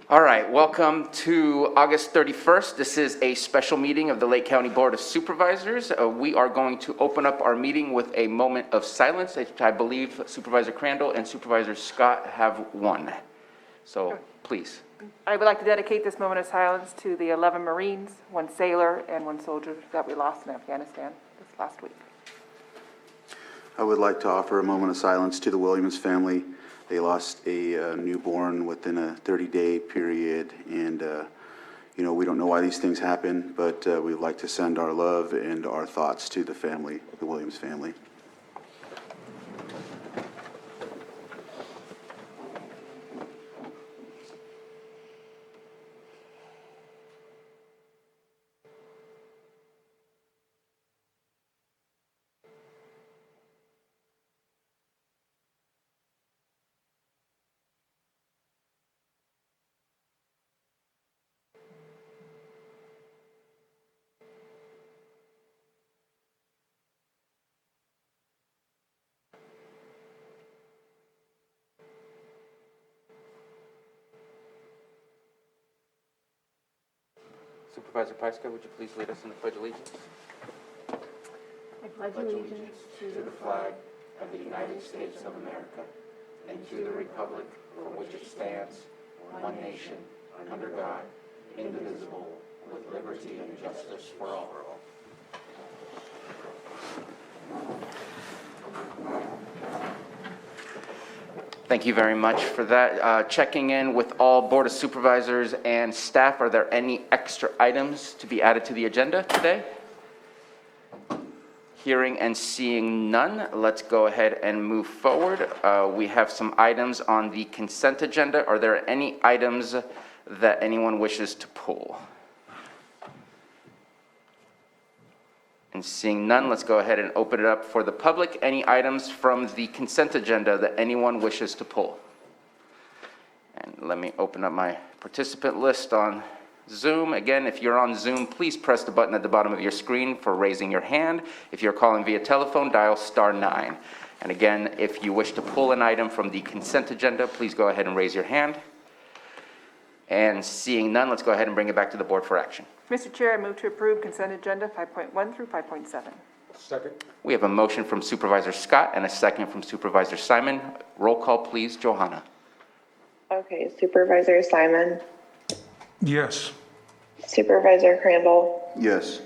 All right, welcome to August 31st. This is a special meeting of the Lake County Board of Supervisors. We are going to open up our meeting with a moment of silence, which I believe Supervisor Crandall and Supervisor Scott have won. So, please. I would like to dedicate this moment of silence to the 11 Marines, 1 sailor, and 1 soldier that we lost in Afghanistan this last week. I would like to offer a moment of silence to the Williams family. They lost a newborn within a 30-day period, and we don't know why these things happen, but we'd like to send our love and our thoughts to the family, the Williams family. Supervisor Pyska, would you please lead us in the Pledge of Allegiance? I pledge allegiance to the flag of the United States of America and to the republic for which it stands, one nation, under God, indivisible, with liberty and justice for all. Thank you very much for that. Checking in with all Board of Supervisors and staff, are there any extra items to be added to the agenda today? Hearing and seeing none, let's go ahead and move forward. We have some items on the consent agenda. Are there any items that anyone wishes to pull? And seeing none, let's go ahead and open it up for the public. Any items from the consent agenda that anyone wishes to pull? And let me open up my participant list on Zoom. Again, if you're on Zoom, please press the button at the bottom of your screen for raising your hand. If you're calling via telephone, dial *9. And again, if you wish to pull an item from the consent agenda, please go ahead and raise your hand. And seeing none, let's go ahead and bring it back to the board for action. Mr. Chair, I move to approve consent agenda 5.1 through 5.7. Second. We have a motion from Supervisor Scott and a second from Supervisor Simon. Roll call, please, Johanna. Okay, Supervisor Simon, Yes. Supervisor Crandall, Yes.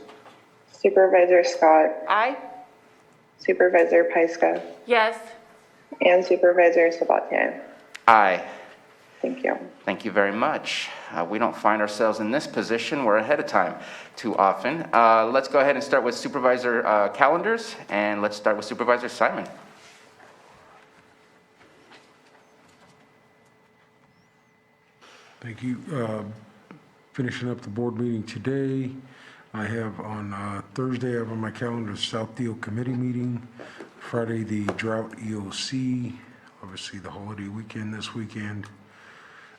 Supervisor Scott, Aye? Supervisor Pyska, Yes. and Supervisor Sabatier. Aye. Thank you. Thank you very much. We don't find ourselves in this position. We're ahead of time too often. Let's go ahead and start with Supervisor calendars, and let's start with Supervisor Simon. Thank you. Finishing up the board meeting today, I have on Thursday, I have on my calendar South Deal Committee meeting. Friday, the Drought EOC, obviously the holiday weekend this weekend.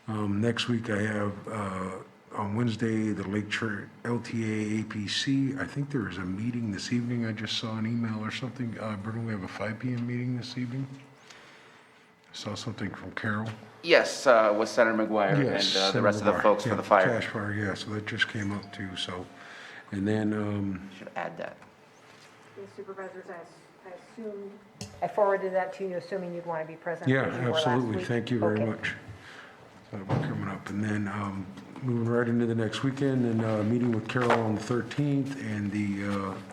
Next week, I have on Wednesday, the Lake Church LTA APC. I think there is a meeting this evening. I just saw an email or something. Brendan, we have a 5 p.m. meeting this evening. I saw something from Carol. Yes, with Senator McGuire Yes, and the Senator rest of the McGuire. folks Yeah, for the fire. Cash fire, yeah, so that just came up too, so. And then, Should add that. The supervisors, I assumed, I forwarded that to you, assuming you'd want to be present. yeah, as you were last absolutely, week. thank you very Okay. much. That'll be coming up. And then, moving right into the next weekend, and meeting with Carol on the 13th, and the,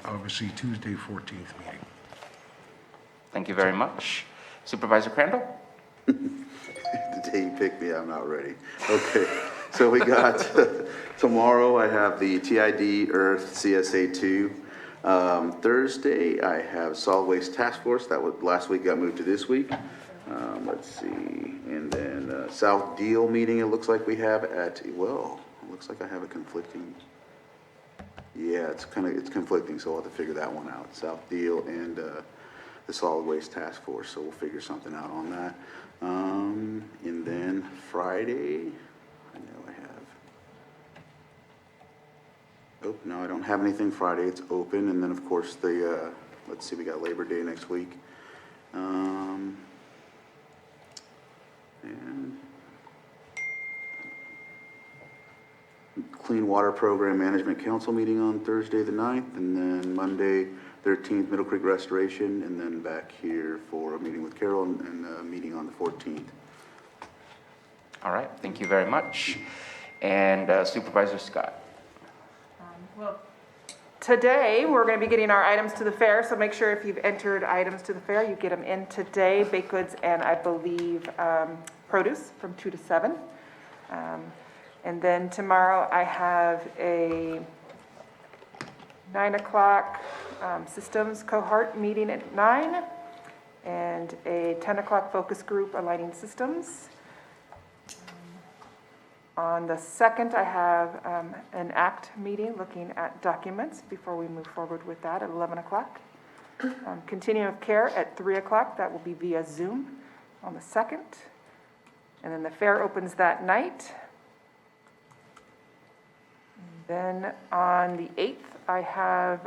obviously, Tuesday, 14th meeting. Thank you very much. Supervisor Crandall? The day you picked me, I'm not ready. Okay, so we got, tomorrow I have the TID Earth CSA2. Thursday, I have Solid Waste Task Force. That was, last week got moved to this week. Let's see, and then South Deal meeting, it looks like we have at, well, it looks like I have a conflicting, yeah, it's conflicting, so I'll have to figure that one out. South Deal and the Solid Waste Task Force, so we'll figure something out on that. And then Friday, I know I have, oh, no, I don't have anything Friday, it's open, and then of course the, let's see, we got Labor Day next week. And Clean Water Program Management Council meeting on Thursday the 9th, and then Monday 13th, Middle Creek Restoration, and then back here for a meeting with Carol and a meeting on the 14th. All right, thank you very much. And Supervisor Scott. Well, today, we're going to be getting our items to the fair, so make sure if you've entered items to the fair, you get them in today, baked goods and I believe produce from 2 to 7. And then tomorrow, I have a 9 o'clock systems cohort meeting at 9, and a 10 o'clock focus group aligning systems. On the 2nd, I have an ACT meeting looking at documents before we move forward with that at 11 o'clock. Continuum of care at 3 o'clock, that will be via Zoom on the 2nd. And then the fair opens that night. Then on the 8th, I have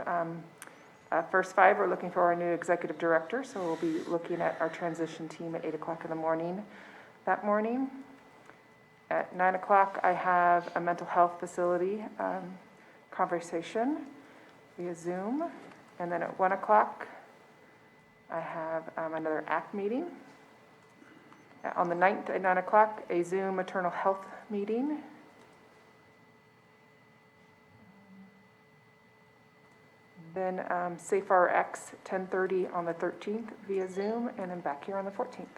First Five, we're looking for our new executive director, so we'll be looking at our transition team at 8 o'clock in the morning that morning. At 9 o'clock, I have a mental health facility conversation via Zoom. And then at 1 o'clock, I have another ACT meeting. On the 9th at 9 o'clock, a Zoom maternal health meeting. Then SafeRx 10:30 on the 13th via Zoom, and then back here on the 14th.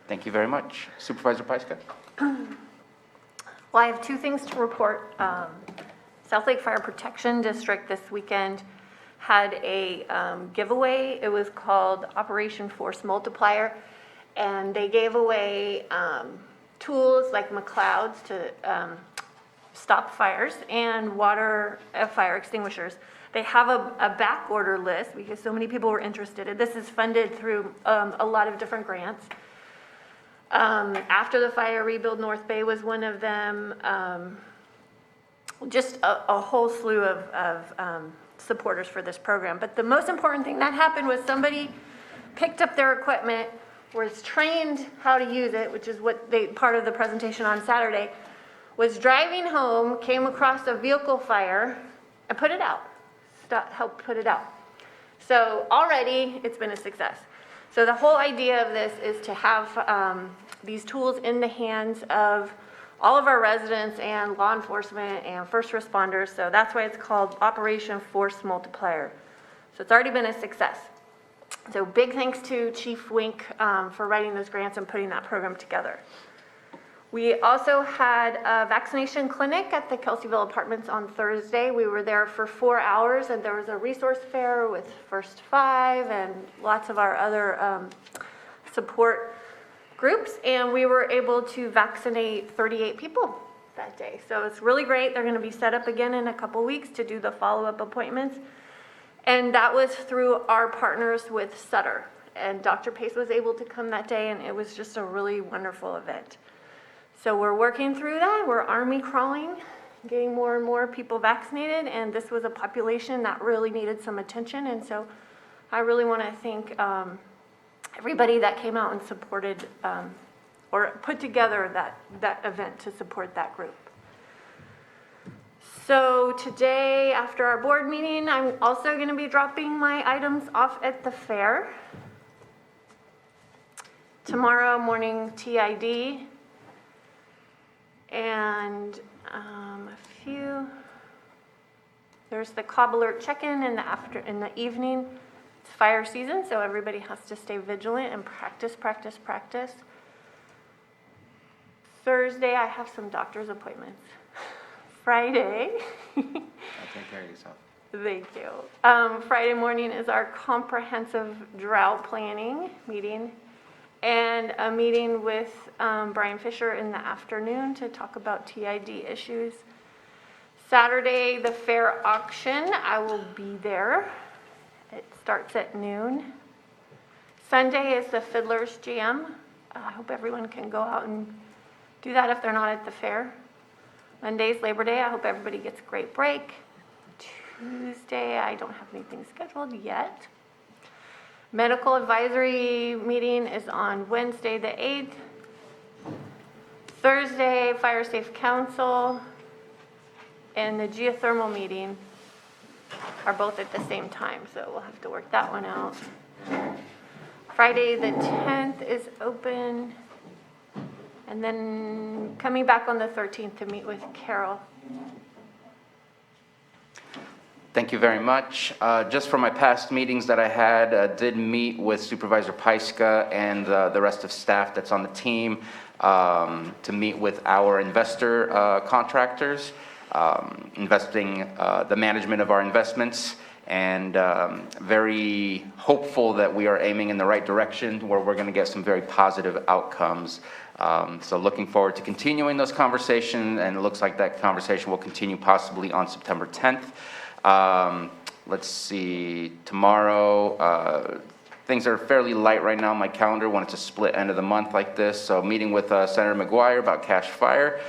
Thank you very much. Supervisor Pyska? Well, I have two things to report. South Lake Fire Protection District this weekend had a giveaway. It was called Operation Force Multiplier, and they gave away tools like McLeod's to stop fires and water fire extinguishers. They have a back order list because so many people were interested. This is funded through a lot of different grants. After the Fire, Rebuild North Bay was one of them. Just a whole slew of supporters for this program. But the most important thing that happened was somebody picked up their equipment, was trained how to use it, which is what part of the presentation on Saturday, was driving home, came across a vehicle fire, and put it out. Helped put it out. So already it's been a success. So the whole idea of this is to have these tools in the hands of all of our residents and law enforcement and first responders. So that's why it's called Operation Force Multiplier. So it's already been a success. So big thanks to Chief Wink for writing those grants and putting that program together. We also had a vaccination clinic at the Kelseyville Apartments on Thursday. We were there for 4 hours, and there was a resource fair with First Five and lots of our other support groups, and we were able to vaccinate 38 people that day. So it's really great. They're going to be set up again in a couple weeks to do the follow-up appointments, and that was through our partners with Sutter. And Dr. Pace was able to come that day, and it was just a really wonderful event. So we're working through that. We're army crawling, getting more and more people vaccinated, and this was a population that really needed some attention. And so I really want to thank everybody that came out and supported or put together that event to support that group. So today, after our board meeting, I'm also going to be dropping my items off at the fair. Tomorrow morning, TID. And there's the cobbler check-in in the evening. It's fire season, so everybody has to stay vigilant and practice. Thursday, I have some doctor's appointments. Friday. I'll take care of yourself. Thank you. Friday morning is our comprehensive drought planning meeting, and a meeting with Brian Fisher in the afternoon to talk about TID issues. Saturday, the fair auction, I will be there. It starts at noon. Sunday is the Fiddler's Jam. I hope everyone can go out and do that if they're not at the fair. Monday's Labor Day. I hope everybody gets a great break. Tuesday, I don't have anything scheduled yet. Medical advisory meeting is on Wednesday the 8th. Thursday, Fire Safe Council and the geothermal meeting are both at the same time, so we'll have to work that one out. Friday, the 10th is open. And then coming back on the 13th to meet with Carol. Thank you very much. Just for my past meetings that I had, did meet with Supervisor Pyska and the rest of staff that's on the team to meet with our investor contractors, investing the management of our investments, and very hopeful that we are aiming in the right direction where we're going to get some very positive outcomes. So looking forward to continuing those conversations, and it looks like that conversation will continue possibly on September 10th. Let's see, tomorrow, things are fairly light right now on my calendar when it's a split end of the month like this. So meeting with Senator McGuire about cash fire,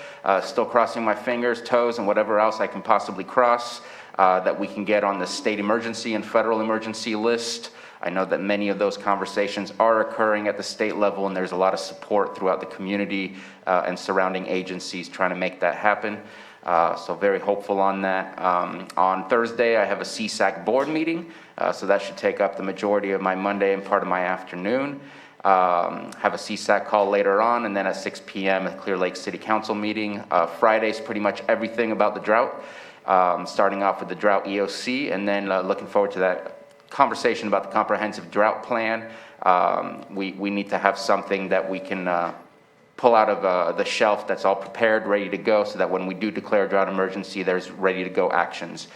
still crossing my fingers, toes, and whatever else I can possibly cross that we can get on the state emergency and federal emergency list. I know that many of those conversations are occurring at the state level, and there's a lot of support throughout the community and surrounding agencies trying to make that happen. So very hopeful on that. On Thursday, I have a CSAC board meeting, so that should take up the majority of my Monday and part of my afternoon. Have a CSAC call later on, and then at 6 p.m. a Clear Lake City Council meeting. Friday's pretty much everything about the drought, starting off with the drought EOC, and then looking forward to that conversation about the comprehensive drought plan. We need to have something that we can pull out of the shelf that's all prepared, ready to go, so that when we do declare a drought emergency, there's ready to go actions.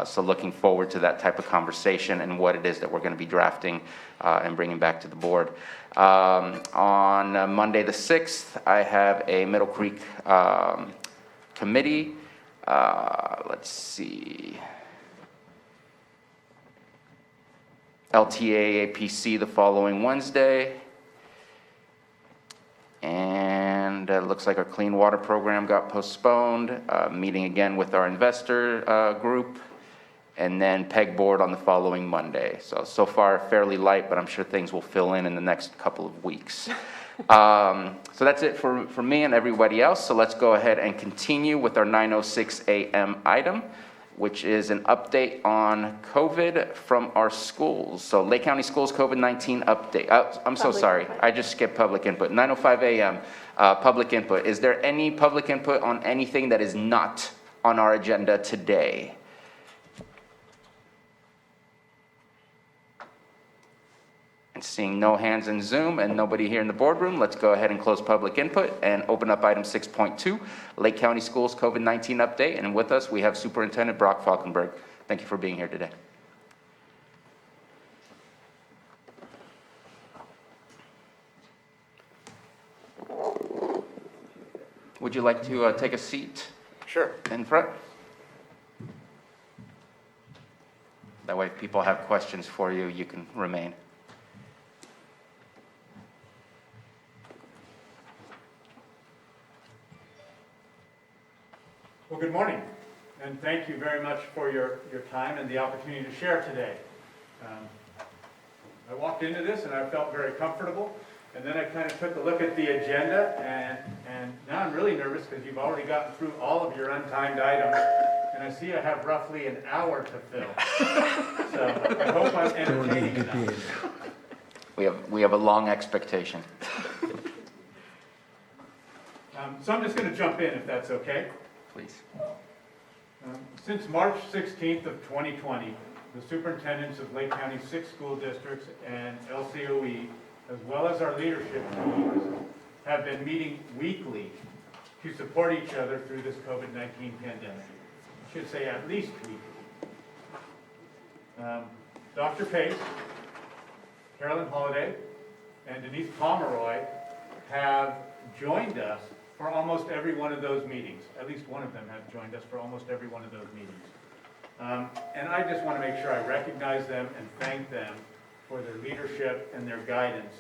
So looking forward to that type of conversation and what it is that we're going to be drafting and bringing back to the board. On Monday the 6th, I have a Middle Creek committee. Let's see. LTA APC the following Wednesday. And it looks like our clean water program got postponed. Meeting again with our investor group. And then PEG board on the following Monday. So far fairly light, but I'm sure things will fill in the next couple of weeks. So that's it for me and everybody else. So let's go ahead and continue with our 9:06 a.m. item, which is an update on COVID from our schools. So Lake County Schools COVID-19 update. I'm so sorry. I just skipped public input. 9:05 a.m. Public input. Is there any public input on anything that is not on our agenda today? And seeing no hands in Zoom and nobody here in the boardroom, let's go ahead and close public input and open up item 6.2, Lake County Schools COVID-19 update. And with us, we have Superintendent Brock Falkenberg. Thank you for being here today. Would you like to take a seat? Sure. In front? That way, if people have questions for you, you can remain. Well, good morning, and thank you very much for your time and the opportunity to share today. I walked into this and I felt very comfortable, and then I kind of took a look at the agenda, and now I'm really nervous because you've already gotten through all of your untimed items, and I see I have roughly an hour to fill. So I hope I'm entertaining enough. We have a long expectation. So I'm just going to jump in if that's okay. Please. Since March 16th of 2020, the superintendents of Lake County 6 school districts and LCOE, as well as our leadership teams, have been meeting weekly to support each other through this COVID-19 pandemic. I should say at least weekly. Dr. Pace, Carolyn Holliday, and Denise Pomeroy have joined us for almost every one of those meetings. At least one of them have joined us for almost every one of those meetings. And I just want to make sure I recognize them and thank them for their leadership and their guidance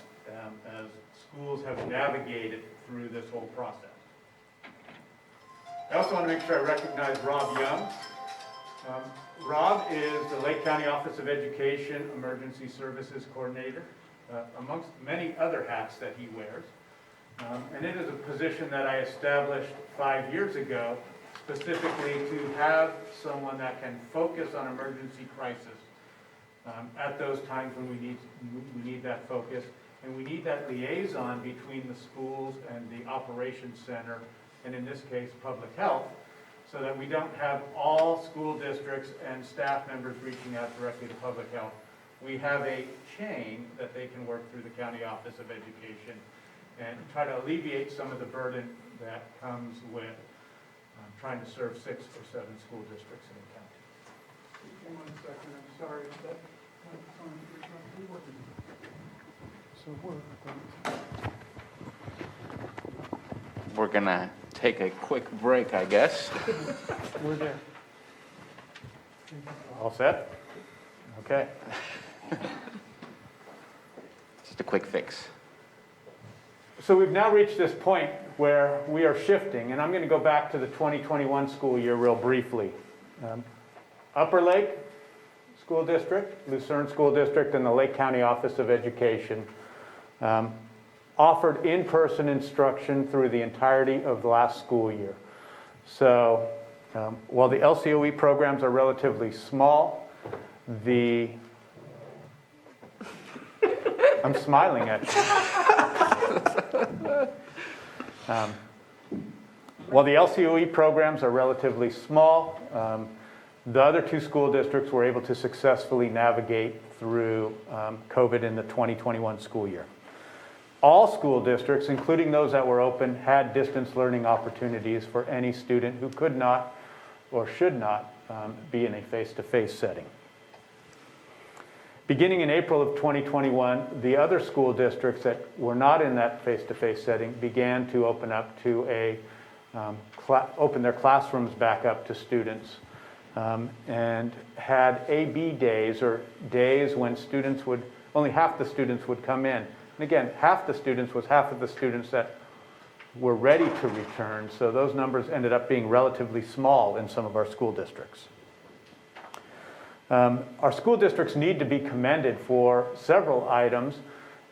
as schools have navigated through this whole process. I also want to make sure I recognize Rob Young. Rob is the Lake County Office of Education Emergency Services Coordinator, amongst many other hats that he wears. And it is a position that I established 5 years ago, specifically to have someone that can focus on emergency crisis at those times when we need that focus. And we need that liaison between the schools and the operations center, and in this case, public health, so that we don't have all school districts and staff members reaching out directly to public health. We have a chain that they can work through the County Office of Education and try to alleviate some of the burden that comes with trying to serve 6 or 7 school districts in the county. 1 second, I'm sorry. That We're gonna take a quick break, I guess. We're there. All set? Okay. Just a quick fix. So we've now reached this point where we are shifting, and I'm going to go back to the 2021 school year real briefly. Upper Lake School District, Lucerne School District, and the Lake County Office of Education offered in-person instruction through the entirety of the last school year. So while the LCOE programs are relatively small, I'm smiling at you. While the LCOE programs are relatively small, the other 2 school districts were able to successfully navigate through COVID in the 2021 school year. All school districts, including those that were open, had distance learning opportunities for any student who could not or should not be in a face-to-face setting. Beginning in April of 2021, the other school districts that were not in that face-to-face setting began to open up to open their classrooms back up to students and had AB days, or days when only half the students would come in. And again, half the students was half of the students that were ready to return, so those numbers ended up being relatively small in some of our school districts. Our school districts need to be commended for several items,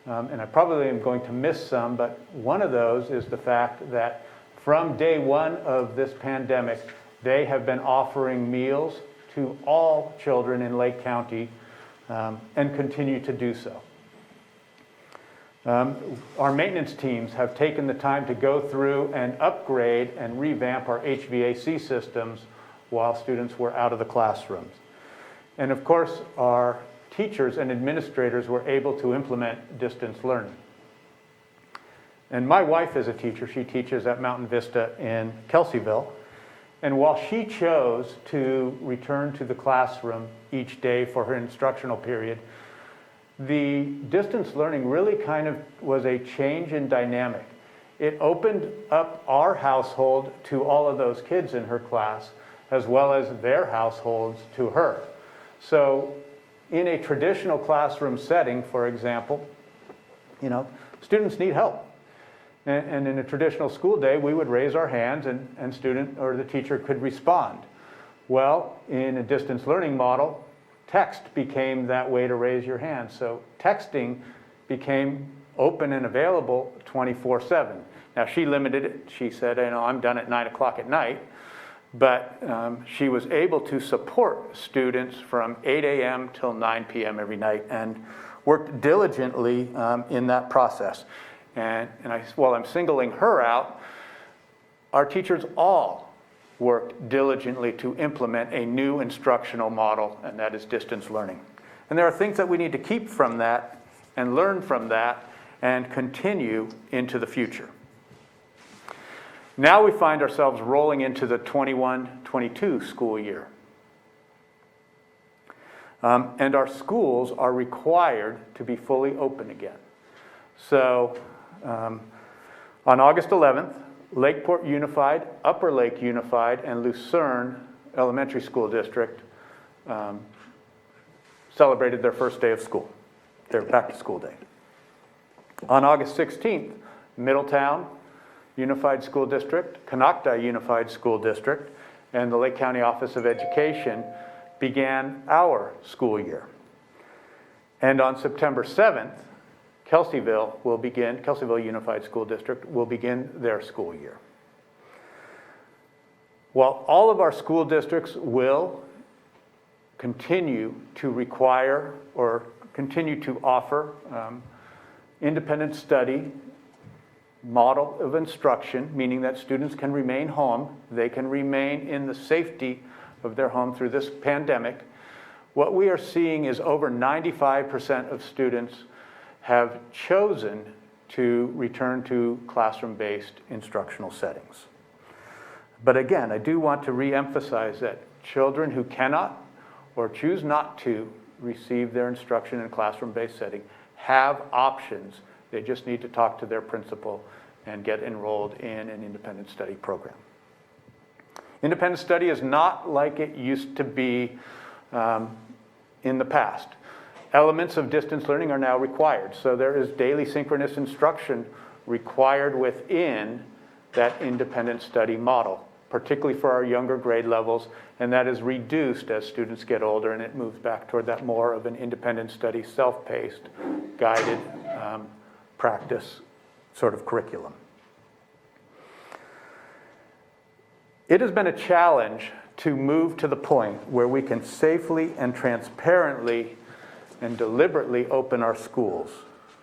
and I probably am going to miss some, but one of those is the fact that from day one of this pandemic, they have been offering meals to all children in Lake County and continue to do so. Our maintenance teams have taken the time to go through and upgrade and revamp our HVAC systems while students were out of the classrooms. And of course, our teachers and administrators were able to implement distance learning. And my wife is a teacher. She teaches at Mountain Vista in Kelseyville. And while she chose to return to the classroom each day for her instructional period, the distance learning really kind of was a change in dynamic. It opened up our household to all of those kids in her class, as well as their households to her. So in a traditional classroom setting, for example, students need help. And in a traditional school day, we would raise our hands and student or the teacher could respond. Well, in a distance learning model, text became that way to raise your hand. So texting became open and available 24/7. Now she limited it. She said, I'm done at 9 o'clock at night. But she was able to support students from 8 a.m. till 9 p.m. every night and worked diligently in that process. And while I'm singling her out, our teachers all worked diligently to implement a new instructional model, and that is distance learning. And there are things that we need to keep from that and learn from that and continue into the future. Now we find ourselves rolling into the 21-22 school year. And our schools are required to be fully open again. So on August 11th, Lakeport Unified, Upper Lake Unified, and Lucerne Elementary School District celebrated their first day of school, their back-to-school day. On August 16th, Middletown Unified School District, Canocta Unified School District, and the Lake County Office of Education began our school year. And on September 7th, Kelseyville Unified School District will begin their school year. While all of our school districts will continue to require or continue to offer independent study model of instruction, meaning that students can remain home, they can remain in the safety of their home through this pandemic, what we are seeing is over 95% of students have chosen to return to classroom-based instructional settings. But again, I do want to re-emphasize that children who cannot or choose not to receive their instruction in a classroom-based setting have options. They just need to talk to their principal and get enrolled in an independent study program. Independent study is not like it used to be in the past. Elements of distance learning are now required, so there is daily synchronous instruction required within that independent study model, particularly for our younger grade levels, and that is reduced as students get older, and it moves back toward that more of an independent study, self-paced, guided practice sort of curriculum. It has been a challenge to move to the point where we can safely and transparently and deliberately open our schools.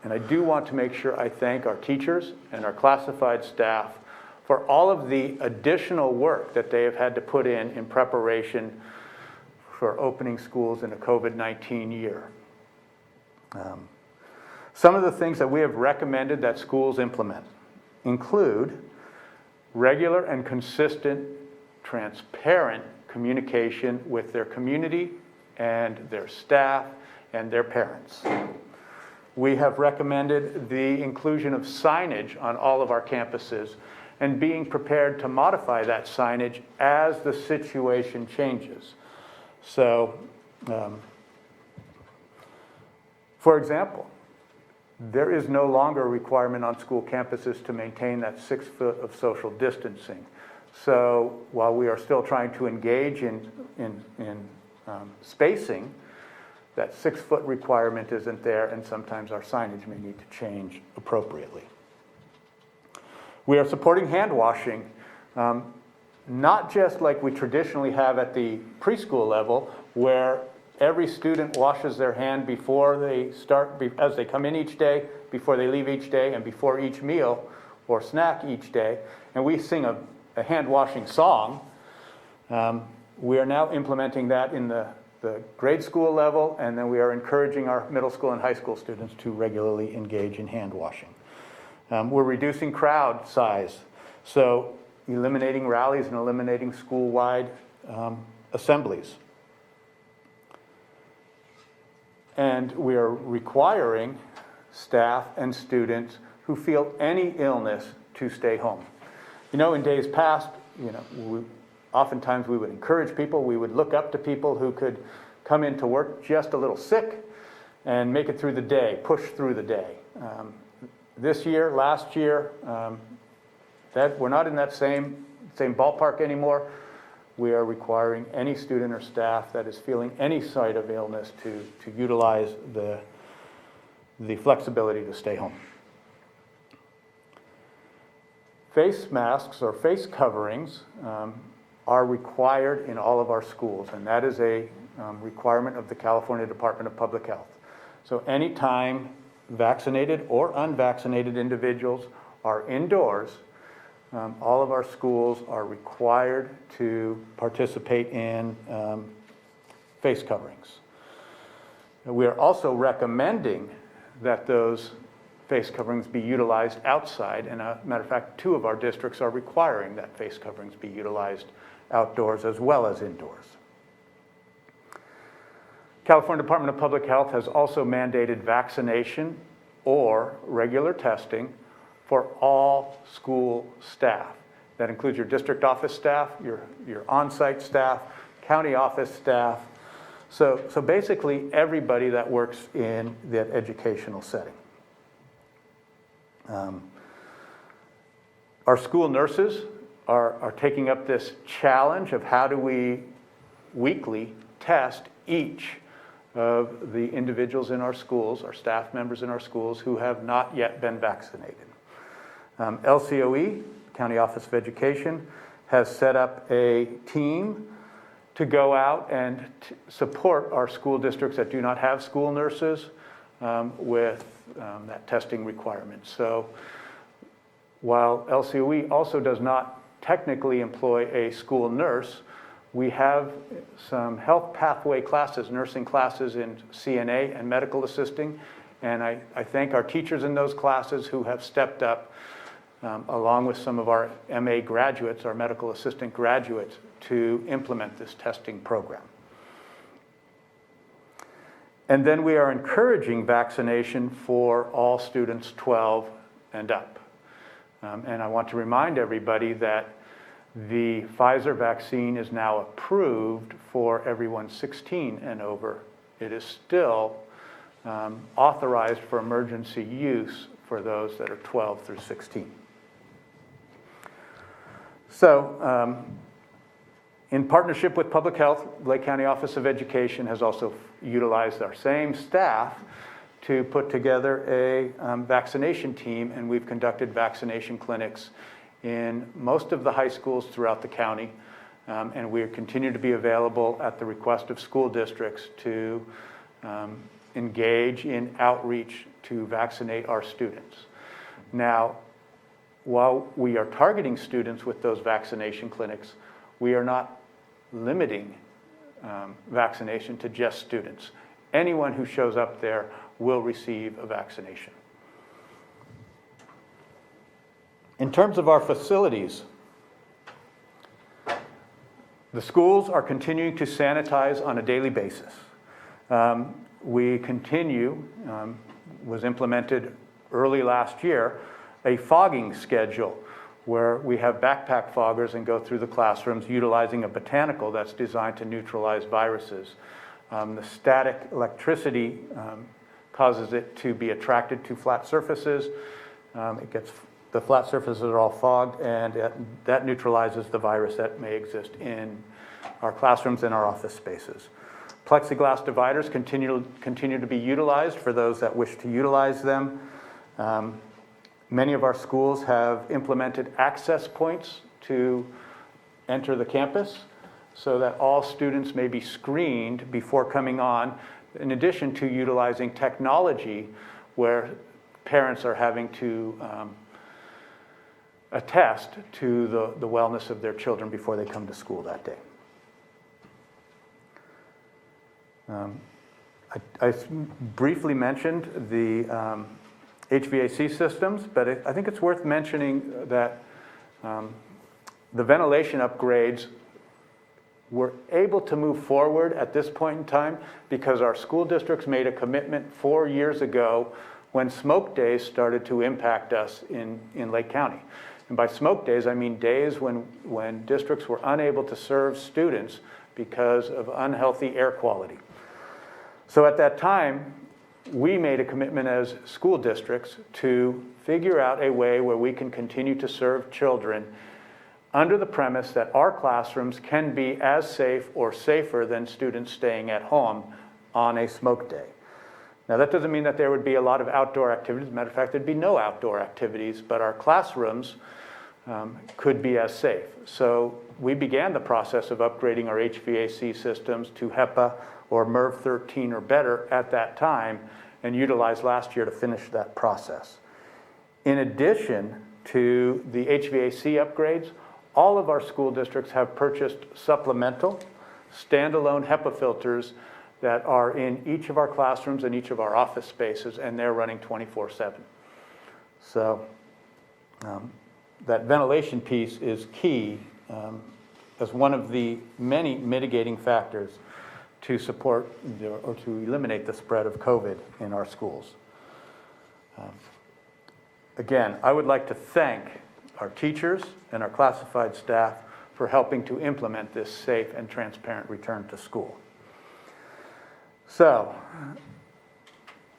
And I do want to make sure I thank our teachers and our classified staff for all of the additional work that they have had to put in preparation for opening schools in a COVID-19 year. Some of the things that we have recommended that schools implement include regular and consistent, transparent communication with their community and their staff and their parents. We have recommended the inclusion of signage on all of our campuses and being prepared to modify that signage as the situation changes. So, for example, there is no longer a requirement on school campuses to maintain that 6 foot of social distancing. So while we are still trying to engage in spacing, that 6 foot requirement isn't there, and sometimes our signage may need to change appropriately. We are supporting hand washing, not just like we traditionally have at the preschool level, where every student washes their hand before they start, as they come in each day, before they leave each day, and before each meal or snack each day. And we sing a hand washing song. We are now implementing that in the grade school level, and then we are encouraging our middle school and high school students to regularly engage in hand washing. We're reducing crowd size, so eliminating rallies and eliminating school-wide assemblies. And we are requiring staff and students who feel any illness to stay home. You know, in days past, oftentimes we would encourage people, we would look up to people who could come into work just a little sick and make it through the day, push through the day. This year, last year, that we're not in that same ballpark anymore. We are requiring any student or staff that is feeling any side of illness to utilize the flexibility to stay home. Face masks or face coverings are required in all of our schools, and that is a requirement of the California Department of Public Health. So anytime vaccinated or unvaccinated individuals are indoors, all of our schools are required to participate in face coverings. We are also recommending that those face coverings be utilized outside, and as a matter of fact, 2 of our districts are requiring that face coverings be utilized outdoors as well as indoors. California Department of Public Health has also mandated vaccination or regular testing for all school staff. That includes your district office staff, your on-site staff, county office staff. So basically everybody that works in that educational setting. Our school nurses are taking up this challenge of how do we weekly test each of the individuals in our schools, our staff members in our schools, who have not yet been vaccinated. LCOE, County Office of Education, has set up a team to go out and support our school districts that do not have school nurses with that testing requirement. So while LCOE also does not technically employ a school nurse, we have some health pathway classes, nursing classes in CNA and medical assisting, and I thank our teachers in those classes who have stepped up along with some of our MA graduates, our medical assistant graduates, to implement this testing program. And then we are encouraging vaccination for all students 12 and up. And I want to remind everybody that the Pfizer vaccine is now approved for everyone 16 and over. It is still authorized for emergency use for those that are 12 through 16. So, in partnership with Public Health, Lake County Office of Education has also utilized our same staff to put together a vaccination team, and we've conducted vaccination clinics in most of the high schools throughout the county, and we continue to be available at the request of school districts to engage in outreach to vaccinate our students. Now, while we are targeting students with those vaccination clinics, we are not limiting vaccination to just students. Anyone who shows up there will receive a vaccination. In terms of our facilities, the schools are continuing to sanitize on a daily basis. We continue, was implemented early last year, a fogging schedule where we have backpack foggers and go through the classrooms utilizing a botanical that's designed to neutralize viruses. The static electricity causes it to be attracted to flat surfaces. The flat surfaces are all fogged, and that neutralizes the virus that may exist in our classrooms and our office spaces. Plexiglass dividers continue to be utilized for those that wish to utilize them. Many of our schools have implemented access points to enter the campus so that all students may be screened before coming on, in addition to utilizing technology where parents are having to attest to the wellness of their children before they come to school that day. I briefly mentioned the HVAC systems, but I think it's worth mentioning that the ventilation upgrades were able to move forward at this point in time because our school districts made a commitment 4 years ago when smoke days started to impact us in Lake County. And by smoke days, I mean days when districts were unable to serve students because of unhealthy air quality. So at that time, we made a commitment as school districts to figure out a way where we can continue to serve children under the premise that our classrooms can be as safe or safer than students staying at home on a smoke day. Now, that doesn't mean that there would be a lot of outdoor activities. As a matter of fact, there'd be no outdoor activities, but our classrooms could be as safe. So we began the process of upgrading our HVAC systems to HEPA or MERV 13 or better at that time, and utilized last year to finish that process. In addition to the HVAC upgrades, all of our school districts have purchased supplemental, standalone HEPA filters that are in each of our classrooms and each of our office spaces, and they're running 24/7. So that ventilation piece is key as one of the many mitigating factors to support or to eliminate the spread of COVID in our schools. Again, I would like to thank our teachers and our classified staff for helping to implement this safe and transparent return to school. So,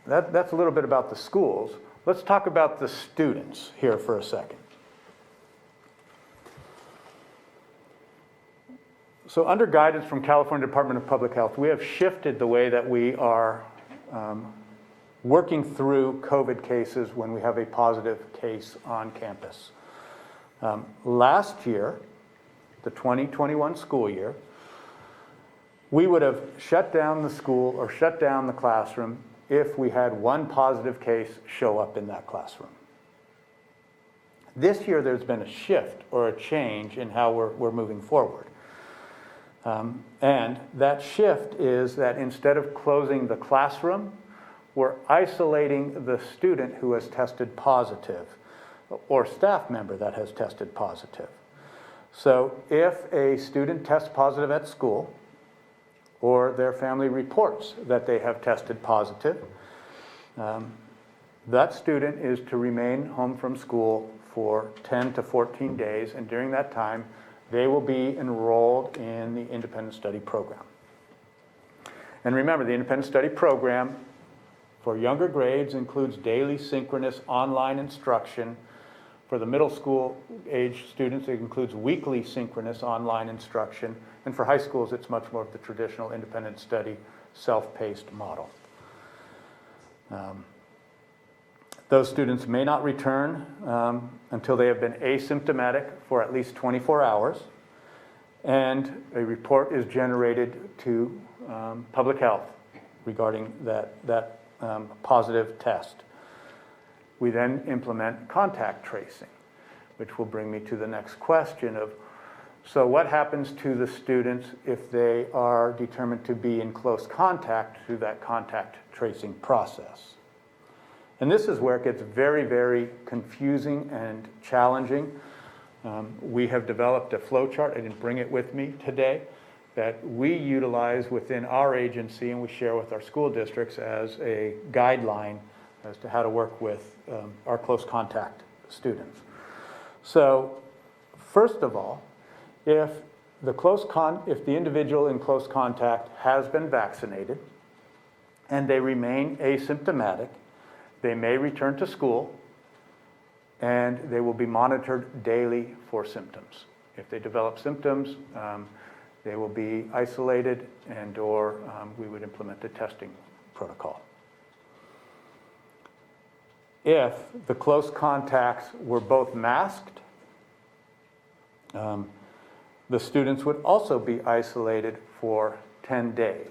that's a little bit about the schools. Let's talk about the students here for a second. So under guidance from California Department of Public Health, we have shifted the way that we are working through COVID cases when we have a positive case on campus. Last year, the 2021 school year, we would have shut down the school or shut down the classroom if we had one positive case show up in that classroom. This year, there's been a shift or a change in how we're moving forward. And that shift is that instead of closing the classroom, we're isolating the student who has tested positive or staff member that has tested positive. So if a student tests positive at school or their family reports that they have tested positive, that student is to remain home from school for 10 to 14 days, and during that time, they will be enrolled in the independent study program. And remember, the independent study program for younger grades includes daily synchronous online instruction. For the middle school age students, it includes weekly synchronous online instruction. And for high schools, it's much more of the traditional independent study, self-paced model. Those students may not return until they have been asymptomatic for at least 24 hours, and a report is generated to public health regarding that positive test. We then implement contact tracing, which will bring me to the next question of, so what happens to the students if they are determined to be in close contact through that contact tracing process? And this is where it gets very, very confusing and challenging. We have developed a flow chart, I didn't bring it with me today, that we utilize within our agency and we share with our school districts as a guideline as to how to work with our close contact students. So, first of all, if the individual in close contact has been vaccinated and they remain asymptomatic, they may return to school and they will be monitored daily for symptoms. If they develop symptoms, they will be isolated and/or we would implement a testing protocol. If the close contacts were both masked, the students would also be isolated for 10 days.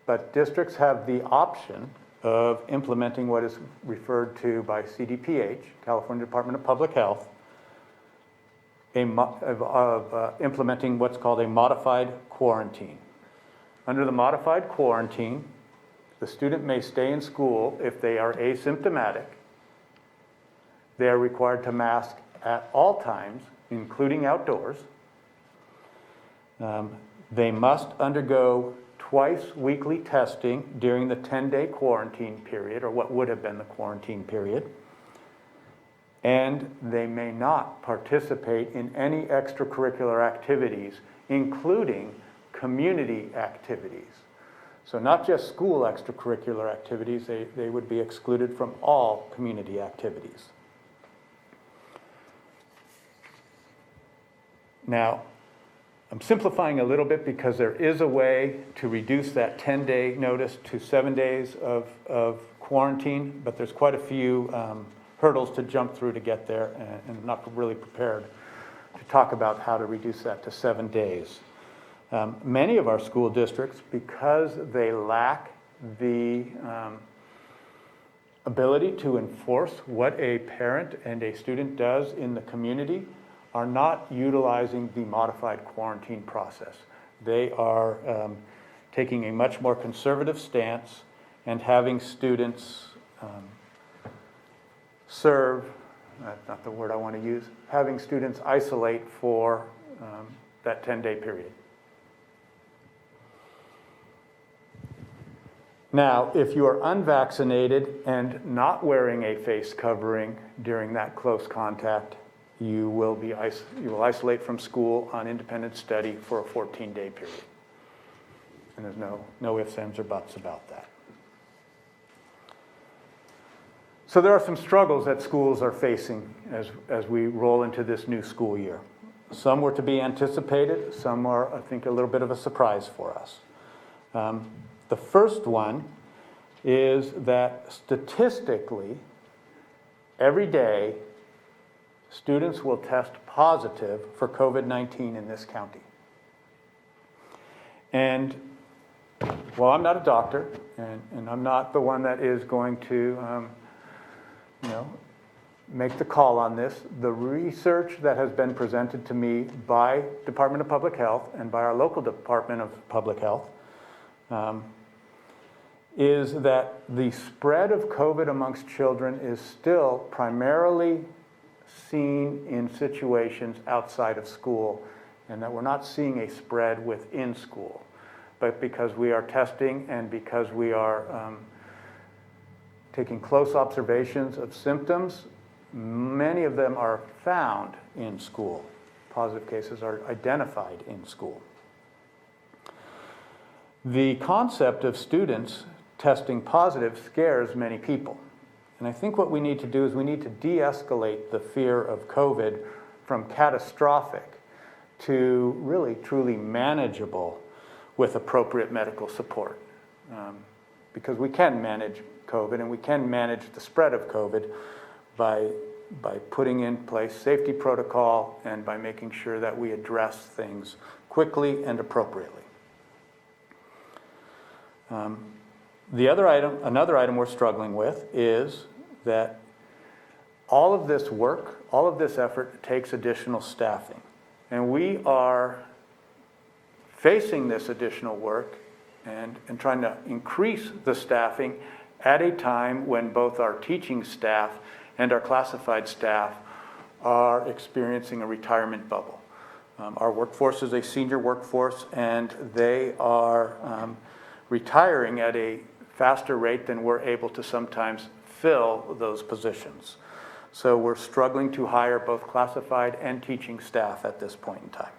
But districts have the option of implementing what is referred to by CDPH, California Department of Public Health, implementing what's called a modified quarantine. Under the modified quarantine, the student may stay in school if they are asymptomatic. They are required to mask at all times, including outdoors. They must undergo twice weekly testing during the 10-day quarantine period, or what would have been the quarantine period. And they may not participate in any extracurricular activities, including community activities. So not just school extracurricular activities, they would be excluded from all community activities. Now, I'm simplifying a little bit because there is a way to reduce that 10-day notice to 7 days of quarantine, but there's quite a few hurdles to jump through to get there, and I'm not really prepared to talk about how to reduce that to 7 days. Many of our school districts, because they lack the ability to enforce what a parent and a student does in the community, are not utilizing the modified quarantine process. They are taking a much more conservative stance and having students serve, that's not the word I want to use, having students isolate for that 10-day period. Now, if you are unvaccinated and not wearing a face covering during that close contact, you will isolate from school on independent study for a 14-day period. And there's no ifs, ands, or buts about that. So there are some struggles that schools are facing as we roll into this new school year. Some were to be anticipated, some are, I think, a little bit of a surprise for us. The first one is that statistically, every day, students will test positive for COVID-19 in this county. And while I'm not a doctor, and I'm not the one that is going to, make the call on this, the research that has been presented to me by Department of Public Health and by our local Department of Public Health is that the spread of COVID amongst children is still primarily seen in situations outside of school, and that we're not seeing a spread within school. But because we are testing and because we are taking close observations of symptoms, many of them are found in school. Positive cases are identified in school. The concept of students testing positive scares many people. And I think what we need to do is we need to de-escalate the fear of COVID from catastrophic to really truly manageable with appropriate medical support. Because we can manage COVID and we can manage the spread of COVID by putting in place safety protocol and by making sure that we address things quickly and appropriately. Another item we're struggling with is that all of this work, all of this effort takes additional staffing. And we are facing this additional work and trying to increase the staffing at a time when both our teaching staff and our classified staff are experiencing a retirement bubble. Our workforce is a senior workforce, and they are retiring at a faster rate than we're able to sometimes fill those positions. So we're struggling to hire both classified and teaching staff at this point in time.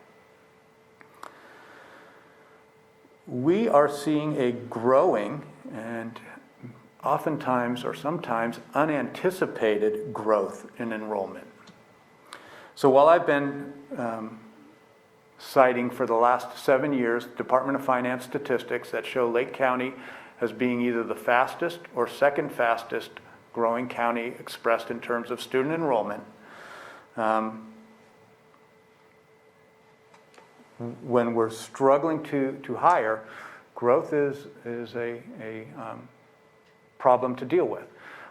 We are seeing a growing and oftentimes or sometimes unanticipated growth in enrollment. So while I've been citing for the last 7 years Department of Finance statistics that show Lake County as being either the fastest or second fastest growing county expressed in terms of student enrollment, when we're struggling to hire, growth is a problem to deal with.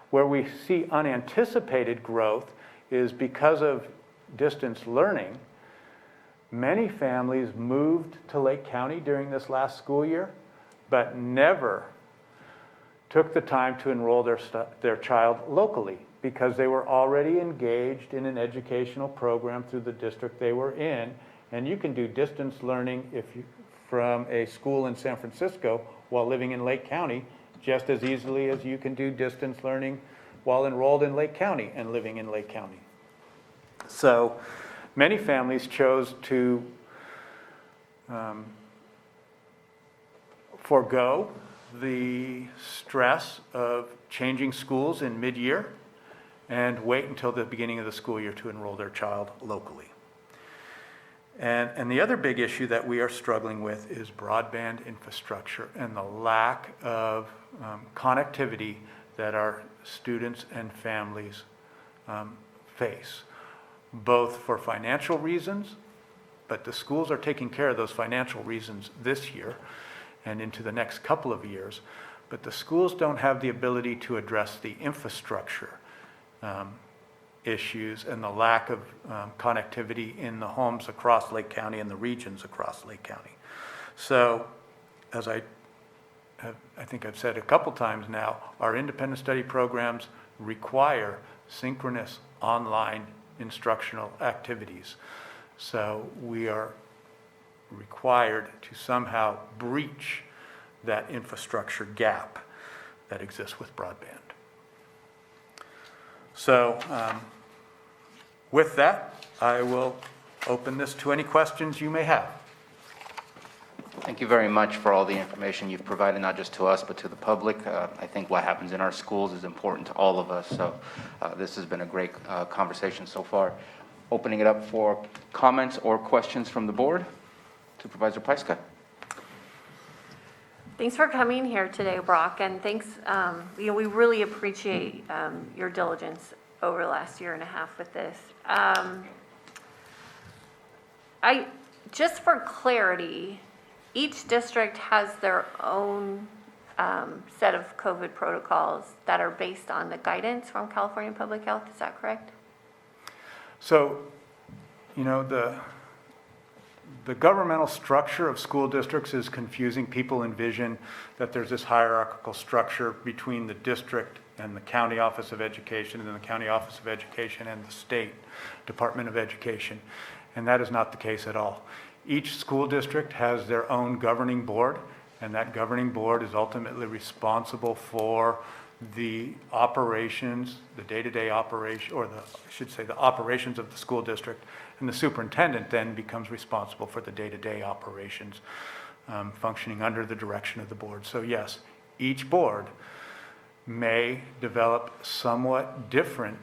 Where we see unanticipated growth is because of distance learning. Many families moved to Lake County during this last school year, but never took the time to enroll their child locally because they were already engaged in an educational program through the district they were in. And you can do distance learning from a school in San Francisco while living in Lake County just as easily as you can do distance learning while enrolled in Lake County and living in Lake County. So many families chose to forego the stress of changing schools in mid-year and wait until the beginning of the school year to enroll their child locally. And the other big issue that we are struggling with is broadband infrastructure and the lack of connectivity that our students and families face, both for financial reasons, but the schools are taking care of those financial reasons this year and into the next couple of years, but the schools don't have the ability to address the infrastructure issues and the lack of connectivity in the homes across Lake County and the regions across Lake County. So, as I think I've said a couple times now, our independent study programs require synchronous online instructional activities. So we are required to somehow breach that infrastructure gap that exists with broadband. So with that, I will open this to any questions you may have. Thank you very much for all the information you've provided, not just to us, but to the public. I think what happens in our schools is important to all of us, so this has been a great conversation so far. opening it up for comments or questions from the board. Supervisor Pyska? Thanks for coming here today, Brock, and thanks, we really appreciate your diligence over the last year and a half with this. Just for clarity, each district has their own set of COVID protocols that are based on the guidance from California Public Health, is that correct? So, the governmental structure of school districts is confusing. People envision that there's this hierarchical structure between the district and the county office of education, and then the county office of education and the state Department of Education. And that is not the case at all. Each school district has their own governing board, and that governing board is ultimately responsible for the operations, the day-to-day operation, or the operations of the school district. And the superintendent then becomes responsible for the day-to-day operations, functioning under the direction of the board. So yes, each board may develop somewhat different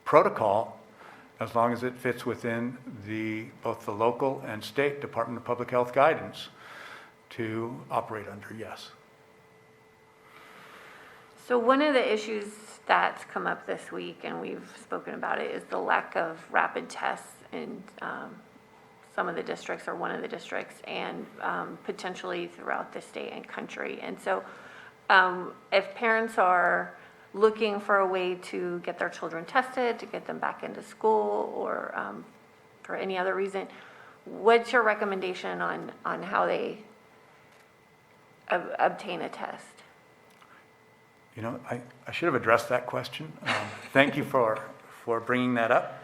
protocol as long as it fits within both the local and state Department of Public Health guidance to operate under, yes. So one of the issues that's come up this week, and we've spoken about it, is the lack of rapid tests in some of the districts or one of the districts, and potentially throughout the state and country. And so if parents are looking for a way to get their children tested, to get them back into school, or for any other reason, what's your recommendation on how they obtain a test? I should have addressed that question. Thank you for bringing that up,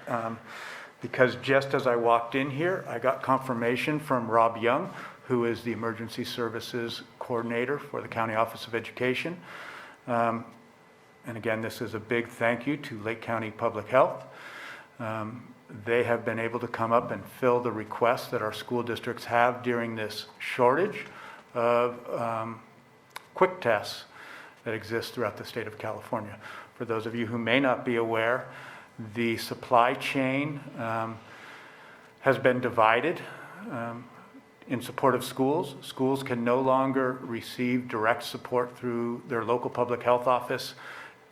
because just as I walked in here, I got confirmation from Rob Young, who is the Emergency Services Coordinator for the County Office of Education. And again, this is a big thank you to Lake County Public Health. They have been able to come up and fill the requests that our school districts have during this shortage of quick tests that exists throughout the state of California. For those of you who may not be aware, the supply chain has been divided in support of schools. Schools can no longer receive direct support through their local public health office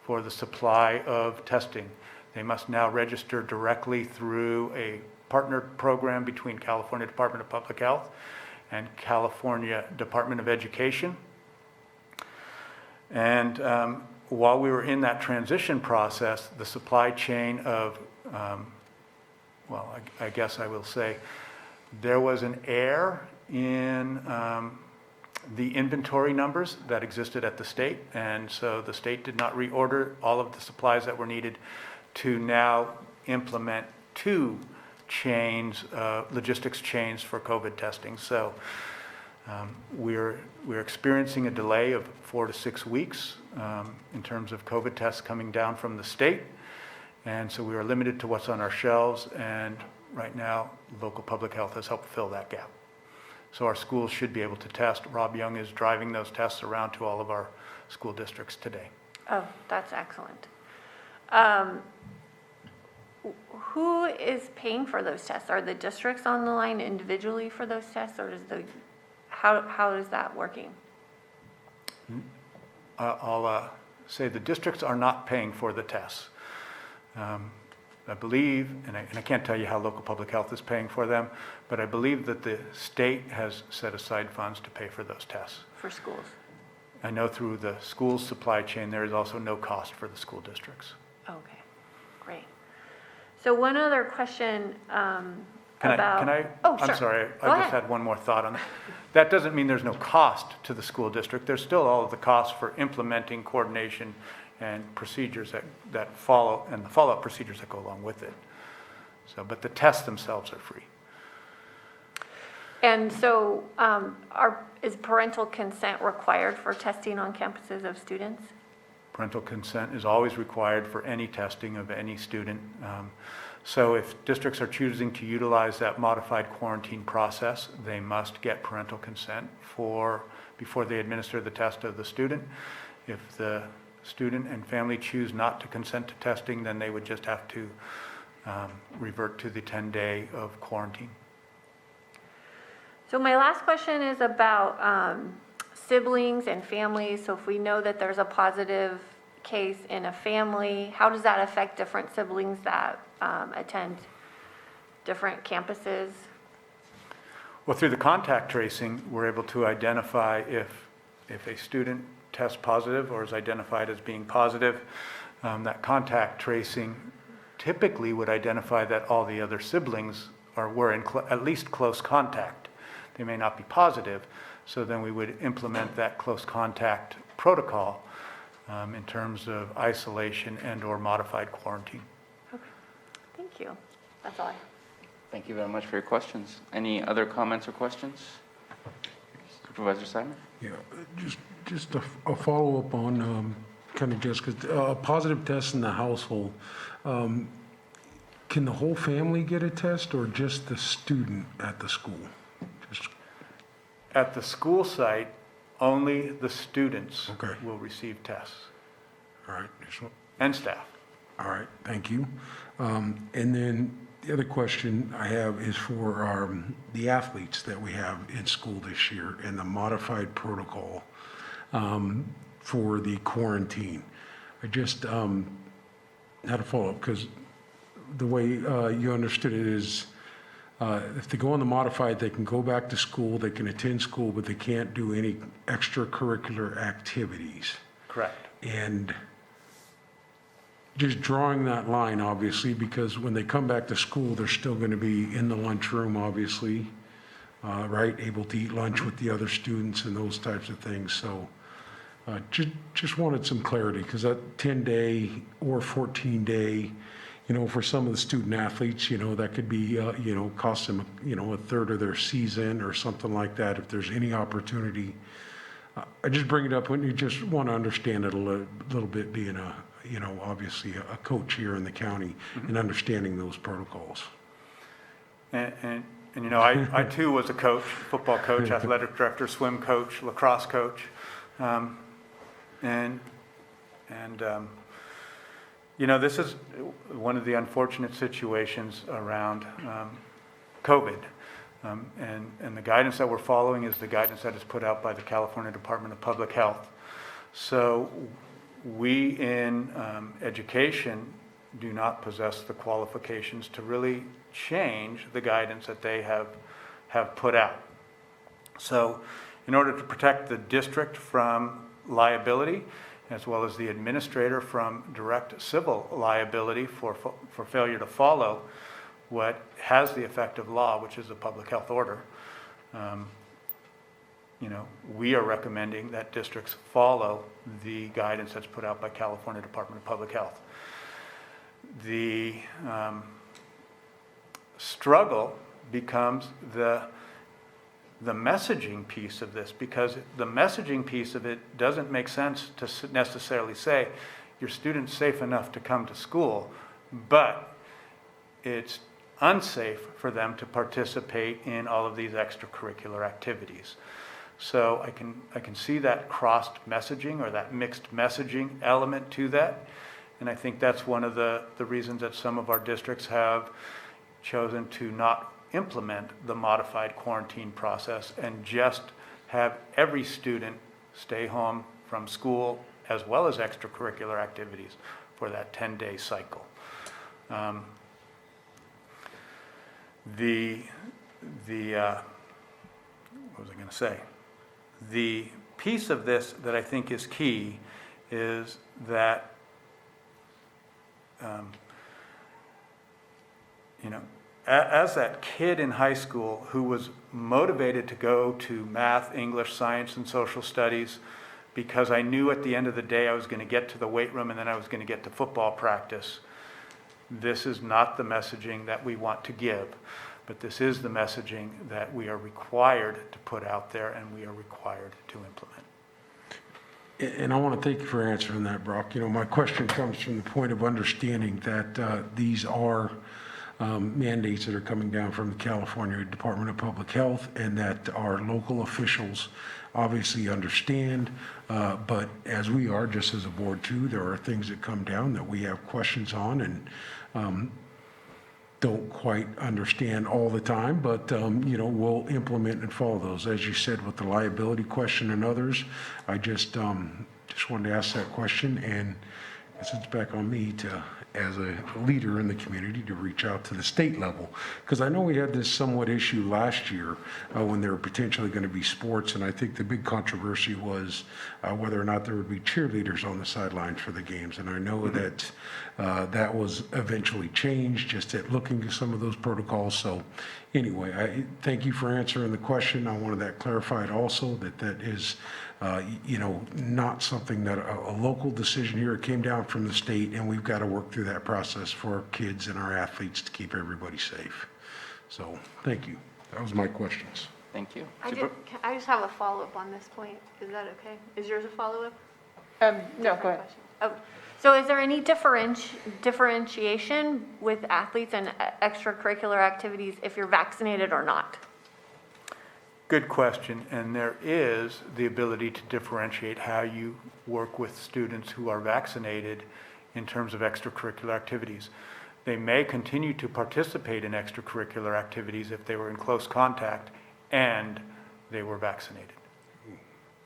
for the supply of testing. They must now register directly through a partnered program between California Department of Public Health and California Department of Education. And while we were in that transition process, the supply chain of, I guess I will say, there was an error in the inventory numbers that existed at the state. And so the state did not reorder all of the supplies that were needed to now implement 2 chains, logistics chains for COVID testing. So we're experiencing a delay of 4 to 6 weeks in terms of COVID tests coming down from the state. And so we are limited to what's on our shelves, and right now, local public health has helped fill that gap. So our schools should be able to test. Rob Young is driving those tests around to all of our school districts today. Oh, that's excellent. Who is paying for those tests? Are the districts on the line individually for those tests, or how is that working? I'll say the districts are not paying for the tests. I believe, and I can't tell you how local public health is paying for them, but I believe that the state has set aside funds to pay for those tests. For schools? I know through the school's supply chain, there is also no cost for the school districts. Okay, great. So one other question about... Oh, sure. I'm sorry, Go I just ahead. had one more thought on that. That doesn't mean there's no cost to the school district. There's still all of the costs for implementing coordination and procedures that follow, and the follow-up procedures that go along with it. So, but the tests themselves are free. And so is parental consent required for testing on campuses of students? Parental consent is always required for any testing of any student. So if districts are choosing to utilize that modified quarantine process, they must get parental consent before they administer the test of the student. If the student and family choose not to consent to testing, then they would just have to revert to the 10-day of quarantine. So my last question is about siblings and families. So if we know that there's a positive case in a family, how does that affect different siblings that attend different campuses? Well, through the contact tracing, we're able to identify if a student tests positive or is identified as being positive. That contact tracing typically would identify that all the other siblings were in at least close contact. They may not be positive, so then we would implement that close contact protocol in terms of isolation and/or modified quarantine. Okay, thank you. That's all I have. Thank you very much for your questions. Any other comments or questions? Supervisor Simon? Yeah, just a follow-up on kind of Jessica's, a positive test in the household. Can the whole family get a test or just the student at the school? Just, At the school site, only the students Okay. will receive tests all right, and staff. all right, thank you. And then the other question I have is for the athletes that we have in school this year and the modified protocol for the quarantine. I just had a follow-up because the way you understood it is if they go on the modified, they can go back to school, they can attend school, but they can't do any extracurricular activities. Correct. And just drawing that line, obviously, because when they come back to school, they're still going to be in the lunchroom, obviously, right? Able to eat lunch with the other students and those types of things. So just wanted some clarity because that 10-day or 14-day, for some of the student athletes, that could be, cost them, a third of their season or something like that. If there's any opportunity, I just bring it up when you just want to understand it a little bit, being obviously a coach here in the county and understanding those protocols. And I too was a coach, football coach, athletic director, swim coach, lacrosse coach. This is one of the unfortunate situations around COVID. And the guidance that we're following is the guidance that is put out by the California Department of Public Health. So we in education do not possess the qualifications to really change the guidance that they have put out. So in order to protect the district from liability, as well as the administrator from direct civil liability for failure to follow what has the effect of law, which is a public health order, we are recommending that districts follow the guidance that's put out by California Department of Public Health. The struggle becomes the messaging piece of this, because the messaging piece of it doesn't make sense to necessarily say your student's safe enough to come to school, but it's unsafe for them to participate in all of these extracurricular activities. So I can see that crossed messaging or that mixed messaging element to that. And I think that's one of the reasons that some of our districts have chosen to not implement the modified quarantine process and just have every student stay home from school as well as extracurricular activities for that 10-day cycle. What was I going to say? The piece of this that I think is key is that, as that kid in high school who was motivated to go to math, English, science, and social studies because I knew at the end of the day I was going to get to the weight room and then I was going to get to football practice, this is not the messaging that we want to give. But this is the messaging that we are required to put out there and we are required to implement. And I want to thank you for answering that, Brock. My question comes from the point of understanding that these are mandates that are coming down from the California Department of Public Health and that our local officials obviously understand. But as we are, just as a board too, there are things that come down that we have questions on. And don't quite understand all the time, but, we'll implement and follow those. As you said, with the liability question and others, I just wanted to ask that question, and I guess it's back on me to, as a leader in the community, to reach out to the state level. Because I know we had this somewhat issue last year when there were potentially going to be sports, and I think the big controversy was whether or not there would be cheerleaders on the sidelines for the games. And I know that that was eventually changed, just at looking at some of those protocols. So anyway, I thank you for answering the question. I wanted that clarified also, that is not something that a local decision here. It came down from the state, and we've got to work through that process for our kids and our athletes to keep everybody safe. So, thank you. That was my questions. Thank you. I just have a follow-up on this point. Is that okay? Is yours a follow-up? No, go ahead. Oh, so is there any differentiation with athletes and extracurricular activities if you're vaccinated or not? Good question, and there is the ability to differentiate how you work with students who are vaccinated in terms of extracurricular activities. They may continue to participate in extracurricular activities if they were in close contact and they were vaccinated,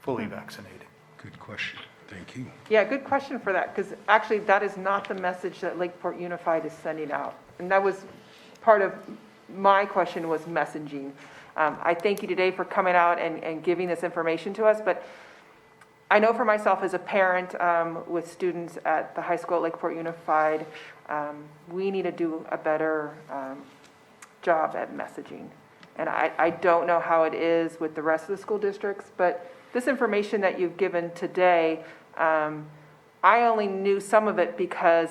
fully vaccinated. Good question. Thank you. Yeah, good question for that, because actually that is not the message that Lakeport Unified is sending out. And that was part of my question, was messaging. I thank you today for coming out and giving this information to us, but I know for myself as a parent with students at the high school at Lakeport Unified, we need to do a better job at messaging. And I don't know how it is with the rest of the school districts, but this information that you've given today, I only knew some of it because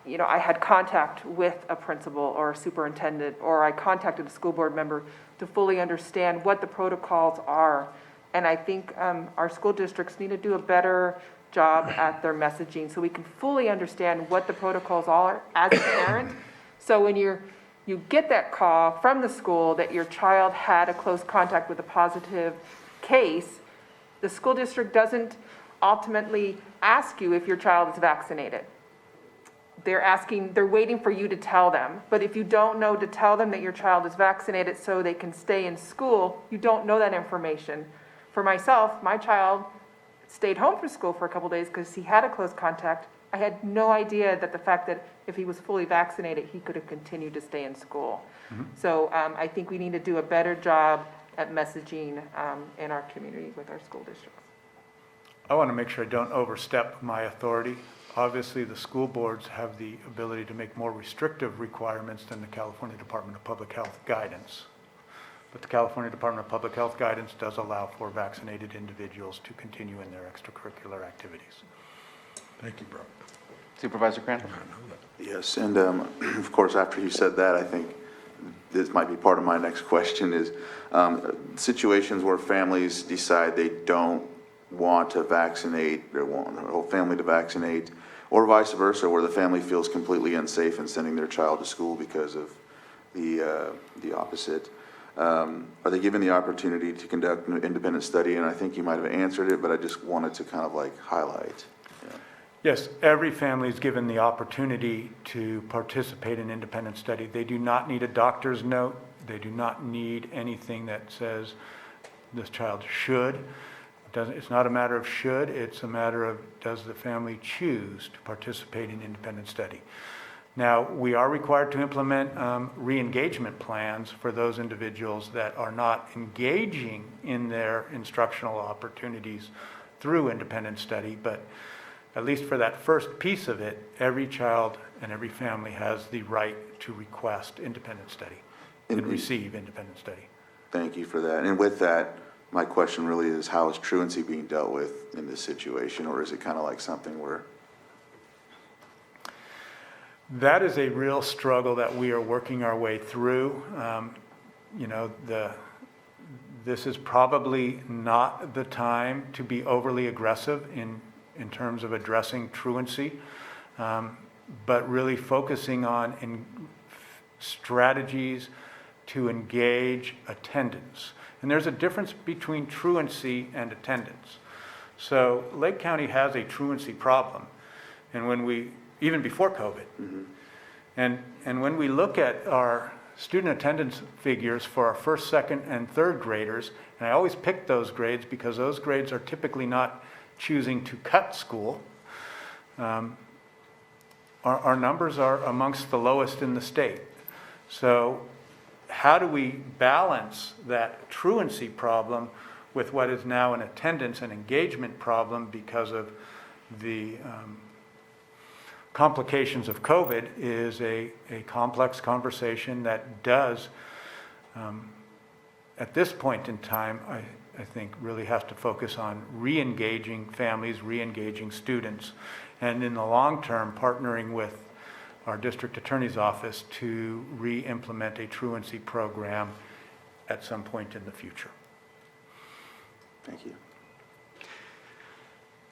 I had contact with a principal or a superintendent, or I contacted a school board member to fully understand what the protocols are. And I think our school districts need to do a better job at their messaging so we can fully understand what the protocols are as a parent. So when you get that call from the school that your child had a close contact with a positive case, the school district doesn't ultimately ask you if your child is vaccinated. They're waiting for you to tell them. But if you don't know to tell them that your child is vaccinated so they can stay in school, you don't know that information. For myself, my child stayed home from school for a couple days because he had a close contact. I had no idea that the fact that if he was fully vaccinated, he could have continued to stay in school. So I think we need to do a better job at messaging in our community with our school districts. I want to make sure I don't overstep my authority. Obviously, the school boards have the ability to make more restrictive requirements than the California Department of Public Health guidance. But the California Department of Public Health guidance does allow for vaccinated individuals to continue in their extracurricular activities. Thank you, bro. Supervisor Crandall? Yes, and of course, after you said that, I think this might be part of my next question is situations where families decide they don't want to vaccinate, they want their whole family to vaccinate, or vice versa, where the family feels completely unsafe in sending their child to school because of the opposite. Are they given the opportunity to conduct an independent study? And I think you might have answered it, but I just wanted to kind of highlight. Yes, every family is given the opportunity to participate in independent study. They do not need a doctor's note. They do not need anything that says this child should. It's not a matter of should, it's a matter of does the family choose to participate in independent study. Now, we are required to implement re-engagement plans for those individuals that are not engaging in their instructional opportunities through independent study, but at least for that first piece of it, every child and every family has the right to request independent study and receive independent study. Thank you for that. And with that, my question really is, how is truancy being dealt with in this situation? Or is it kind of like something where... That is a real struggle that we are working our way through. This is probably not the time to be overly aggressive in terms of addressing truancy, but really focusing on strategies to engage attendance. And there's a difference between truancy and attendance. So Lake County has a truancy problem. And when even before COVID, And when we look at our student attendance figures for our first, second, and third graders, and I always pick those grades because those grades are typically not choosing to cut school, our numbers are amongst the lowest in the state. So how do we balance that truancy problem with what is now an attendance and engagement problem because of the complications of COVID is a complex conversation that does, at this point in time, I think really has to focus on re-engaging families, re-engaging students, and in the long term, partnering with our district attorney's office to re-implement a truancy program at some point in the future. Thank you.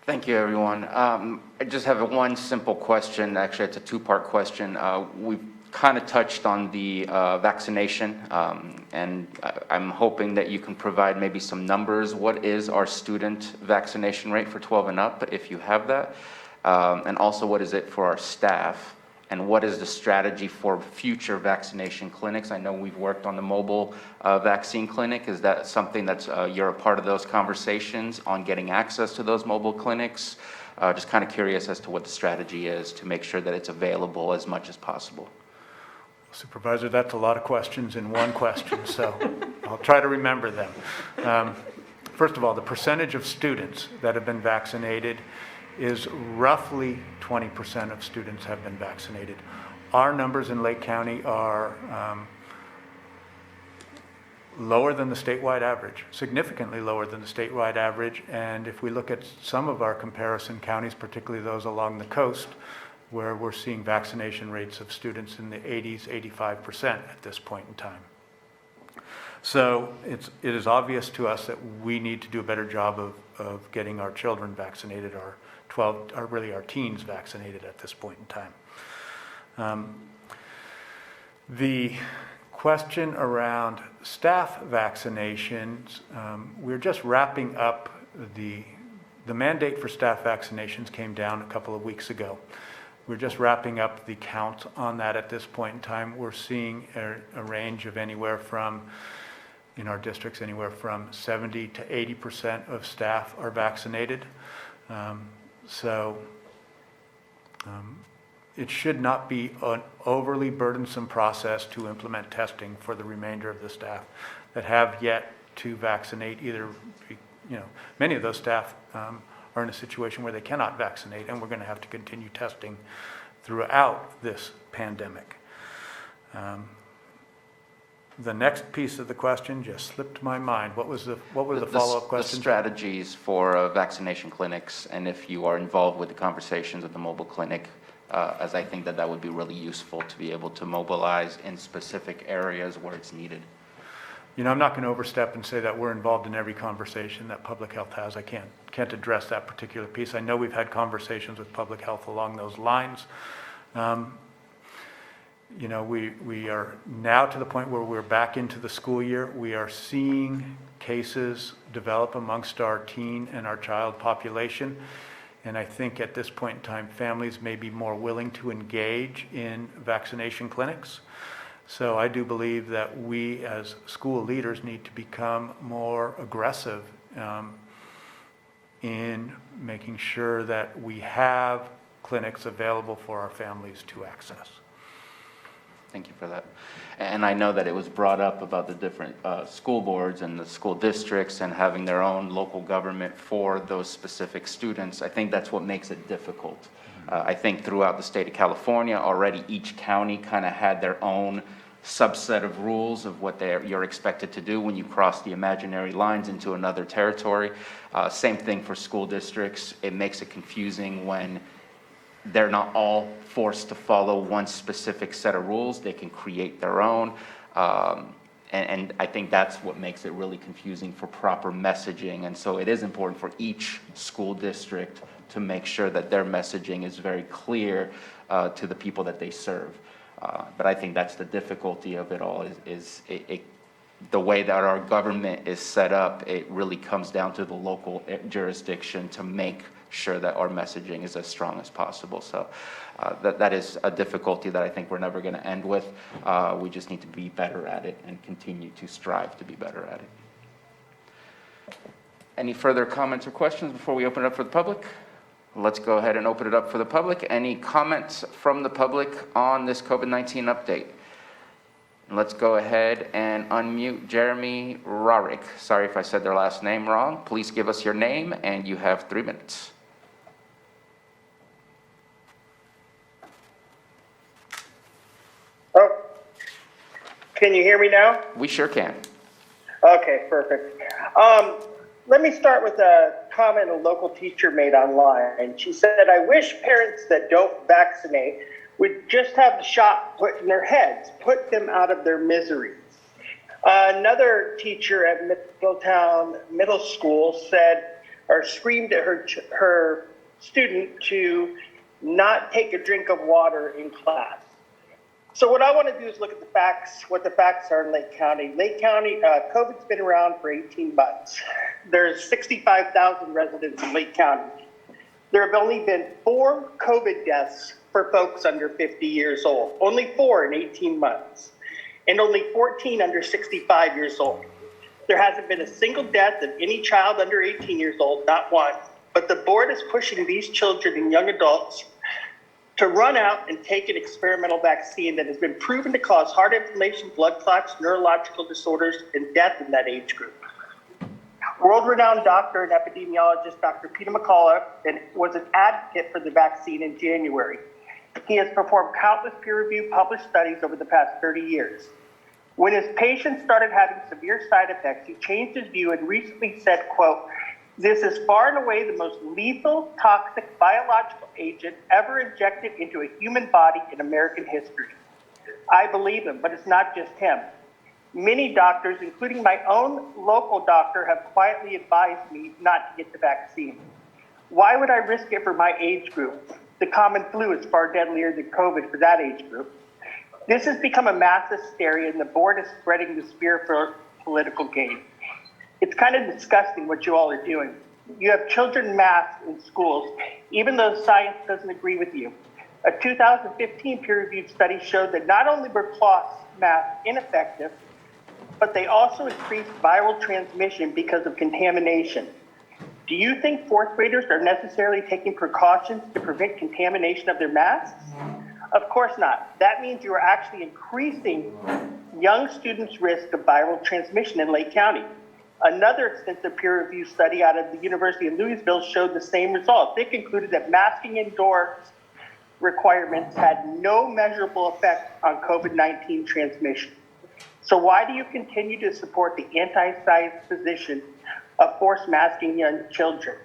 Thank you, everyone. I just have one simple question. Actually, it's a two-part question. We've kind of touched on the vaccination, and I'm hoping that you can provide maybe some numbers. What is our student vaccination rate for 12 and up, if you have that? And also, what is it for our staff? And what is the strategy for future vaccination clinics? I know we've worked on the mobile vaccine clinic. Is that something that's you're a part of those conversations on getting access to those mobile clinics? Just kind of curious as to what the strategy is to make sure that it's available as much as possible. Supervisor, that's a lot of questions in one question, so I'll try to remember them. First of all, the percentage of students that have been vaccinated is roughly 20% of students have been vaccinated. Our numbers in Lake County are lower than the statewide average, significantly lower than the statewide average. And if we look at some of our comparison counties, particularly those along the coast, where we're seeing vaccination rates of students in the 80s, 85% at this point in time. So it is obvious to us that we need to do a better job of getting our children vaccinated, our teens vaccinated at this point in time. The question around staff vaccinations, we're just wrapping up the mandate for staff vaccinations came down a couple of weeks ago. We're just wrapping up the count on that at this point in time. We're seeing a range of anywhere from, in our districts, anywhere from 70 to 80% of staff are vaccinated. It should not be an overly burdensome process to implement testing for the remainder of the staff that have yet to vaccinate. Many of those staff are in a situation where they cannot vaccinate, and we're going to have to continue testing throughout this pandemic. The next piece of the question just slipped my mind. What were the follow-up questions? The strategies for vaccination clinics, and if you are involved with the conversations at the mobile clinic, as I think that would be really useful to be able to mobilize in specific areas where it's needed. I'm not going to overstep and say that we're involved in every conversation that public health has. I can't address that particular piece. I know we've had conversations with public health along those lines. We are now to the point where we're back into the school year. We are seeing cases develop amongst our teen and our child population. And I think at this point in time, families may be more willing to engage in vaccination clinics. So I do believe that we as school leaders need to become more aggressive in making sure that we have clinics available for our families to access. Thank you for that. And I know that it was brought up about the different school boards and the school districts and having their own local government for those specific students. I think that's what makes it difficult. I think throughout the state of California, already each county kind of had their own subset of rules of what you're expected to do when you cross the imaginary lines into another territory. Same thing for school districts. It makes it confusing when they're not all forced to follow one specific set of rules. They can create their own. And I think that's what makes it really confusing for proper messaging. And so it is important for each school district to make sure that their messaging is very clear to the people that they serve. But I think that's the difficulty of it all is the way that our government is set up, it really comes down to the local jurisdiction to make sure that our messaging is as strong as possible. So that is a difficulty that I think we're never going to end with. We just need to be better at it and continue to strive to be better at it. Any further comments or questions before we open it up for the public? Let's go ahead and open it up for the public. Any comments from the public on this COVID-19 update? Let's go ahead and unmute Jeremy Rarick. Sorry if I said their last name wrong. Please give us your name, and you have 3 minutes. Oh, can you hear me now? We sure can. Okay, perfect. Let me start with a comment a local teacher made online. She said, I wish parents that don't vaccinate would just have the shot put in their heads, put them out of their misery. Another teacher at Middletown Middle School said, or screamed at her student to not take a drink of water in class. So what I want to do is look at the facts, what the facts are in Lake County. Lake County, COVID's been around for 18 months. There's 65,000 residents in Lake County. There have only been 4 COVID deaths for folks under 50 years old. Only 4 in 18 months. And only 14 under 65 years old. There hasn't been a single death of any child under 18 years old, not one. But the board is pushing these children and young adults to run out and take an experimental vaccine that has been proven to cause heart inflammation, blood clots, neurological disorders, and death in that age group. World-renowned doctor and epidemiologist Dr. Peter McCullough was an advocate for the vaccine in January. He has performed countless peer-reviewed published studies over the past 30 years. When his patients started having severe side effects, he changed his view and recently said, quote, "This is far and away the most lethal, toxic biological agent ever injected into a human body in American history." I believe him, but it's not just him. Many doctors, including my own local doctor, have quietly advised me not to get the vaccine. Why would I risk it for my age group? The common flu is far deadlier than COVID for that age group. This has become a mass hysteria, and the board is spreading the spear for political gain. It's kind of disgusting what you all are doing. You have children masked in schools, even though science doesn't agree with you. A 2015 peer-reviewed study showed that not only were cloth masks ineffective, but they also increased viral transmission because of contamination. Do you think fourth graders are necessarily taking precautions to prevent contamination of their masks? Of course not. That means you are actually increasing young students' risk of viral transmission in Lake County. Another extensive peer-reviewed study out of the University of Louisville showed the same results. It concluded that masking indoors requirements had no measurable effect on COVID-19 transmission. So why do you continue to support the anti-science position of forced masking young children?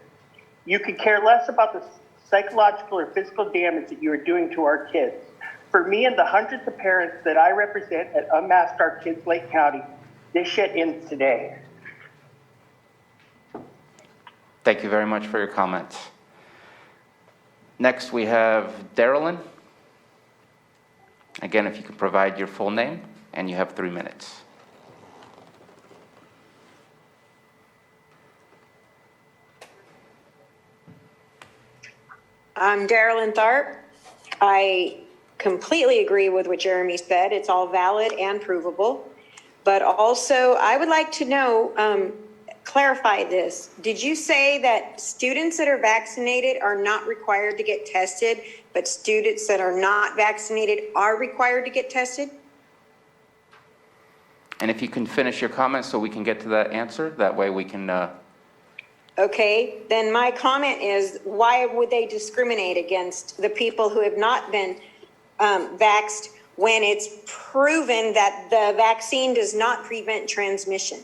You could care less about the psychological or physical damage that you are doing to our kids. For me and the hundreds of parents that I represent at Unmasked Our Kids Lake County, this shit ends today. Thank you very much for your comments. Next, we have Darylyn. Again, if you could provide your full name, and you have 3 minutes. I'm Darylyn Tharp. I completely agree with what Jeremy said. It's all valid and provable. But also, I would like to know, clarify this. Did you say that students that are vaccinated are not required to get tested, but students that are not vaccinated are required to get tested? And if you can finish your comments so we can get to that answer, that way we can... Okay, then my comment is, why would they discriminate against the people who have not been vaxxed when it's proven that the vaccine does not prevent transmission?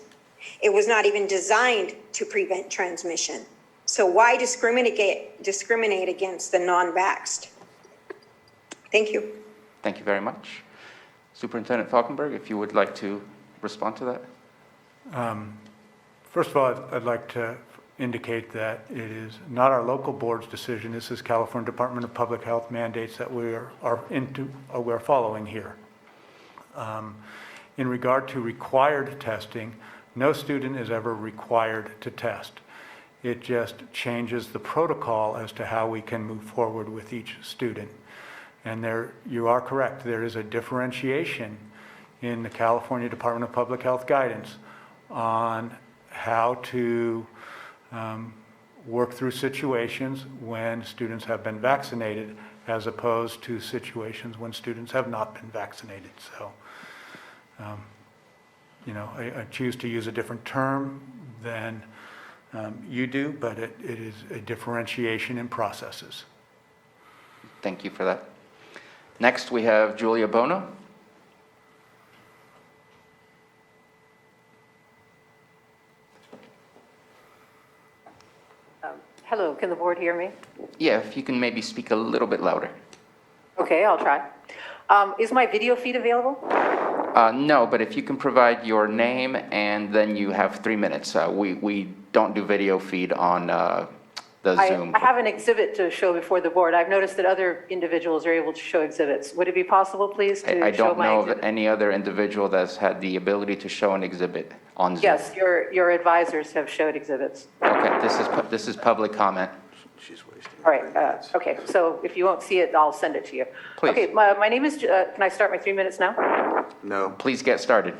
It was not even designed to prevent transmission. So why discriminate against the non-vaxxed? Thank you. Thank you very much. Superintendent Falkenberg, if you would like to respond to that. First of all, I'd like to indicate that it is not our local board's decision. This is California Department of Public Health mandates that we're following here. In regard to required testing, no student is ever required to test. It just changes the protocol as to how we can move forward with each student. And there, you are correct, there is a differentiation in the California Department of Public Health guidance on how to work through situations when students have been vaccinated as opposed to situations when students have not been vaccinated. So, I choose to use a different term than you do, but it is a differentiation in processes. Thank you for that. Next, we have Julia Bono. Hello, can the board hear me? Yeah, if you can maybe speak a little bit louder. Okay, I'll try. Is my video feed available? No, but if you can provide your name and then you have 3 minutes. We don't do video feed on the Zoom. I have an exhibit to show before the board. I've noticed that other individuals are able to show exhibits. Would it be possible, please, to I show don't my know exhibit? of any other individual that's had the ability to show an exhibit on Zoom. Yes, your advisors have showed exhibits. Okay, this is public comment. She's wasting. All right, okay, so if you won't see it, I'll send it to you. Please. Okay, my name is, can I start my 3 minutes now? No, Please get started.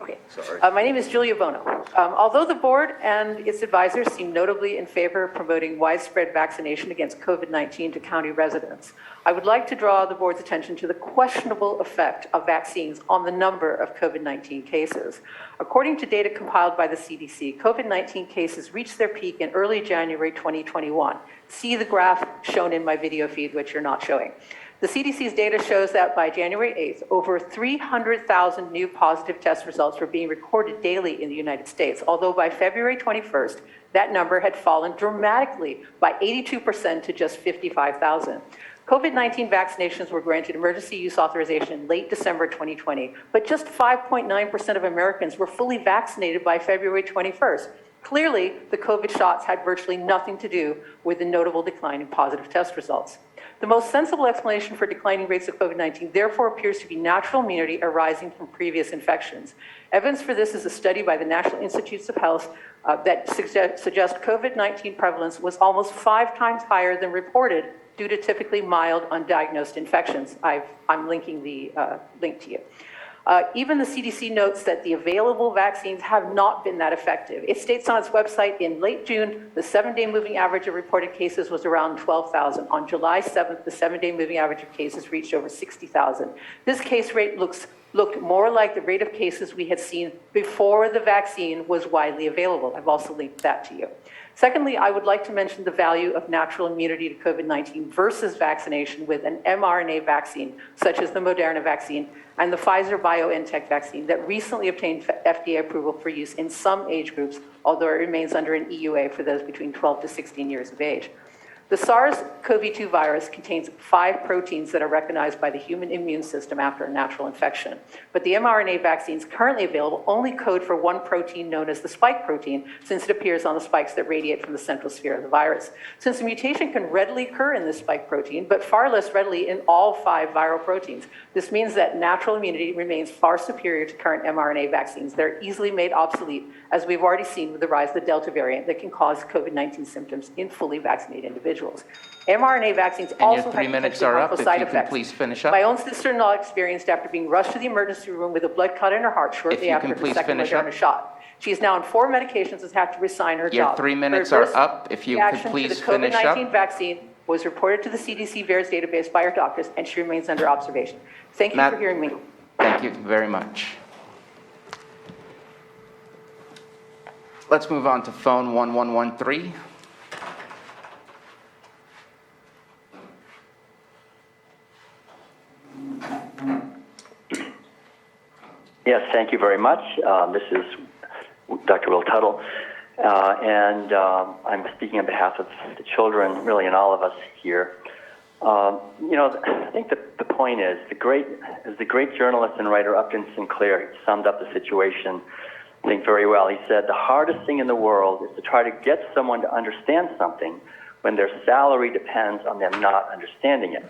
Okay. sorry. My name is Julia Bono. Although the board and its advisors seem notably in favor of promoting widespread vaccination against COVID-19 to county residents, I would like to draw the board's attention to the questionable effect of vaccines on the number of COVID-19 cases. According to data compiled by the CDC, COVID-19 cases reached their peak in early January 2021. See the graph shown in my video feed, which you're not showing. The CDC's data shows that by January 8th, over 300,000 new positive test results were being recorded daily in the United States, although by February 21st, that number had fallen dramatically by 82% to just 55,000. COVID-19 vaccinations were granted emergency use authorization in late December 2020, but just 5.9% of Americans were fully vaccinated by February 21st. Clearly, the COVID shots had virtually nothing to do with the notable decline in positive test results. The most sensible explanation for declining rates of COVID-19 therefore appears to be natural immunity arising from previous infections. Evidence for this is a study by the National Institutes of Health that suggests COVID-19 prevalence was almost 5 times higher than reported due to typically mild undiagnosed infections. I'm linking the link to you. Even the CDC notes that the available vaccines have not been that effective. It states on its website in late June, the 7-day moving average of reported cases was around 12,000. On July 7th, the 7-day moving average of cases reached over 60,000. This case rate looked more like the rate of cases we had seen before the vaccine was widely available. I've also linked that to you. Secondly, I would like to mention the value of natural immunity to COVID-19 versus vaccination with an mRNA vaccine, such as the Moderna vaccine and the Pfizer-BioNTech vaccine that recently obtained FDA approval for use in some age groups, although it remains under an EUA for those between 12 to 16 years of age. The SARS-CoV-2 virus contains 5 proteins that are recognized by the human immune system after a natural infection. But the mRNA vaccines currently available only code for one protein known as the spike protein, since it appears on the spikes that radiate from the central sphere of the virus. Since a mutation can readily occur in this spike protein, but far less readily in all 5 viral proteins, this means that natural immunity remains far superior to current mRNA vaccines that are easily made obsolete, as we've already seen with the rise of the Delta variant that can cause COVID-19 symptoms in fully vaccinated individuals. mRNA vaccines And also your 3 have minutes potentially are up. harmful If side you can effects. please finish up. My own sister-in-law experienced after being rushed to the emergency room with a blood clot in her heart If shortly you after can her please second finish Moderna up. shot. She is now on 4 medications and has had to resign her Your job. 3 minutes Her are adverse up. If you could reaction please to the finish up. COVID-19 vaccine was reported to the CDC VAERS database by her doctors, and she remains under observation. Thank you Matt- for hearing me. Thank you very much. Let's move on to phone 1113. Yes, thank you very much. This is Dr. Will Tuttle, and I'm speaking on behalf of the children, really, and all of us here. I think the point is, the great journalist and writer Upton Sinclair summed up the situation, I think, very well. He said, the hardest thing in the world is to try to get someone to understand something when their salary depends on them not understanding it.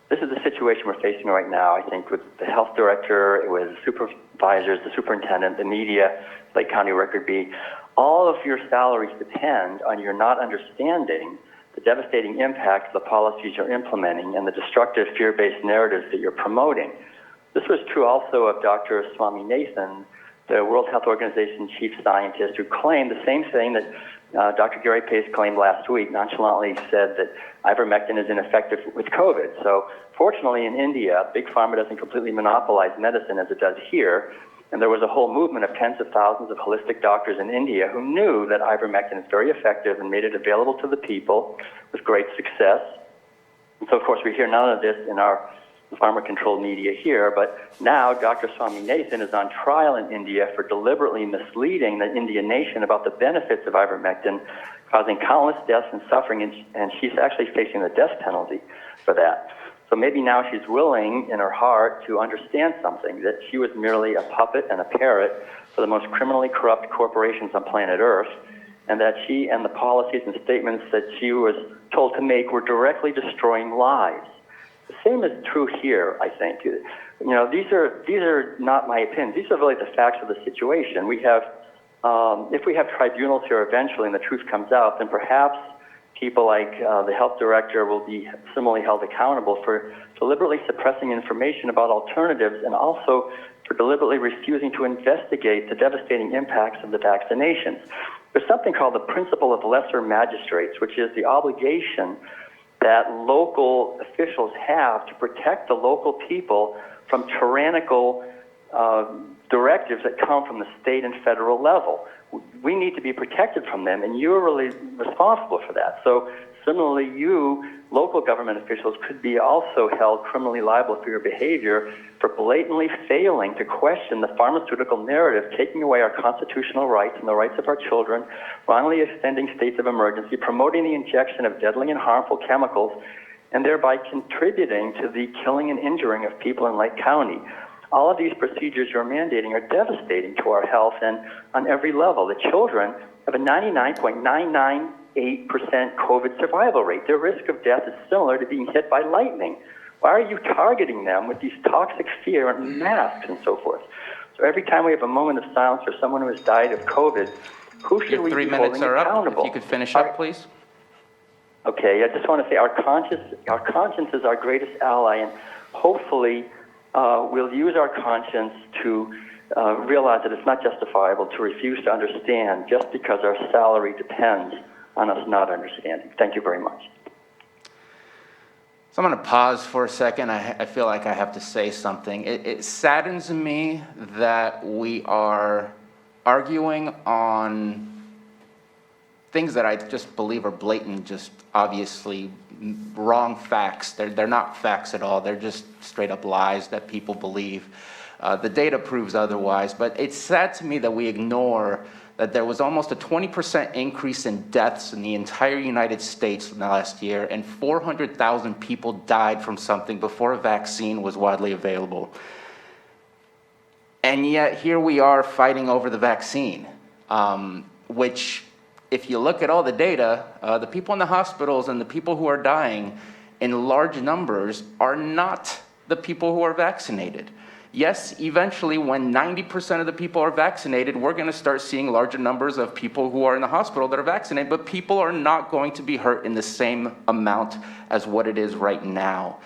This is the situation we're facing right now, I think, with the health director, with supervisors, the superintendent, the media, Lake County Record B. all of your salaries depend on your not understanding the devastating impact of the policies you're implementing and the destructive fear-based narratives that you're promoting. This was true also of Dr. Swaminathan, the World Health Organization chief scientist, who claimed the same thing that Dr. Gary Pace claimed last week, nonchalantly said that ivermectin is ineffective with COVID. So fortunately in India, Big Pharma doesn't completely monopolize medicine as it does here, and there was a whole movement of tens of thousands of holistic doctors in India who knew that ivermectin is very effective and made it available to the people with great success. And so of course we hear none of this in our pharma-controlled media here, but now Dr. Swaminathan is on trial in India for deliberately misleading the Indian nation about the benefits of ivermectin, causing countless deaths and suffering, and she's actually facing the death penalty for that. So maybe now she's willing in her heart to understand something, that she was merely a puppet and a parrot for the most criminally corrupt corporations on planet Earth, and that she and the policies and statements that she was told to make were directly destroying lives. The same is true here, I think. You know, these are not my opinions. These are really the facts of the situation. We have, if we have tribunals here eventually and the truth comes out, then perhaps people like the health director will be similarly held accountable for deliberately suppressing information about alternatives and also for deliberately refusing to investigate the devastating impacts of the vaccinations. There's something called the principle of lesser magistrates, which is the obligation that local officials have to protect the local people from tyrannical directives that come from the state and federal level. We need to be protected from them, and you're really responsible for that. So similarly, you, local government officials, could be also held criminally liable for your behavior for blatantly failing to question the pharmaceutical narrative, taking away our constitutional rights and the rights of our children, wrongly extending states of emergency, promoting the injection of deadly and harmful chemicals, and thereby contributing to the killing and injuring of people in Lake County. All of these procedures you're mandating are devastating to our health and on every level. The children have a 99.998% COVID survival rate. Their risk of death is similar to being hit by lightning. Why are you targeting them with these toxic fear and masks and so forth? So every time we have a moment of silence for someone who has died of COVID, who should we be holding accountable? If you could finish up, please. Okay, I just want to say our conscience is our greatest ally, and hopefully we'll use our conscience to realize that it's not justifiable to refuse to understand just because our salary depends on us not understanding. Thank you very much. So I'm going to pause for a second. I feel like I have to say something. It saddens me that we are arguing on things that I just believe are blatant, just obviously wrong facts. They're not facts at all. They're just straight up lies that people believe. The data proves otherwise, but it's sad to me that we ignore that there was almost a 20% increase in deaths in the entire United States last year, and 400,000 people died from something before a vaccine was widely available. And yet here we are fighting over the vaccine, which, if you look at all the data, the people in the hospitals and the people who are dying in large numbers are not the people who are vaccinated. Yes, eventually when 90% of the people are vaccinated, we're going to start seeing larger numbers of people who are in the hospital that are vaccinated, but people are not going to be hurt in the same amount as what it is right now.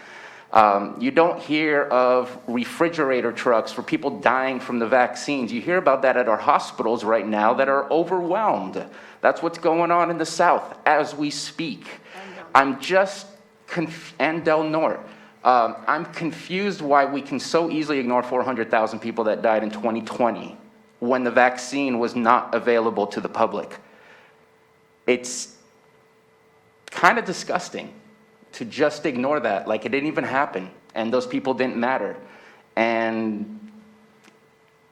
You don't hear of refrigerator trucks for people dying from the vaccines. You hear about that at our hospitals right now that are overwhelmed. That's what's going on in the South as we speak. I'm just, and Del Norte. I'm confused why we can so easily ignore 400,000 people that died in 2020 when the vaccine was not available to the public. It's kind of disgusting to just ignore that, like it didn't even happen, and those people didn't matter. And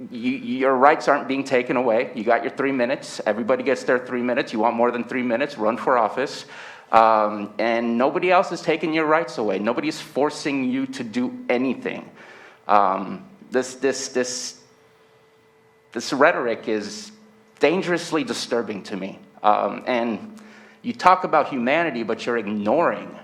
your rights aren't being taken away. You got your 3 minutes. Everybody gets their 3 minutes. You want more than 3 minutes, run for office. And nobody else is taking your rights away. Nobody's forcing you to do anything. This rhetoric is dangerously disturbing to me. And you talk about humanity, but you're ignoring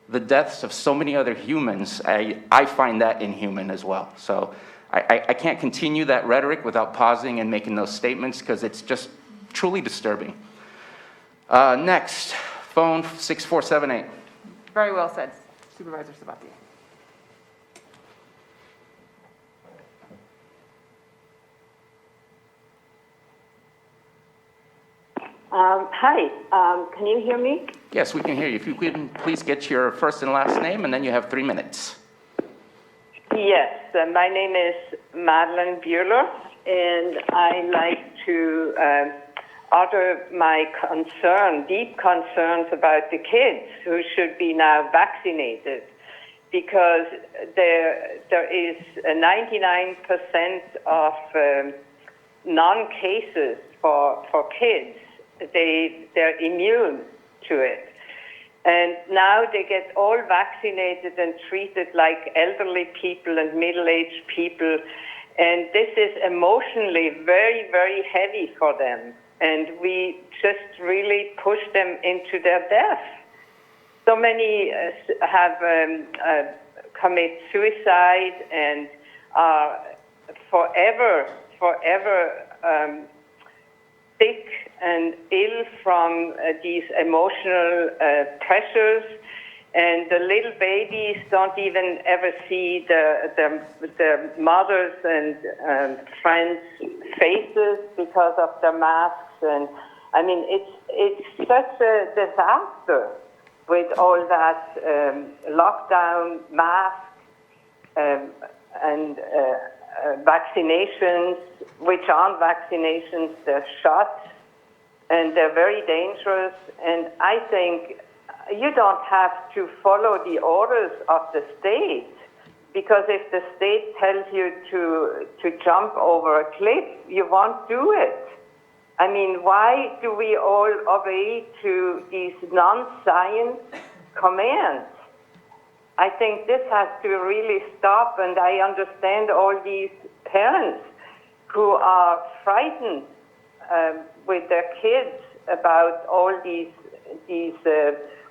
the deaths of so many other humans. I find that inhuman as well. So I can't continue that rhetoric without pausing and making those statements, because it's just truly disturbing. Next, phone 6478. Very well said, Supervisor Sabatier. Hi, can you hear me? Yes, we can hear you. If you could please get your first and last name, and then you have 3 minutes. Yes, my name is Madeline Buehler, and I like to utter my deep concerns about the kids who should be now vaccinated, because there is 99% of non-cases for kids. They're immune to it. And now they get all vaccinated and treated like elderly people and middle-aged people. And this is emotionally very, very heavy for them. And we just really push them into their death. So many have commit suicide and are forever sick and ill from these emotional pressures, and the little babies don't even ever see the mothers and friends' faces because of the masks. And I mean, it's such a disaster with all that lockdown, masks, and vaccinations, which aren't vaccinations, they're shots, and they're very dangerous. And I think you don't have to follow the orders of the state, because if the state tells you to jump over a cliff, you won't do it. I mean, why do we all obey to these non-science commands? I think this has to really stop, and I understand all these parents who are frightened with their kids about all these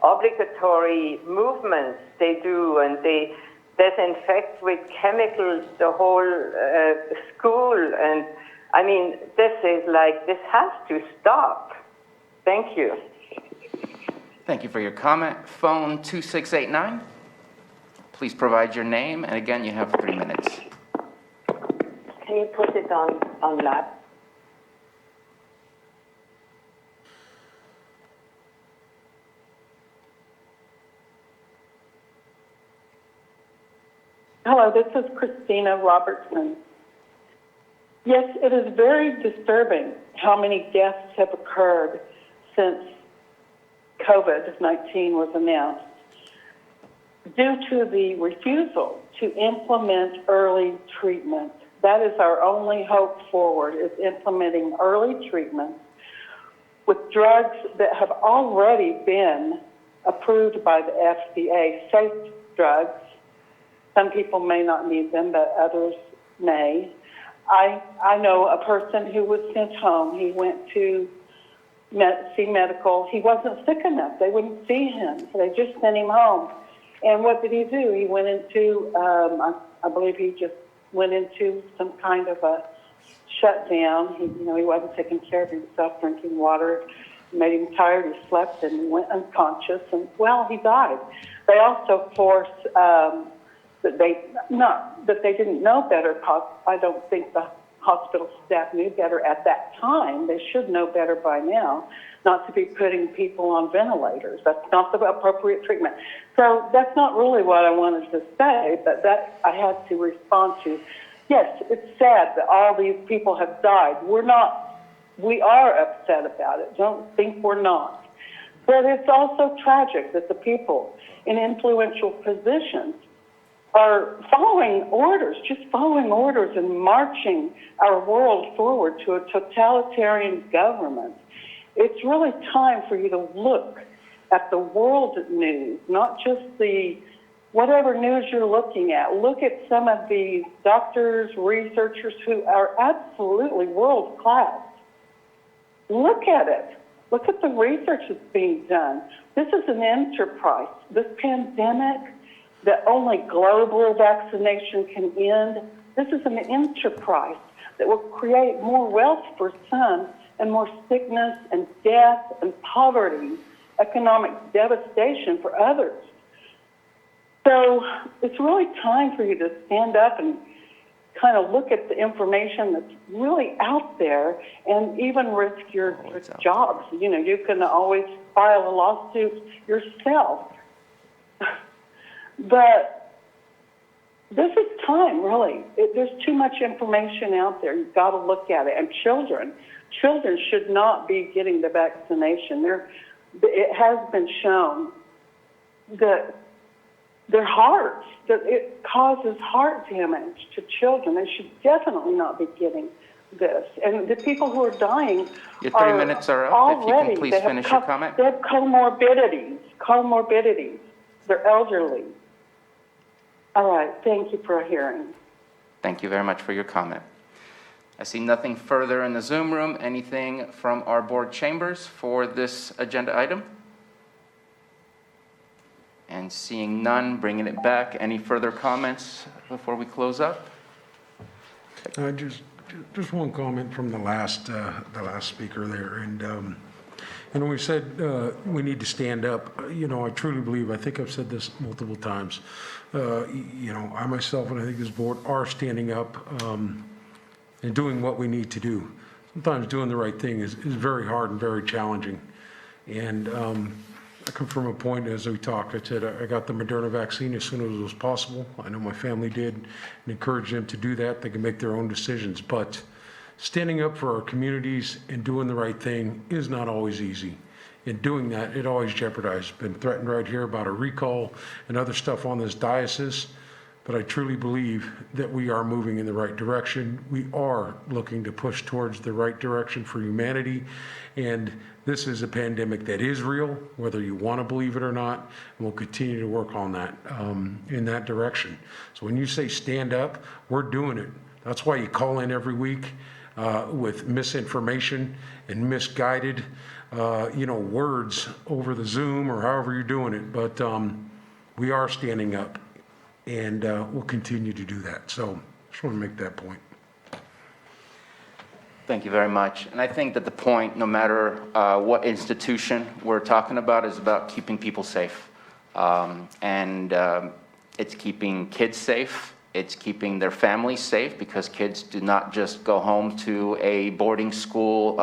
obligatory movements they do, and they disinfect with chemicals the whole school. And I mean, this has to stop. Thank you. Thank you for your comment. Phone 2689. Please provide your name, and again, you have 3 minutes. Can you put it on live? Hello, this is Christina Robertson. Yes, it is very disturbing how many deaths have occurred since COVID-19 was announced, due to the refusal to implement early treatment. That is our only hope forward, is implementing early treatment with drugs that have already been approved by the FDA, safe drugs. Some people may not need them, but others may. I know a person who was sent home. He went to see medical. He wasn't sick enough. They wouldn't see him, so they just sent him home. And what did he do? He went into, I believe he just went into some kind of a shutdown. He wasn't taking care of himself, drinking water. It made him tired. He slept and went unconscious, and well, he died. They also force that they didn't know better. I don't think the hospital staff knew better at that time. They should know better by now, not to be putting people on ventilators. That's not the appropriate treatment. So that's not really what I wanted to say, but that I had to respond to. Yes, it's sad that all these people have died. We are upset about it. Don't think we're not. But it's also tragic that the people in influential positions are following orders and marching our world forward to a totalitarian government. It's really time for you to look at the world news, not just the whatever news you're looking at. Look at some of these doctors, researchers who are absolutely world class. Look at it. Look at the research that's being done. This is an enterprise. This pandemic that only global vaccination can end, this is an enterprise that will create more wealth for some and more sickness and death and poverty, economic devastation for others. So it's really time for you to stand up and kind of look at the information that's really out there and even risk your jobs. You know, you can always file a lawsuit yourself. But this is time, really. There's too much information out there. You've got to look at it. And children should not be getting the vaccination. It has been shown that their hearts, that it causes heart damage to children. They should definitely not be getting this. And the people who are dying Your 3 minutes are up. If you already, can please finish your comment. they have comorbidities. They're elderly. All right, thank you for hearing. Thank you very much for your comment. I see nothing further in the Zoom room. Anything from our board chambers for this agenda item? And seeing none, bringing it back. Any further comments before we close up? Just one comment from the last speaker there. And, you know, we said we need to stand up. You know, I truly believe, I think I've said this multiple times, you know, I myself and I think this board are standing up and doing what we need to do. Sometimes doing the right thing is very hard and very challenging. And I come from a point, as we talked, I said I got the Moderna vaccine as soon as it was possible. I know my family did, and encouraged them to do that. They can make their own decisions. But standing up for our communities and doing the right thing is not always easy. In doing that, it always jeopardizes. Been threatened right here about a recall and other stuff on this diocese. But I truly believe that we are moving in the right direction. We are looking to push towards the right direction for humanity. And this is a pandemic that is real, whether you want to believe it or not. And we'll continue to work on that, in that direction. So when you say stand up, we're doing it. That's why you call in every week with misinformation and misguided, you know, words over the Zoom or however you're doing it. But we are standing up. And we'll continue to do that. So just want to make that point. Thank you very much. And I think that the point, no matter what institution we're talking about, is about keeping people safe. It's keeping kids safe. It's keeping their families safe, because kids do not just go home to a boarding school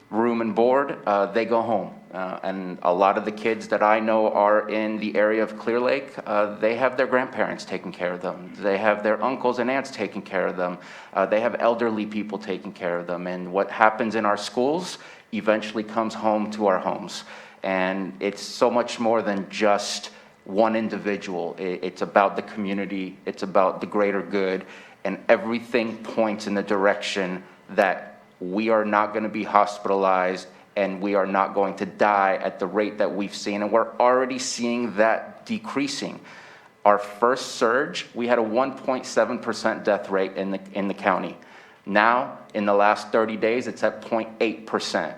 room and board. They go home. And a lot of the kids that I know are in the area of Clear Lake, they have their grandparents taking care of them. They have their uncles and aunts taking care of them. They have elderly people taking care of them. And what happens in our schools eventually comes home to our homes. And it's so much more than just one individual. It's about the community. It's about the greater good. And everything points in the direction that we are not going to be hospitalized, and we are not going to die at the rate that we've seen. And we're already seeing that decreasing. Our first surge, we had a 1.7% death rate in the county. Now, in the last 30 days, it's at 0.8%.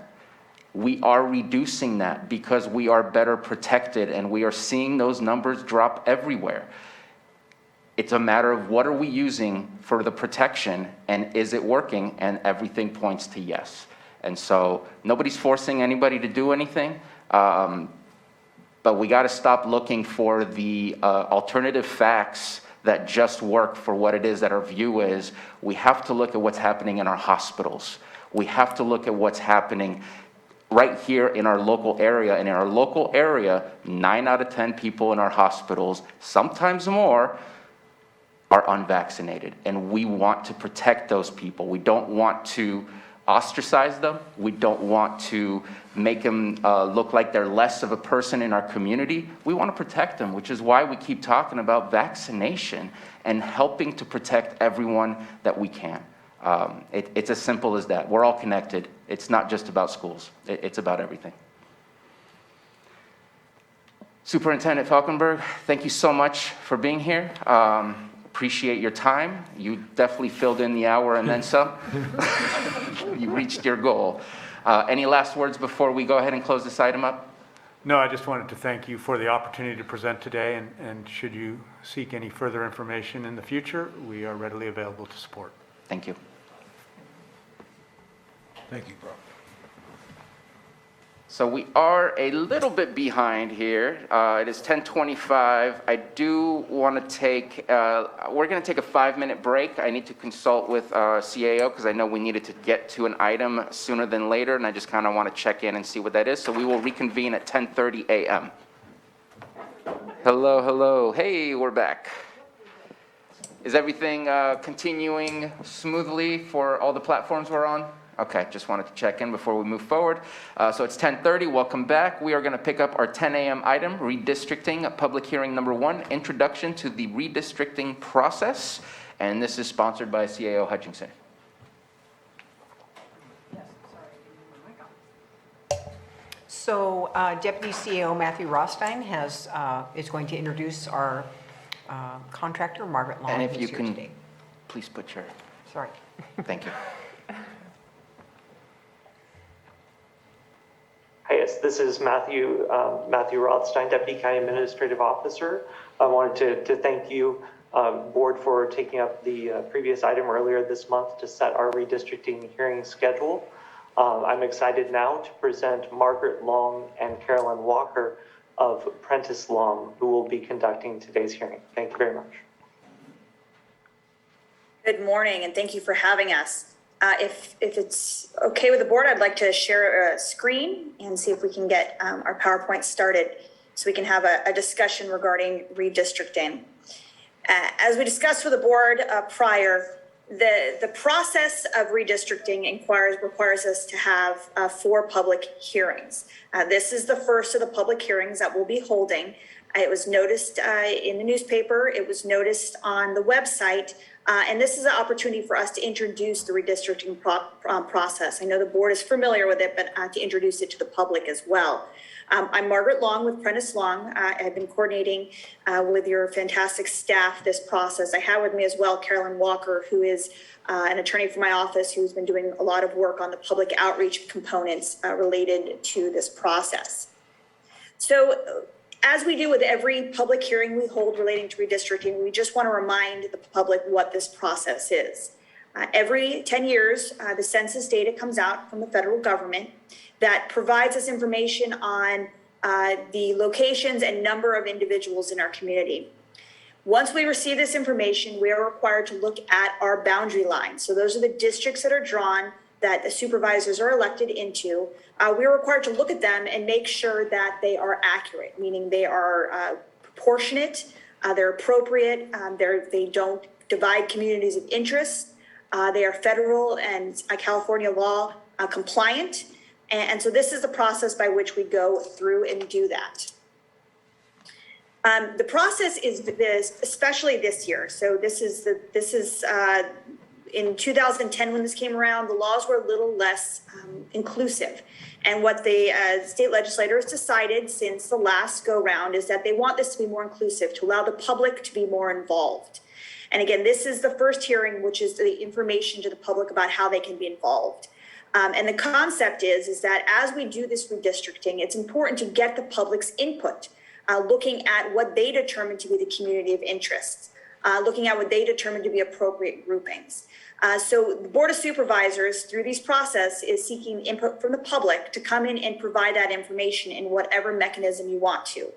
We are reducing that because we are better protected, and we are seeing those numbers drop everywhere. It's a matter of what are we using for the protection, and is it working? And everything points to yes. And so nobody's forcing anybody to do anything, but we got to stop looking for the alternative facts that just work for what it is that our view is. We have to look at what's happening in our hospitals. We have to look at what's happening right here in our local area. And in our local area, 9 out of 10 people in our hospitals, sometimes more, are unvaccinated. And we want to protect those people. We don't want to ostracize them. We don't want to make them look like they're less of a person in our community. We want to protect them, which is why we keep talking about vaccination and helping to protect everyone that we can. It's as simple as that. We're all connected. It's not just about schools. It's about everything. Superintendent Falkenberg, thank you so much for being here. Appreciate your time. You definitely filled in the hour and then some. You reached your goal. Any last words before we go ahead and close this item up? No, I just wanted to thank you for the opportunity to present today, and should you seek any further information in the future, we are readily available to support. Thank you. Thank you, Bob. So we are a little bit behind here. It is 10:25. I do want to take, we're going to take a 5-minute break. I need to consult with CAO because I know we needed to get to an item sooner than later, and I just kind of want to check in and see what that is. So we will reconvene at 10:30 a.m. Hello, hello. Hey, we're back. Is everything continuing smoothly for all the platforms we're on? Okay, just wanted to check in before we move forward. So it's 10:30, welcome back. We are gonna pick up our 10 a.m. item, redistricting, public hearing number 1, introduction to the redistricting process. And this is sponsored by CAO Hutchinson. So Deputy CEO Matthew Rothstein is going to introduce our contractor, Margaret Long. And if who's you here can, today. please put your, Sorry. thank you. Hi, yes, this is Matthew Rothstein, Deputy County Administrative Officer. I wanted to thank you, Board, for taking up the previous item earlier this month to set our redistricting hearing schedule. I'm excited now to present Margaret Long and Carolyn Walker of Prentice Long, who will be conducting today's hearing. Thank you very much. Good morning, and thank you for having us. If it's okay with the board, I'd like to share a screen and see if we can get our PowerPoint started so we can have a discussion regarding redistricting. As we discussed with the board prior, the process of redistricting requires us to have 4 public hearings. This is the first of the public hearings that we'll be holding. It was noticed in the newspaper, it was noticed on the website, and this is an opportunity for us to introduce the redistricting process. I know the board is familiar with it, but to introduce it to the public as well. I'm Margaret Long with Prentice Long. I've been coordinating with your fantastic staff this process. I have with me as well Carolyn Walker, who is an attorney from my office who's been doing a lot of work on the public outreach components related to this process. So as we do with every public hearing we hold relating to redistricting, we just want to remind the public what this process is. Every 10 years, the census data comes out from the federal government that provides us information on the locations and number of individuals in our community. Once we receive this information, we are required to look at our boundary lines. So those are the districts that are drawn that the supervisors are elected into. We're required to look at them and make sure that they are accurate, meaning they are proportionate, they're appropriate, they don't divide communities of interest, they are federal and California law compliant. And so this is the process by which we go through and do that. The process is this, especially this year. So this is in 2010 when this came around, the laws were a little less inclusive. And what the state legislators decided since the last go round is that they want this to be more inclusive, to allow the public to be more involved. And again, this is the first hearing, which is the information to the public about how they can be involved. And the concept is that as we do this redistricting, it's important to get the public's input, looking at what they determine to be the community of interest, looking at what they determine to be appropriate groupings. So the Board of Supervisors, through these process, is seeking input from the public to come in and provide that information in whatever mechanism you want to.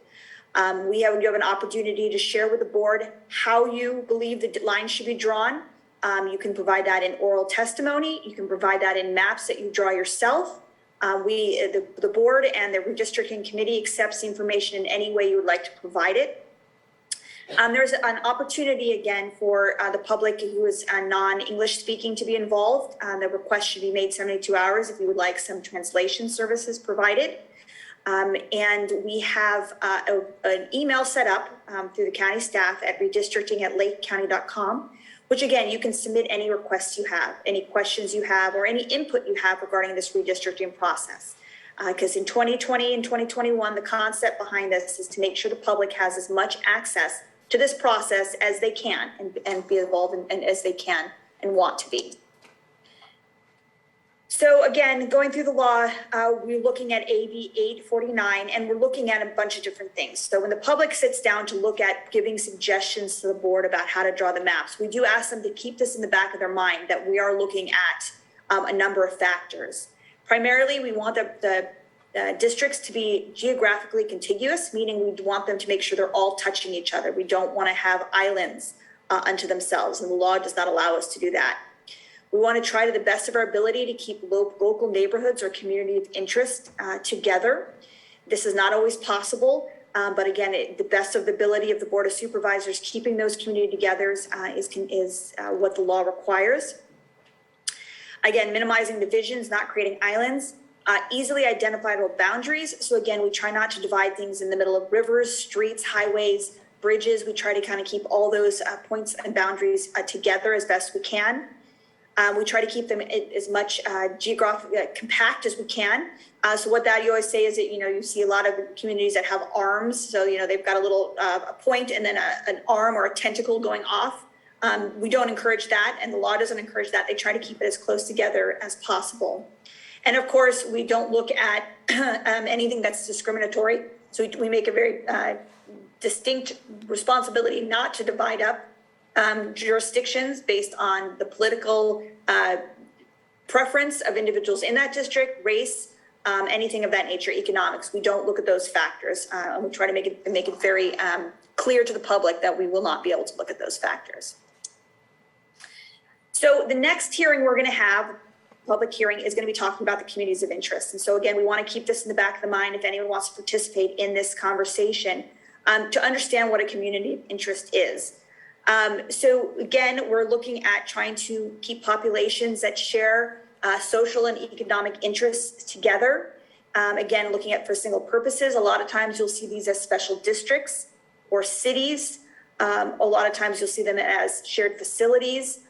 You have an opportunity to share with the board how you believe the lines should be drawn. You can provide that in oral testimony. You can provide that in maps that you draw yourself. The board and the redistricting committee accepts the information in any way you would like to provide it. There's an opportunity again for the public who is non-English speaking to be involved. The request should be made 72 hours if you would like some translation services provided. And we have an email set up through the county staff at redistricting@lakecounty.com, which again, you can submit any requests you have, any questions you have, or any input you have regarding this redistricting process. Because in 2020 and 2021, the concept behind this is to make sure the public has as much access to this process as they can and be involved and as they can and want to be. So again, going through the law, we're looking at AB 849, and we're looking at a bunch of different things. So when the public sits down to look at giving suggestions to the board about how to draw the maps, we do ask them to keep this in the back of their mind that we are looking at a number of factors. Primarily, we want the districts to be geographically contiguous, meaning we want them to make sure they're all touching each other. We don't want to have islands unto themselves, and the law does not allow us to do that. We want to try to the best of our ability to keep local neighborhoods or community of interest together. This is not always possible, but again, the best of the ability of the Board of Supervisors keeping those community together is what the law requires. Again, minimizing divisions, not creating islands, easily identifiable boundaries. So again, we try not to divide things in the middle of rivers, streets, highways, bridges. We try to kind of keep all those points and boundaries together as best we can. We try to keep them as much geographically compact as we can. So what that you always say is that, you see a lot of communities that have arms. So, they've got a little a point and then an arm or a tentacle going off. We don't encourage that, and the law doesn't encourage that. They try to keep it as close together as possible. And of course, we don't look at anything that's discriminatory. So we make a very distinct responsibility not to divide up jurisdictions based on the political preference of individuals in that district, race, anything of that nature, economics. We don't look at those factors. And we try to make it very clear to the public that we will not be able to look at those factors. So the next hearing we're going to have, public hearing, is going to be talking about the communities of interest. And so again, we want to keep this in the back of the mind if anyone wants to participate in this conversation to understand what a community of interest is. So again, we're looking at trying to keep populations that share social and economic interests together. Again, looking at for single purposes. A lot of times you'll see these as special districts or cities. A lot of times you'll see them as shared facilities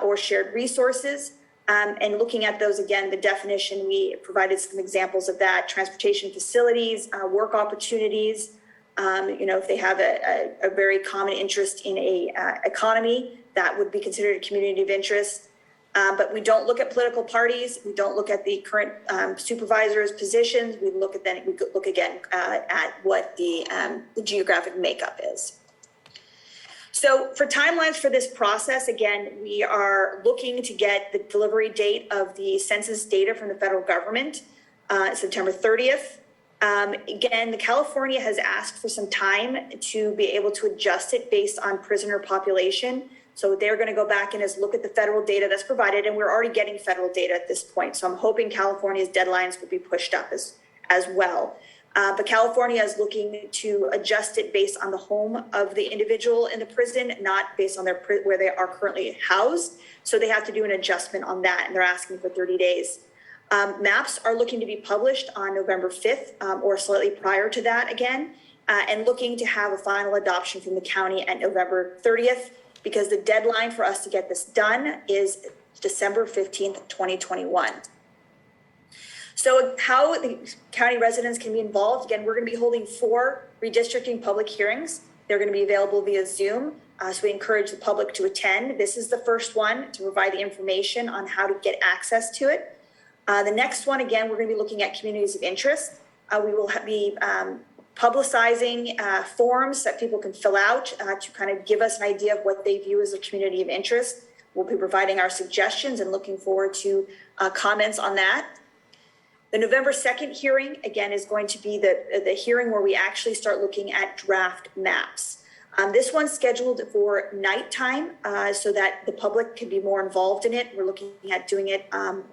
or shared resources. And looking at those, again, the definition, we provided some examples of that: transportation facilities, work opportunities. If they have a very common interest in a economy, that would be considered a community of interest. But we don't look at political parties. We don't look at the current supervisors' positions. We look again at what the geographic makeup is. So for timelines for this process, again, we are looking to get the delivery date of the census data from the federal government, September 30th. Again, California has asked for some time to be able to adjust it based on prisoner population. So they're going to go back and look at the federal data that's provided, and we're already getting federal data at this point. So I'm hoping California's deadlines will be pushed up as well. But California is looking to adjust it based on the home of the individual in the prison, not based on where they are currently housed. So they have to do an adjustment on that, and they're asking for 30 days. Maps are looking to be published on November 5th or slightly prior to that again, and looking to have a final adoption from the county at November 30th, because the deadline for us to get this done is December 15th, 2021. So how the county residents can be involved, again, we're going to be holding 4 redistricting public hearings. They're going to be available via Zoom. So we encourage the public to attend. This is the first one to provide the information on how to get access to it. The next one, again, we're going to be looking at communities of interest. We will be publicizing forms that people can fill out to kind of give us an idea of what they view as a community of interest. We'll be providing our suggestions and looking forward to comments on that. The November 2nd hearing, again, is going to be the hearing where we actually start looking at draft maps. This one's scheduled for nighttime so that the public can be more involved in it. We're looking at doing it on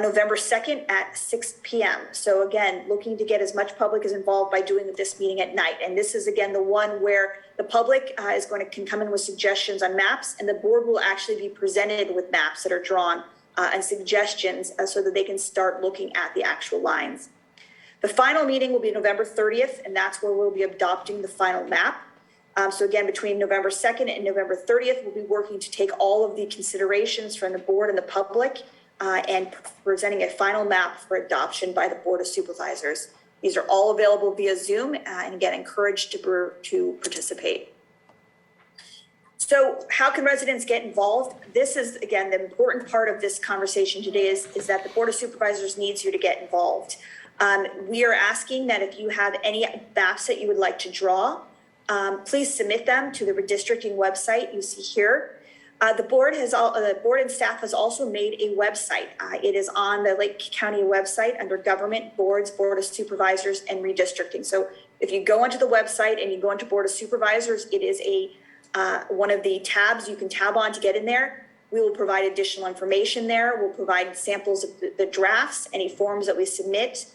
November 2nd at 6 p.m. So again, looking to get as much public as involved by doing this meeting at night. And this is, again, the one where the public can come in with suggestions on maps, and the board will actually be presented with maps that are drawn and suggestions so that they can start looking at the actual lines. The final meeting will be November 30th, and that's where we'll be adopting the final map. So again, between November 2nd and November 30th, we'll be working to take all of the considerations from the board and the public and presenting a final map for adoption by the Board of Supervisors. These are all available via Zoom, and again, encouraged to participate. So how can residents get involved? This is, again, the important part of this conversation today is that the Board of Supervisors needs you to get involved. We are asking that if you have any maps that you would like to draw, please submit them to the redistricting website you see here. The board and staff has also made a website. It is on the Lake County website under Government, Boards, Board of Supervisors, and Redistricting. So if you go onto the website and you go into Board of Supervisors, it is one of the tabs you can tab on to get in there. We will provide additional information there. We'll provide samples of the drafts, any forms that we submit,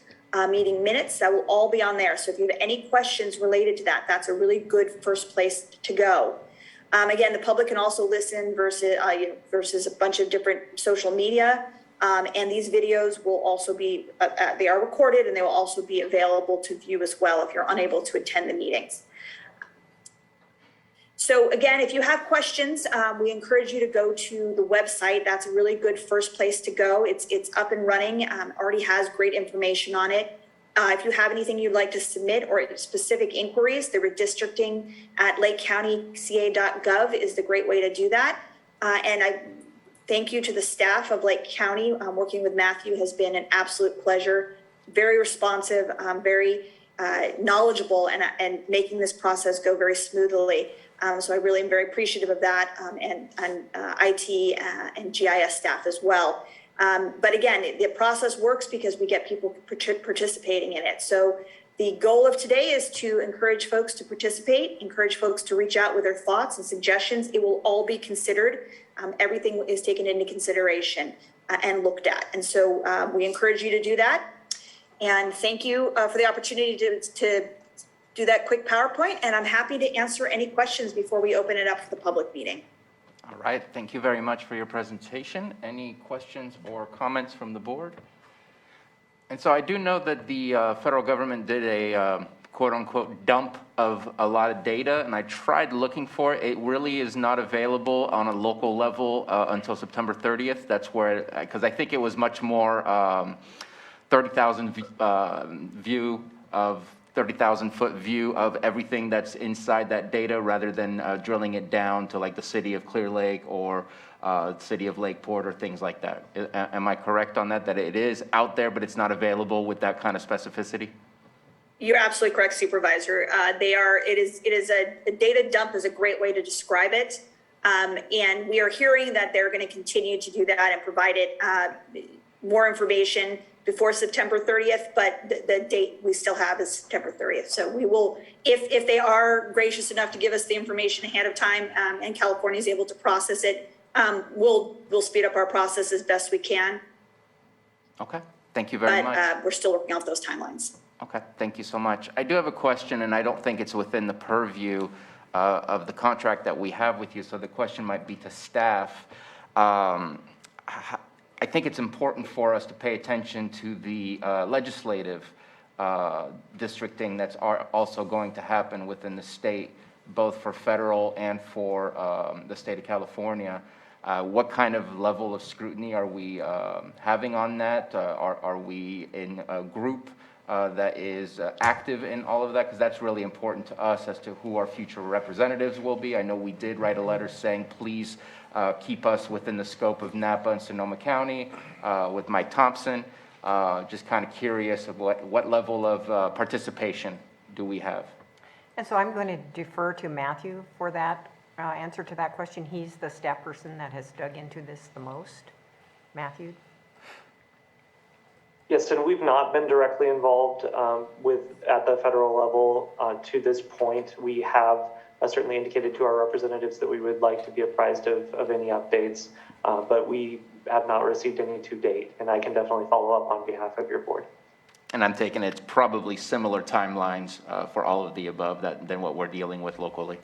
meeting minutes, that will all be on there. So if you have any questions related to that, that's a really good first place to go. Again, the public can also listen versus a bunch of different social media. And these videos will also be, they are recorded and they will also be available to view as well if you're unable to attend the meetings. So again, if you have questions, we encourage you to go to the website. That's a really good first place to go. It's up and running, already has great information on it. If you have anything you'd like to submit or specific inquiries, the redistricting at lakecountyca.gov is the great way to do that. And I thank you to the staff of Lake County. Working with Matthew has been an absolute pleasure, very responsive, very knowledgeable, and making this process go very smoothly. So I really am very appreciative of that, and IT and GIS staff as well. But again, the process works because we get people participating in it. So the goal of today is to encourage folks to participate, encourage folks to reach out with their thoughts and suggestions. It will all be considered. Everything is taken into consideration and looked at. And so we encourage you to do that. And thank you for the opportunity to do that quick PowerPoint. And I'm happy to answer any questions before we open it up for the public meeting. All right, thank you very much for your presentation. Any questions or comments from the board? And so I do know that the federal government did a quote-unquote dump of a lot of data, and I tried looking for it. It really is not available on a local level until September 30th. That's where, because I think it was much more 30,000 view of 30,000-foot view of everything that's inside that data, rather than drilling it down to like the city of Clear Lake or city of Lakeport or things like that. Am I correct on that, that it is out there, but it's not available with that kind of specificity? You're absolutely correct, Supervisor. It is a data dump is a great way to describe it. And we are hearing that they're going to continue to do that and provide it more information before September 30th, but the date we still have is September 30th. So we will, if they are gracious enough to give us the information ahead of time, and California is able to process it, we'll speed up our process as best we can. Okay, thank you very much. But we're still working out those timelines. Okay, thank you so much. I do have a question, and I don't think it's within the purview of the contract that we have with you, so the question might be to staff. I think it's important for us to pay attention to the legislative districting that's also going to happen within the state, both for federal and for the state of California. What kind of level of scrutiny are we having on that? Are we in a group that is active in all of that? Because that's really important to us as to who our future representatives will be. I know we did write a letter saying, please keep us within the scope of Napa and Sonoma County with Mike Thompson. Just kind of curious of what level of participation do we have? And so I'm going to defer to Matthew for that answer to that question. He's the staff person that has dug into this the most. Matthew? Yes, and we've not been directly involved at the federal level to this point. We have certainly indicated to our representatives that we would like to be apprised of any updates, but we have not received any to date, and I can definitely follow up on behalf of your board. And I'm taking it's probably similar timelines for all of the above than what we're dealing with locally.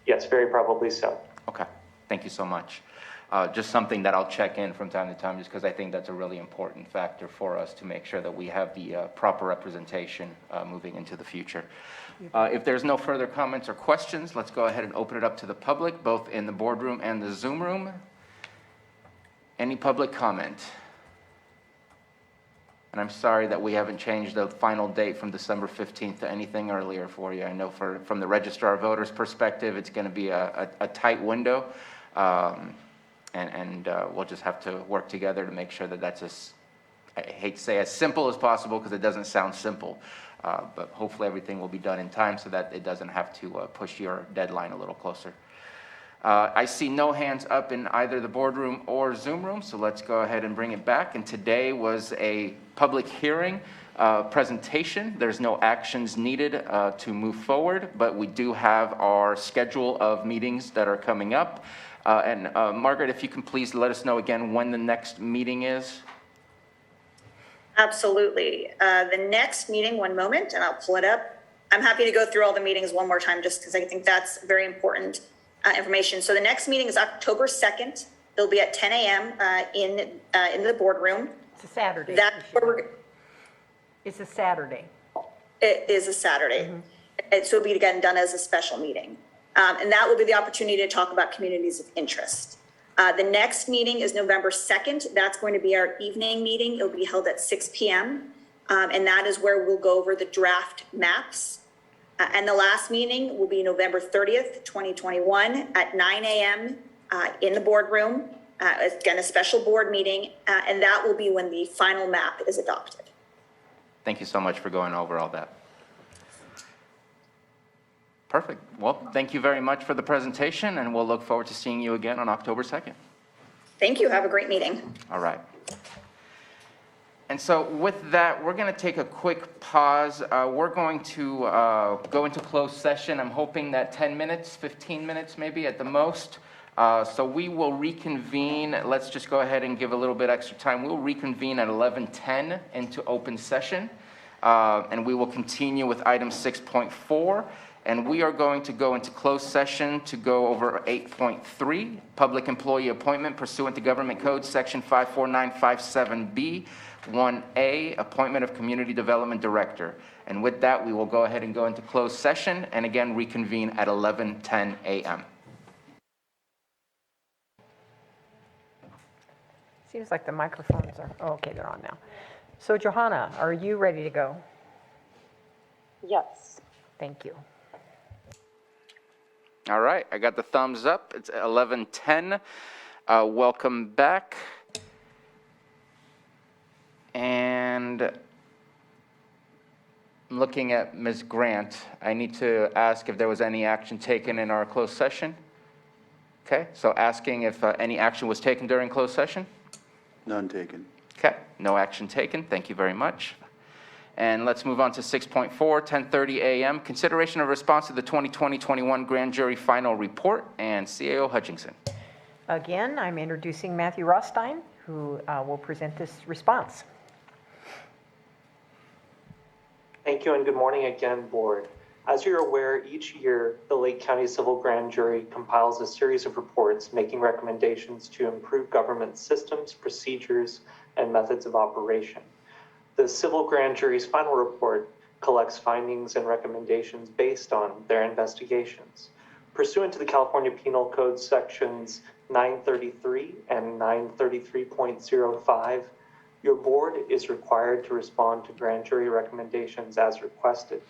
Yes, very probably so. Okay, thank you so much. Just something that I'll check in from time to time, just because I think that's a really important factor for us to make sure that we have the proper representation moving into the future. If there's no further comments or questions, let's go ahead and open it up to the public, both in the boardroom and the Zoom room. Any public comment? And I'm sorry that we haven't changed the final date from December 15th to anything earlier for you. I know from the registrar of voters perspective, it's going to be a tight window. And we'll just have to work together to make sure that that's I hate to say as simple as possible, because it doesn't sound simple, But hopefully everything will be done in time so that it doesn't have to push your deadline a little closer. I see no hands up in either the boardroom or Zoom room, so let's go ahead and bring it back. And today was a public hearing presentation. There's no actions needed to move forward, but we do have our schedule of meetings that are coming up. And Margaret, if you can please let us know again when the next meeting is. Absolutely. The next meeting, one moment, and I'll pull it up. I'm happy to go through all the meetings one more time just because I think that's very important information. So the next meeting is October 2nd. It'll be at 10 a.m. In the boardroom. It's a Saturday. That's where we're. It's a Saturday. It is a Saturday. So it'll be again done as a special meeting. And that will be the opportunity to talk about communities of interest. The next meeting is November 2nd. That's going to be our evening meeting. It'll be held at 6 p.m. And that is where we'll go over the draft maps. And the last meeting will be November 30th, 2021 at 9 a.m. In the boardroom. Again, a special board meeting. And that will be when the final map is adopted. Thank you so much for going over all that. Perfect. Well, thank you very much for the presentation, and we'll look forward to seeing you again on October 2nd. Thank you. Have a great meeting. All right. And so with that, we're going to take a quick pause. We're going to go into closed session. I'm hoping that 10 minutes, 15 minutes maybe at the most. So we will reconvene. Let's just go ahead and give a little bit extra time. We'll reconvene at 11:10 into open session. And we will continue with item 6.4. And we are going to go into closed session to go over 8.3, public employee appointment pursuant to Government Code Section 54957B, 1A, appointment of Community Development Director. And with that, we will go ahead and go into closed session and again reconvene at 11:10 a.m. Seems like the microphones are, oh, okay, they're on now. So Johanna, are you ready to go? Yes. Thank you. All right, I got the thumbs up. It's 11:10. Welcome back. And looking at Ms. Grant, I need to ask if there was any action taken in our closed session. Okay, so asking if any action was taken during closed session? None taken. Okay, no action taken. Thank you very much. And let's move on to 6.4, 10:30 a.m. Consideration of response to the 2020-21 Grand Jury Final Report, and CAO Hutchinson. Again, I'm introducing Matthew Rothstein, who will present this response. Thank you and good morning again, Board. As you're aware, each year, the Lake County Civil Grand Jury compiles a series of reports making recommendations to improve government systems, procedures, and methods of operation. The Civil Grand Jury's final report collects findings and recommendations based on their investigations. Pursuant to the California Penal Code sections 933 and 933.05, your board is required to respond to grand jury recommendations as requested.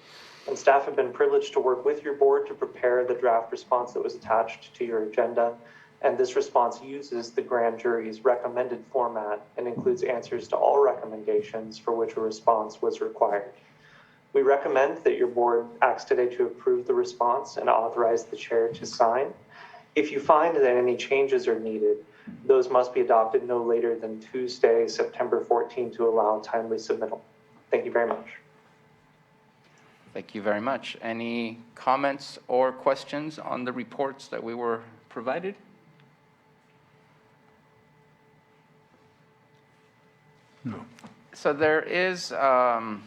And staff have been privileged to work with your board to prepare the draft response that was attached to your agenda. And this response uses the grand jury's recommended format and includes answers to all recommendations for which a response was required. We recommend that your board acts today to approve the response and authorize the chair to sign. If you find that any changes are needed, those must be adopted no later than Tuesday, September 14, to allow timely submittal. Thank you very much. Thank you very much. Any comments or questions on the reports that we were provided? No. So there is, I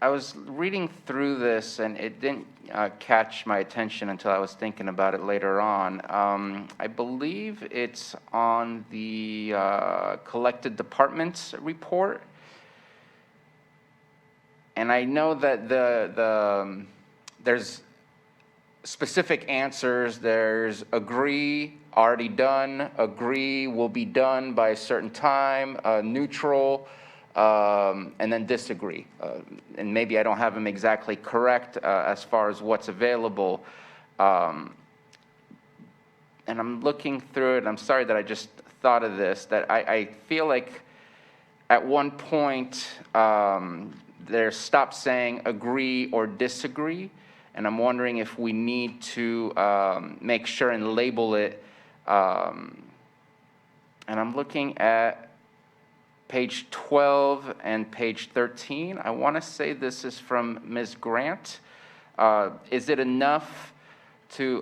was reading through this and it didn't catch my attention until I was thinking about it later on. I believe it's on the collected departments report. And I know that there's specific answers. There's agree, already done, agree, will be done by a certain time, neutral, and then disagree. And maybe I don't have them exactly correct as far as what's available. And I'm looking through it, and I'm sorry that I just thought of this, that I feel like at one point, there stopped saying agree or disagree, and I'm wondering if we need to make sure and label it. And I'm looking at page 12 and page 13. I want to say this is from Ms. Grant. Is it enough to,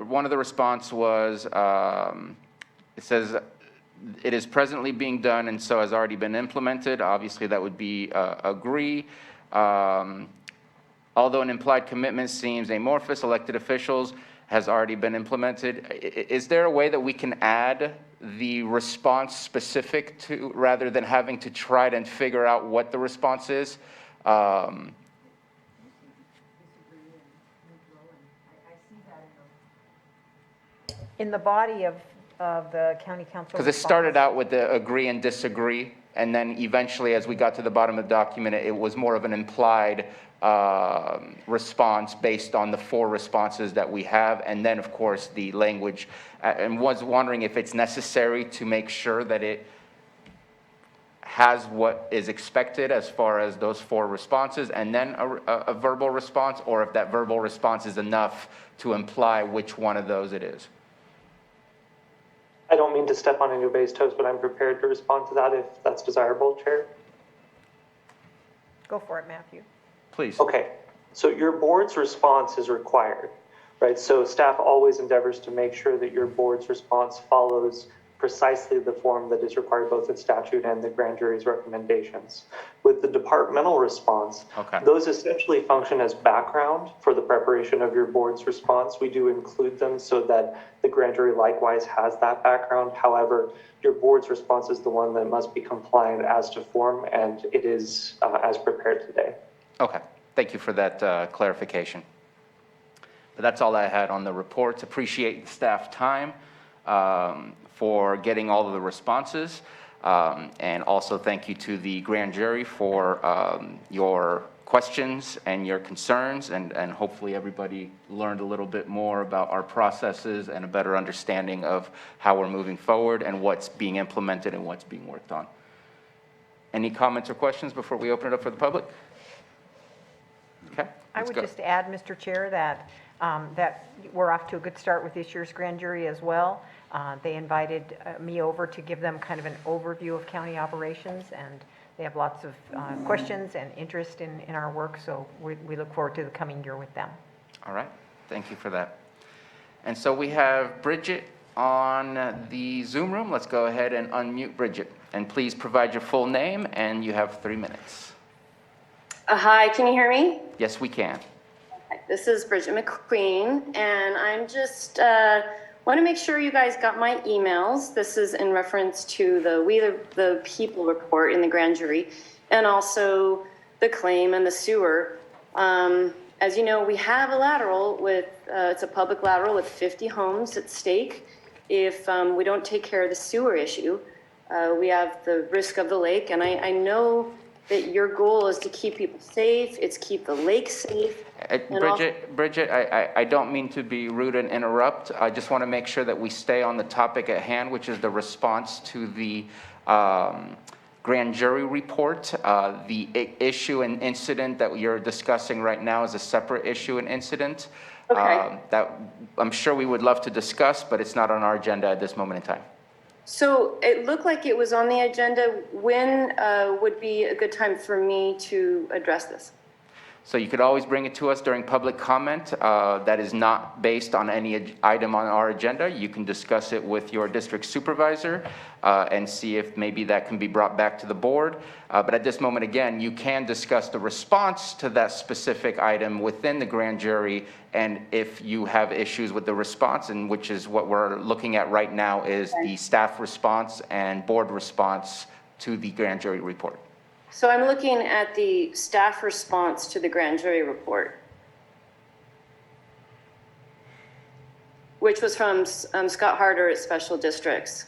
one of the response was, it says, it is presently being done and so has already been implemented. Obviously, that would be agree. Although an implied commitment seems amorphous, elected officials has already been implemented. Is there a way that we can add the response specific to, rather than having to try to figure out what the response is? In the body of the county council. Because it started out with the agree and disagree, and then eventually, as we got to the bottom of the document, it was more of an implied response based on the 4 responses that we have, and then, of course, the language. And was wondering if it's necessary to make sure that it has what is expected as far as those 4 responses, and then a verbal response, or if that verbal response is enough to imply which one of those it is. I don't mean to step on anybody's toes, but I'm prepared to respond to that if that's desirable, Chair. Go for it, Matthew. Please. Okay, so your board's response is required, right? So staff always endeavors to make sure that your board's response follows precisely the form that is required both in statute and the grand jury's recommendations. With the departmental response, those essentially function as background for the preparation of your board's response. We do include them so that the grand jury likewise has that background. However, your board's response is the one that must be compliant as to form, and it is as prepared today. Okay, thank you for that clarification. But that's all I had on the reports. Appreciate the staff time for getting all of the responses. And also thank you to the grand jury for your questions and your concerns, and hopefully everybody learned a little bit more about our processes and a better understanding of how we're moving forward and what's being implemented and what's being worked on. Any comments or questions before we open it up for the public? Okay. I would just add, Mr. Chair, that that we're off to a good start with this year's grand jury as well. They invited me over to give them kind of an overview of county operations, and they have lots of questions and interest in our work, so we look forward to the coming year with them. All right, thank you for that. And so we have Bridget on the Zoom room. Let's go ahead and unmute Bridget, and please provide your full name, and you have 3 minutes. Hi, can you hear me? Yes, we can. This is Bridget McQueen, and I'm just want to make sure you guys got my emails. This is in reference to the We the People report in the grand jury, and also the claim and the sewer. As you know, we have a lateral with, it's a public lateral with 50 homes at stake. If we don't take care of the sewer issue, we have the risk of the lake, and I know that your goal is to keep people safe, it's keep the lake safe. Bridget, I don't mean to be rude and interrupt. I just want to make sure that we stay on the topic at hand, which is the response to the grand jury report. The issue and incident that you're discussing right now is a separate issue and incident. That I'm sure we would love to discuss, but it's not on our agenda at this moment in time. So it looked like it was on the agenda. When would be a good time for me to address this? So you could always bring it to us during public comment. That is not based on any item on our agenda. You can discuss it with your district supervisor and see if maybe that can be brought back to the board. But at this moment, again, you can discuss the response to that specific item within the grand jury. And if you have issues with the response, and which is what we're looking at right now, is the staff response and board response to the grand jury report. So I'm looking at the staff response to the grand jury report, which was from Scott Harder at Special Districts.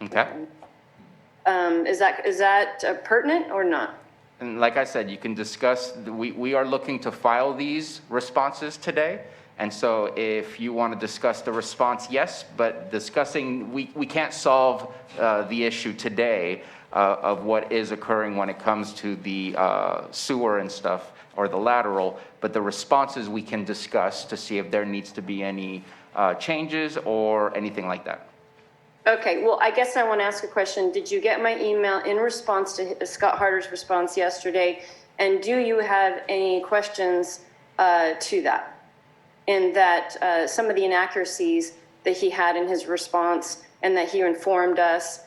Okay. Is that pertinent or not? And like I said, you can discuss, we are looking to file these responses today. And so if you want to discuss the response, yes, but discussing, we can't solve the issue today of what is occurring when it comes to the sewer and stuff, or the lateral, but the responses we can discuss to see if there needs to be any changes or anything like that. Okay, well, I guess I want to ask a question. Did you get my email in response to Scott Harder's response yesterday? And do you have any questions to that? In that some of the inaccuracies that he had in his response and that he informed us,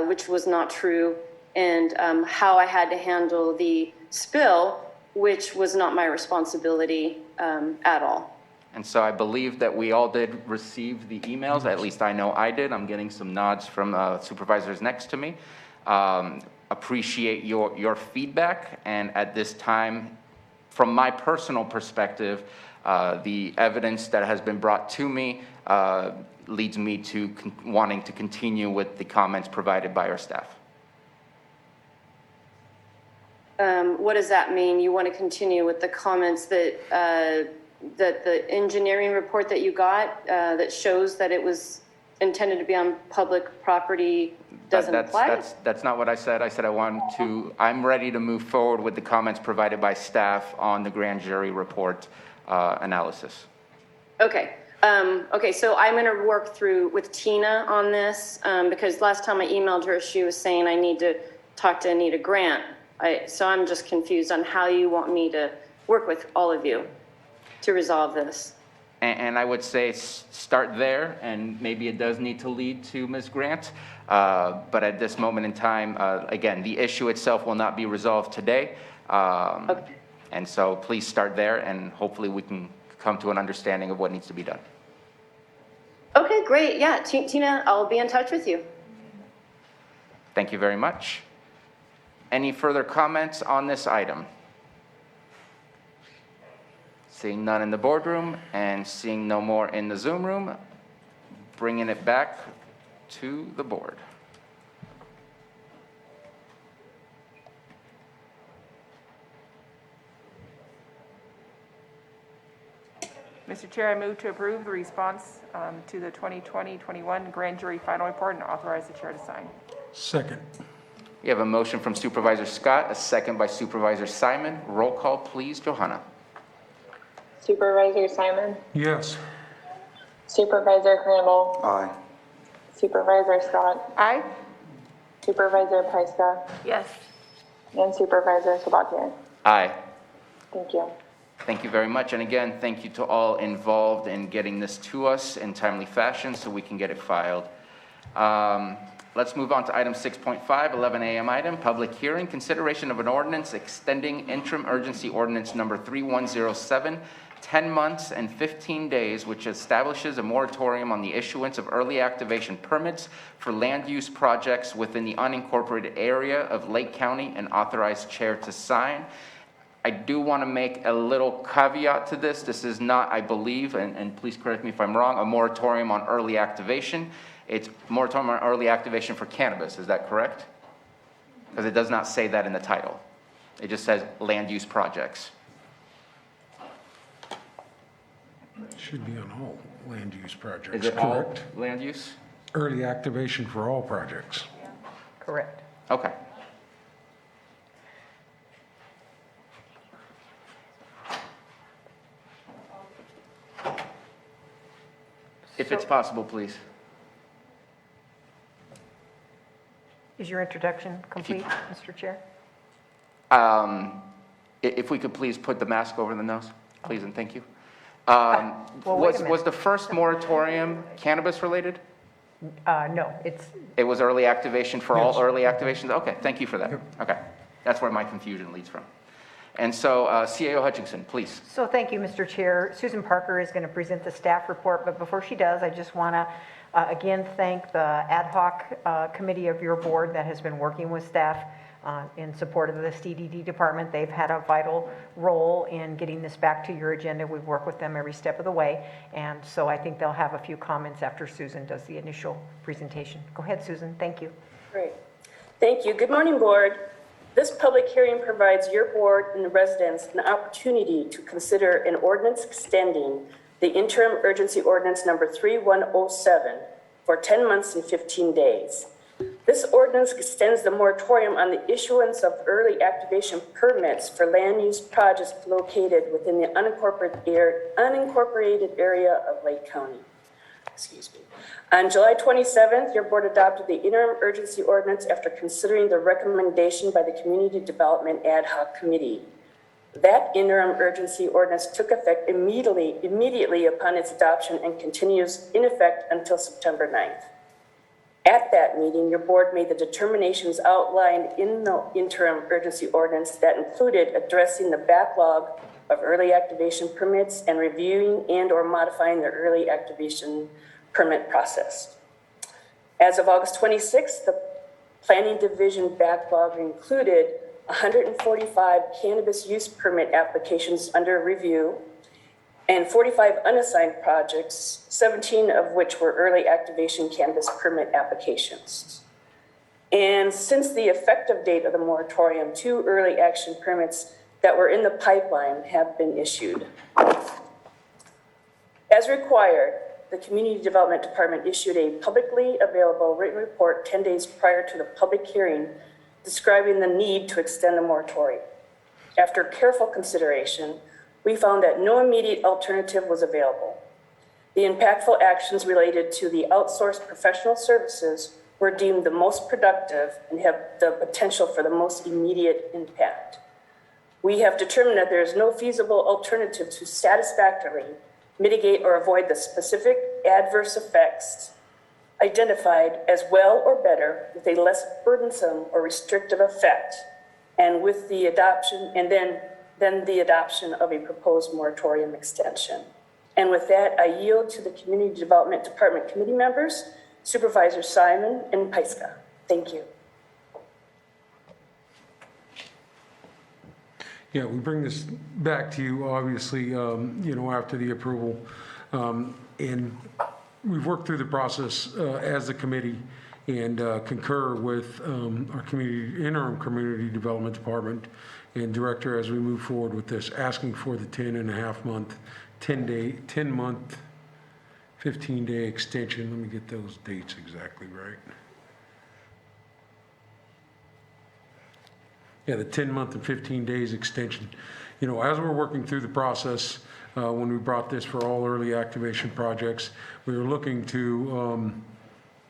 which was not true, and how I had to handle the spill, which was not my responsibility at all. And so I believe that we all did receive the emails, at least I know I did. I'm getting some nods from supervisors next to me. Appreciate your feedback, and at this time, from my personal perspective, the evidence that has been brought to me leads me to wanting to continue with the comments provided by our staff. What does that mean? You want to continue with the comments that the engineering report that you got that shows that it was intended to be on public property doesn't apply? That's not what I said. I said I'm ready to move forward with the comments provided by staff on the grand jury report analysis. Okay. Okay, so I'm going to work through with Tina on this because last time I emailed her, she was saying I need to talk to Anita Grant. So I'm just confused on how you want me to work with all of you to resolve this. And I would say start there, and maybe it does need to lead to Ms. Grant. But at this moment in time, again, the issue itself will not be resolved today. Okay. And so please start there, and hopefully we can come to an understanding of what needs to be done. Okay, great. Yeah, Tina, I'll be in touch with you. Thank you very much. Any further comments on this item? Seeing none in the boardroom and seeing no more in the Zoom room, bringing it back to the board. Mr. Chair, I move to approve the response to the 2020-21 grand jury final report and authorize the chair to sign. Second. We have a motion from Supervisor Scott, a second by Supervisor Simon. Roll call, please, Johanna. Supervisor Simon? Yes. Supervisor Crandall? Aye. Supervisor Scott? Aye. Supervisor Pyska? Yes. And Supervisor Sabatier? Aye. Thank you. Thank you very much. And again, thank you to all involved in getting this to us in timely fashion so we can get it filed. Let's move on to item 6.5, 11 a.m. item, public hearing, consideration of an ordinance extending interim urgency ordinance number 3107, 10 months and 15 days, which establishes a moratorium on the issuance of early activation permits for land use projects within the unincorporated area of Lake County, and authorized chair to sign. I do want to make a little caveat to this. This is not, I believe, and please correct me if I'm wrong, a moratorium on early activation. It's moratorium on early activation for cannabis. Is that correct? Because it does not say that in the title. It just says land use projects. Should be on all land use projects, Is it correct? all land use? Early activation for all projects. Correct. Okay. If it's possible, please. Is your introduction complete, Mr. Chair? If we could please put the mask over the nose, please, and thank you. Well, wait a minute. Was the first moratorium cannabis related? No, It was early activation for Yes. all early activations? Okay, thank you for that. Okay, that's where my confusion leads from. And so, CAO Hutchinson, please. So thank you, Mr. Chair. Susan Parker is going to present the staff report, but before she does, I just want to again thank the ad hoc committee of your board that has been working with staff in support of the CDD department. They've had a vital role in getting this back to your agenda. We've worked with them every step of the way, and so I think they'll have a few comments after Susan does the initial presentation. Go ahead, Susan. Thank you. Great. Thank you. Good morning, board. This public hearing provides your board and the residents an opportunity to consider an ordinance extending the interim urgency ordinance number 3107 for 10 months and 15 days. This ordinance extends the moratorium on the issuance of early activation permits for land use projects located within the unincorporated area of Lake County. Excuse me. On July 27th, your board adopted the interim urgency ordinance after considering the recommendation by the Community Development Ad Hoc Committee. That interim urgency ordinance took effect immediately upon its adoption and continues in effect until September 9th. At that meeting, your board made the determinations outlined in the interim urgency ordinance that included addressing the backlog of early activation permits and reviewing and/or modifying the early activation permit process. As of August 26th, the Planning Division backlog included 145 cannabis use permit applications under review and 45 unassigned projects, 17 of which were early activation cannabis permit applications. And since the effective date of the moratorium, 2 early action permits that were in the pipeline have been issued. As required, the Community Development Department issued a publicly available written report 10 days prior to the public hearing describing the need to extend the moratorium. After careful consideration, we found that no immediate alternative was available. The impactful actions related to the outsourced professional services were deemed the most productive and have the potential for the most immediate impact. We have determined that there is no feasible alternative to satisfactorily mitigate or avoid the specific adverse effects identified as well or better with a less burdensome or restrictive effect, and with the adoption then the adoption of a proposed moratorium extension. And with that, I yield to the Community Development Department committee members, Supervisor Simon and Pyska. Thank you. Yeah, we bring this back to you, obviously, after the approval. And we've worked through the process as a committee and concur with our interim community development department and director as we move forward with this, asking for the 10-and-a-half-month, 10-month, 15-day extension. Let me get those dates exactly right. Yeah, the 10-month and 15 days extension. As we're working through the process, when we brought this for all early activation projects, we were looking to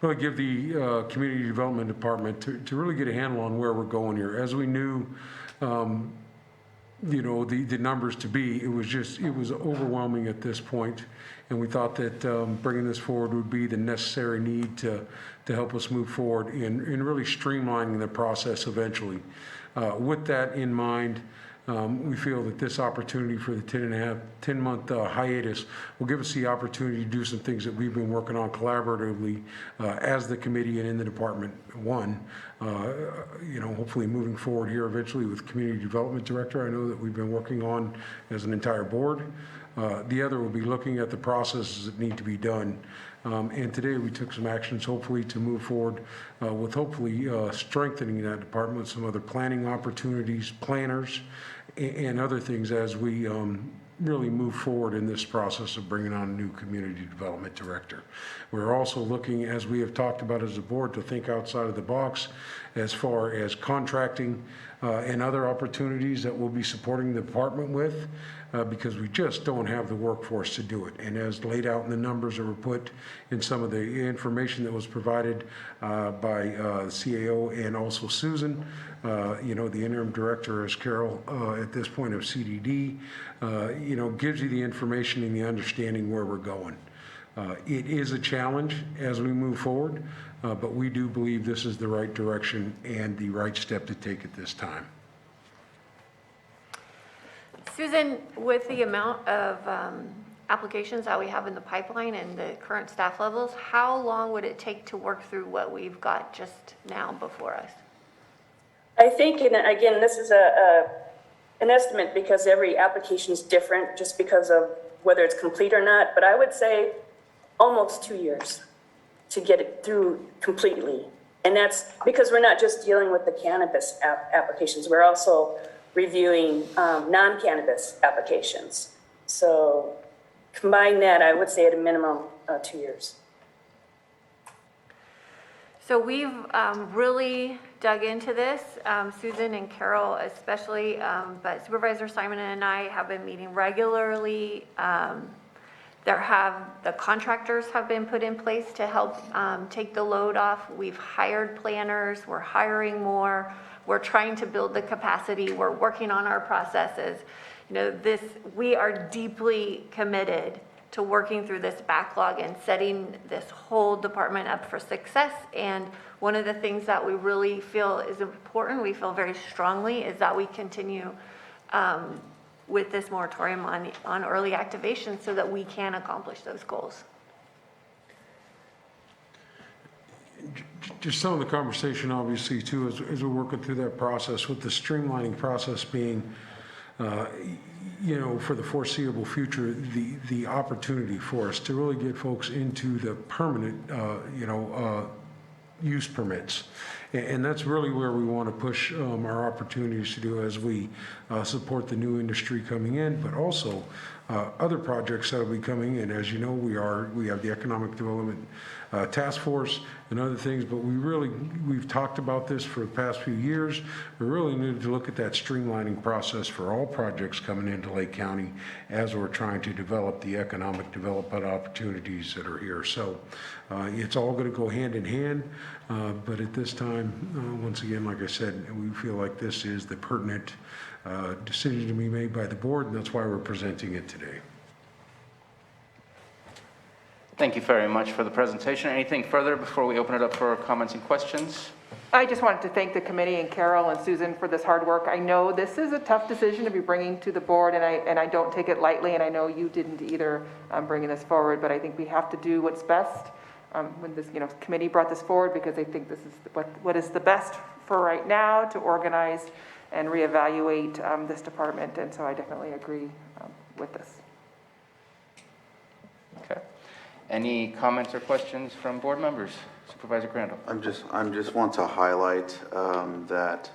really give the community development department to really get a handle on where we're going here. As we knew, the numbers to be, it was overwhelming at this point, and we thought that bringing this forward would be the necessary need to help us move forward in really streamlining the process eventually. With that in mind, we feel that this opportunity for the 10-month hiatus will give us the opportunity to do some things that we've been working on collaboratively as the committee and in the department. One, hopefully moving forward here eventually with Community Development Director, I know that we've been working on as an entire board. The other will be looking at the processes that need to be done. And today we took some actions, hopefully, to move forward with hopefully strengthening that department with some other planning opportunities, planners, and other things as we really move forward in this process of bringing on a new community development director. We're also looking, as we have talked about as a board, to think outside of the box as far as contracting and other opportunities that we'll be supporting the department with. Because we just don't have the workforce to do it. And as laid out in the numbers that were put in some of the information that was provided by CAO and also Susan, the interim director is Carol at this point of CDD, gives you the information and the understanding where we're going. It is a challenge as we move forward, but we do believe this is the right direction and the right step to take at this time. Susan, with the amount of applications that we have in the pipeline and the current staff levels, how long would it take to work through what we've got just now before us? I think, and again, this is an estimate because every application is different just because of whether it's complete or not, but I would say almost 2 years to get it through completely. And that's because we're not just dealing with the cannabis applications, we're also reviewing non-cannabis applications. So Combine that, I would say at a minimum, 2 years. So we've really dug into this, Susan and Carol especially, but Supervisor Simon and I have been meeting regularly. The contractors have been put in place to help take the load off. We've hired planners, we're hiring more, we're trying to build the capacity, we're working on our processes. You know, we are deeply committed to working through this backlog and setting this whole department up for success. And one of the things that we really feel is important, we feel very strongly, is that we continue with this moratorium on early activation so that we can accomplish those goals. Just some of the conversation, obviously, too, as we're working through that process, with the streamlining process being, you know, for the foreseeable future, the opportunity for us to really get folks into the permanent, use permits. And that's really where we want to push our opportunities to do as we support the new industry coming in, but also other projects that will be coming in. As you know, we have the Economic Development Task Force and other things, but we've talked about this for the past few years. We really need to look at that streamlining process for all projects coming into Lake County as we're trying to develop the economic development opportunities that are here. So it's all going to go hand in hand, but at this time, once again, like I said, we feel like this is the pertinent decision to be made by the board, and that's why we're presenting it today. Thank you very much for the presentation. Anything further before we open it up for comments and questions? I just wanted to thank the committee and Carol and Susan for this hard work. I know this is a tough decision to be bringing to the board, and I don't take it lightly, and I know you didn't either bringing this forward, but I think we have to do what's best. When this committee brought this forward, because I think this is what is the best for right now to organize and reevaluate this department, and so I definitely agree with this. Okay. Any comments or questions from board members? Supervisor Crandall. I just want to highlight that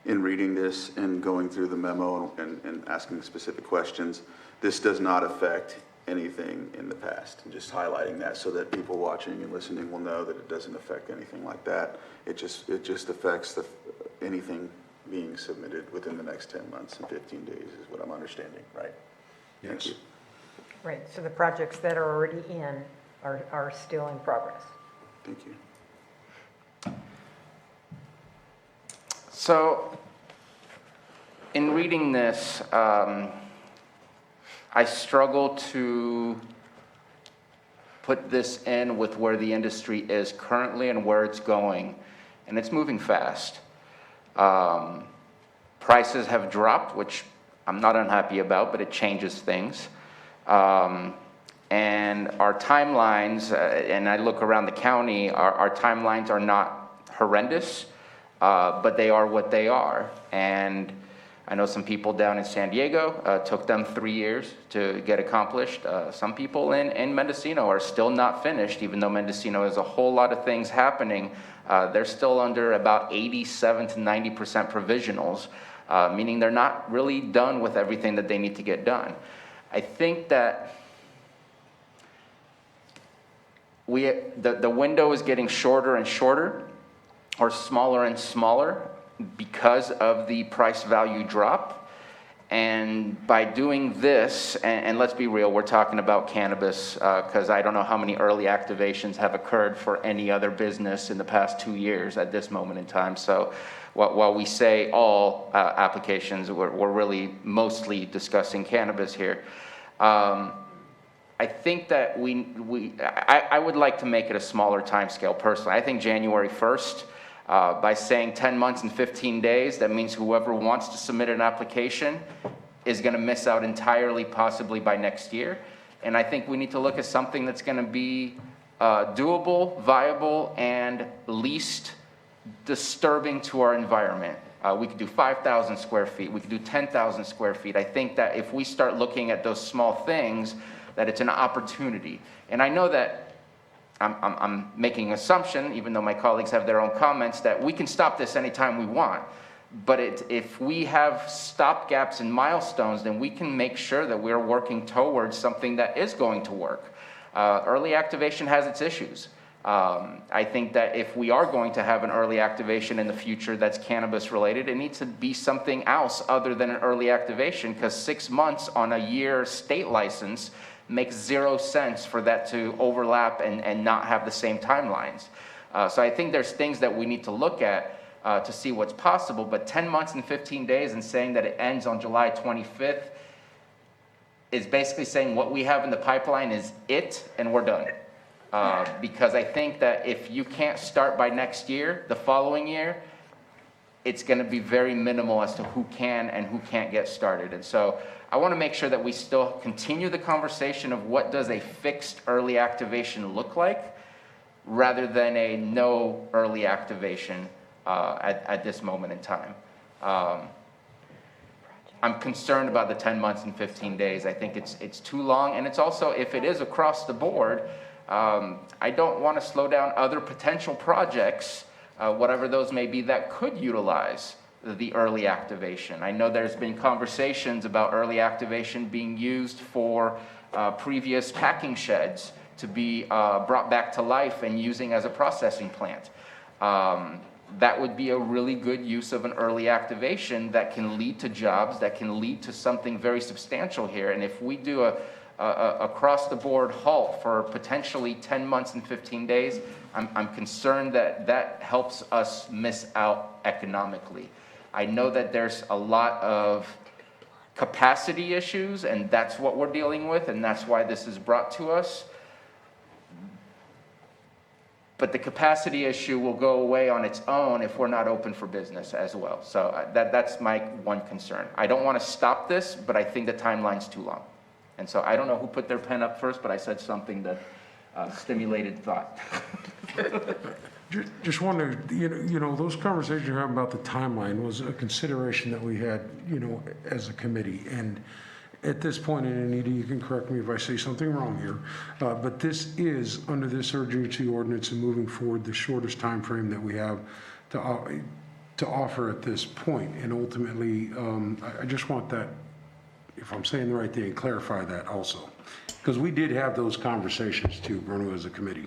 in reading this and going through the memo and asking specific questions, this does not affect anything in the past. And just highlighting that so that people watching and listening will know that it doesn't affect anything like that. It just affects anything being submitted within the next 10 months and 15 days is what I'm understanding, right? Yes. Thank you. Right, so the projects that are already in are still in progress. Thank you. So, in reading this, I struggle to put this in with where the industry is currently and where it's going, and it's moving fast. Prices have dropped, which I'm not unhappy about, but it changes things. And our timelines, and I look around the county, our timelines are not horrendous, but they are what they are. And I know some people down in San Diego, took them 3 years to get accomplished. Some people in Mendocino are still not finished, even though Mendocino has a whole lot of things happening. They're still under about 87 to 90% provisionals, meaning they're not really done with everything that they need to get done. I think that the window is getting shorter and shorter, or smaller and smaller, because of the price value drop. And by doing this, and let's be real, we're talking about cannabis, because I don't know how many early activations have occurred for any other business in the past 2 years at this moment in time. So while we say all applications, we're really mostly discussing cannabis here. I think that I would like to make it a smaller timescale personally. I think January 1st, by saying 10 months and 15 days, that means whoever wants to submit an application is going to miss out entirely, possibly by next year. And I think we need to look at something that's going to be doable, viable, and least disturbing to our environment. We could do 5,000 square feet. We could do 10,000 square feet. I think that if we start looking at those small things, that it's an opportunity. And I know that I'm making an assumption, even though my colleagues have their own comments, that we can stop this anytime we want. But if we have stopgaps and milestones, then we can make sure that we're working towards something that is going to work. Early activation has its issues. I think that if we are going to have an early activation in the future that's cannabis related, it needs to be something else other than an early activation, because 6 months on a year state license makes zero sense for that to overlap and not have the same timelines. So I think there's things that we need to look at to see what's possible, but 10 months and 15 days and saying that it ends on July 25th is basically saying what we have in the pipeline is it, and we're done. Because I think that if you can't start by next year, the following year, it's going to be very minimal as to who can and who can't get started. And so I want to make sure that we still continue the conversation of what does a fixed early activation look like, rather than a no early activation at this moment in time. I'm concerned about the 10 months and 15 days. I think it's too long, and it's also, if it is across the board, I don't want to slow down other potential projects, whatever those may be, that could utilize the early activation. I know there's been conversations about early activation being used for previous packing sheds to be brought back to life and using as a processing plant. That would be a really good use of an early activation that can lead to jobs, that can lead to something very substantial here. And if we do a across-the-board halt for potentially 10 months and 15 days, I'm concerned that that helps us miss out economically. I know that there's a lot of capacity issues, and that's what we're dealing with, and that's why this is brought to us. But the capacity issue will go away on its own if we're not open for business as well. So that's my one concern. I don't want to stop this, but I think the timeline's too long. And so I don't know who put their pen up first, but I said something that stimulated thought. Just wonder, those conversations you're having about the timeline was a consideration that we had, as a committee. And at this point, and Anita, you can correct me if I say something wrong here, but this is, under this urgency ordinance and moving forward, the shortest time frame that we have to offer at this point. And ultimately, I just want that, if I'm saying the right thing, clarify that also. Because we did have those conversations too, Bruno, as a committee.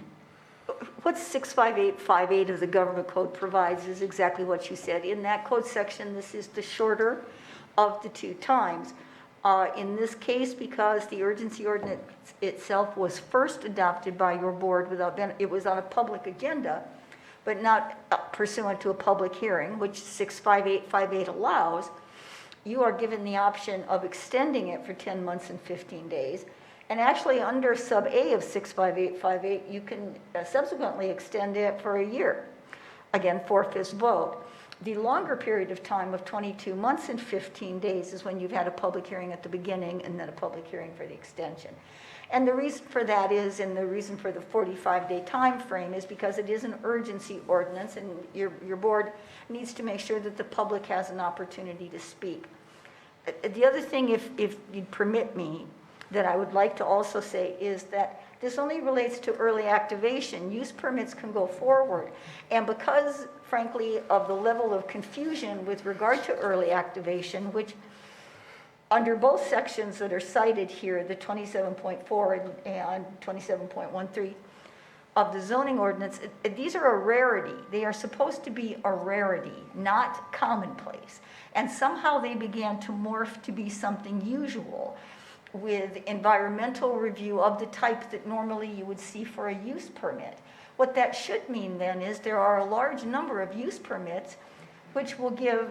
What 65858 of the government code provides is exactly what you said. In that code section, this is the shorter of the two times. In this case, because the urgency ordinance itself was first adopted by your board it was on a public agenda, but not pursuant to a public hearing, which 65858 allows, you are given the option of extending it for 10 months and 15 days. And actually, under sub A of 65858, you can subsequently extend it for a year. Again, 4/5 vote. The longer period of time of 22 months and 15 days is when you've had a public hearing at the beginning and then a public hearing for the extension. And the reason for that is, and the reason for the 45-day time frame is because it is an urgency ordinance, and your board needs to make sure that the public has an opportunity to speak. The other thing, if you'd permit me, that I would like to also say is that this only relates to early activation. Use permits can go forward. And because, frankly, of the level of confusion with regard to early activation, which under both sections that are cited here, the 27.4 and 27.13 of the zoning ordinance, these are a rarity. They are supposed to be a rarity, not commonplace. And somehow they began to morph to be something usual, with environmental review of the type that normally you would see for a use permit. What that should mean then is there are a large number of use permits which will give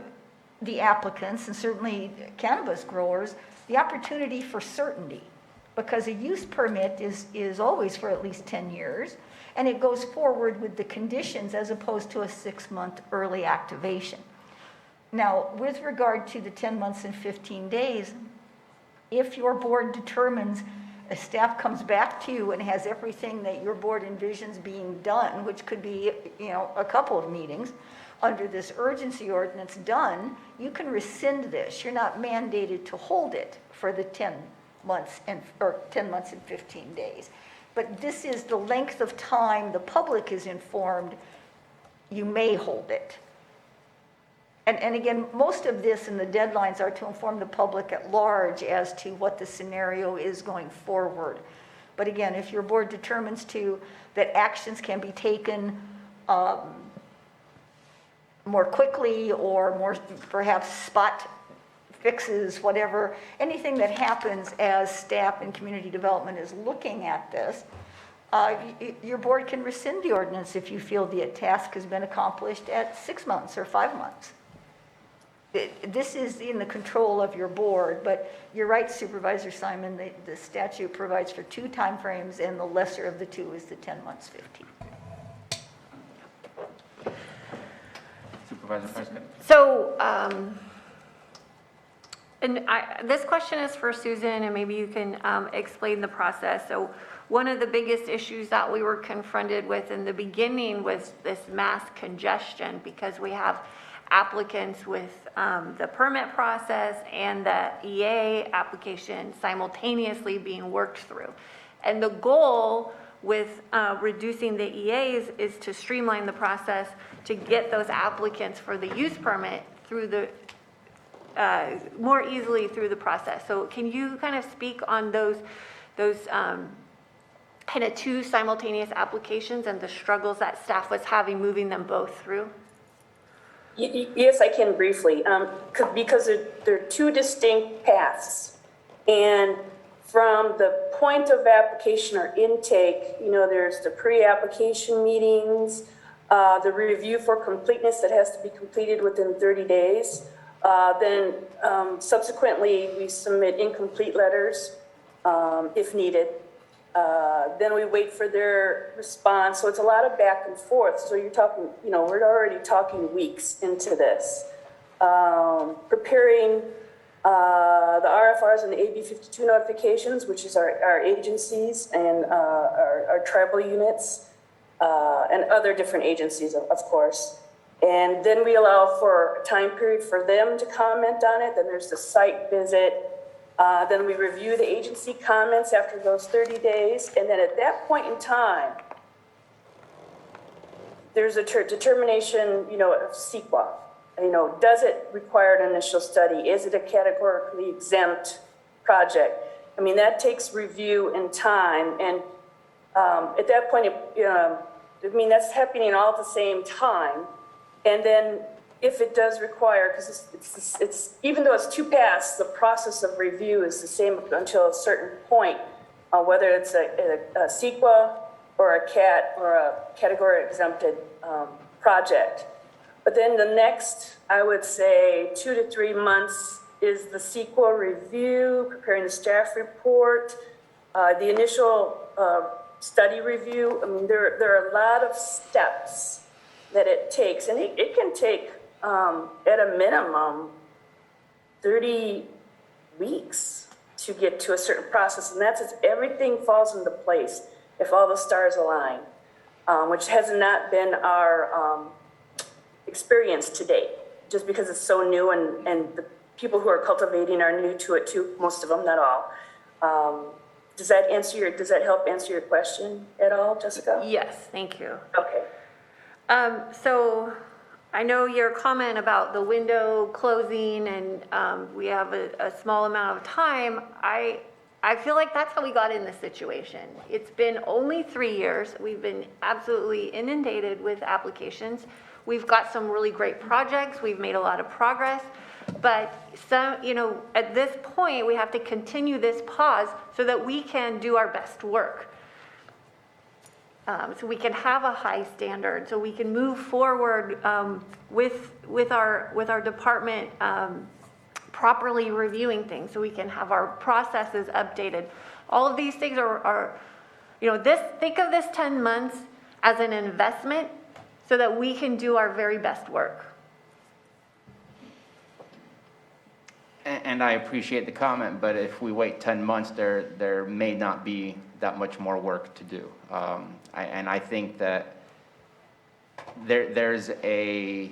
the applicants, and certainly cannabis growers, the opportunity for certainty, because a use permit is always for at least 10 years, and it goes forward with the conditions as opposed to a 6-month early activation. Now, with regard to the 10 months and 15 days, if your board determines, a staff comes back to you and has everything that your board envisions being done, which could be, a couple of meetings, under this urgency ordinance done, you can rescind this. You're not mandated to hold it for the 10 months and 15 days. But this is the length of time the public is informed you may hold it. And again, most of this and the deadlines are to inform the public at large as to what the scenario is going forward. But again, if your board determines that actions can be taken more quickly or more perhaps spot fixes, whatever, anything that happens as staff and community development is looking at this, your board can rescind the ordinance if you feel the task has been accomplished at 6 months or 5 months. This is in the control of your board, but you're right, Supervisor Simon, the statute provides for 2 timeframes, and the lesser of the 2 is the 10 months, 15. Supervisor Prescott. So, this question is for Susan, and maybe you can explain the process. So one of the biggest issues that we were confronted with in the beginning was this mass congestion, because we have applicants with the permit process and the EA application simultaneously being worked through. And the goal with reducing the EAs is to streamline the process to get those applicants for the use permit through the more easily through the process. So can you kind of speak on those kind of 2 simultaneous applications and the struggles that staff was having moving them both through? Yes, I can briefly, because they're 2 distinct paths. And from the point of application or intake, there's the pre-application meetings, the review for completeness that has to be completed within 30 days. Then subsequently, we submit incomplete letters if needed. Then we wait for their response. So it's a lot of back and forth. So you're talking, we're already talking weeks into this. Preparing the RFRs and the AB 52 notifications, which is our agencies and our tribal units and other different agencies, of course. And then we allow for a time period for them to comment on it. Then there's the site visit. Then we review the agency comments after those 30 days. And then at that point in time, there's a determination, of CEQA. Does it require an initial study? Is it a categorically exempt project? That takes review and time. And at that point, that's happening all at the same time. And then if it does require, because it's even though it's 2 paths, the process of review is the same until a certain point, whether it's a CEQA or a CAT or a category exempted project. But then the next, I would say, 2 to 3 months is the CEQA review, preparing the staff report, the initial study review. There are a lot of steps that it takes, and it can take, at a minimum, 30 weeks to get to a certain process, and that's if everything falls into place, if all the stars align, which has not been our experience to date, just because it's so new, and the people who are cultivating are new to it too, most of them, not all. Does that help answer your question at all, Jessica? Yes, thank you. Okay. So I know your comment about the window closing and we have a small amount of time. I feel like that's how we got in this situation. It's been only 3 years. We've been absolutely inundated with applications. We've got some really great projects. We've made a lot of progress. But at this point, we have to continue this pause so that we can do our best work. So we can have a high standard, so we can move forward with our department properly reviewing things, so we can have our processes updated. All of these things are think of this 10 months as an investment so that we can do our very best work. And I appreciate the comment, but if we wait 10 months, there may not be that much more work to do. I think that there's a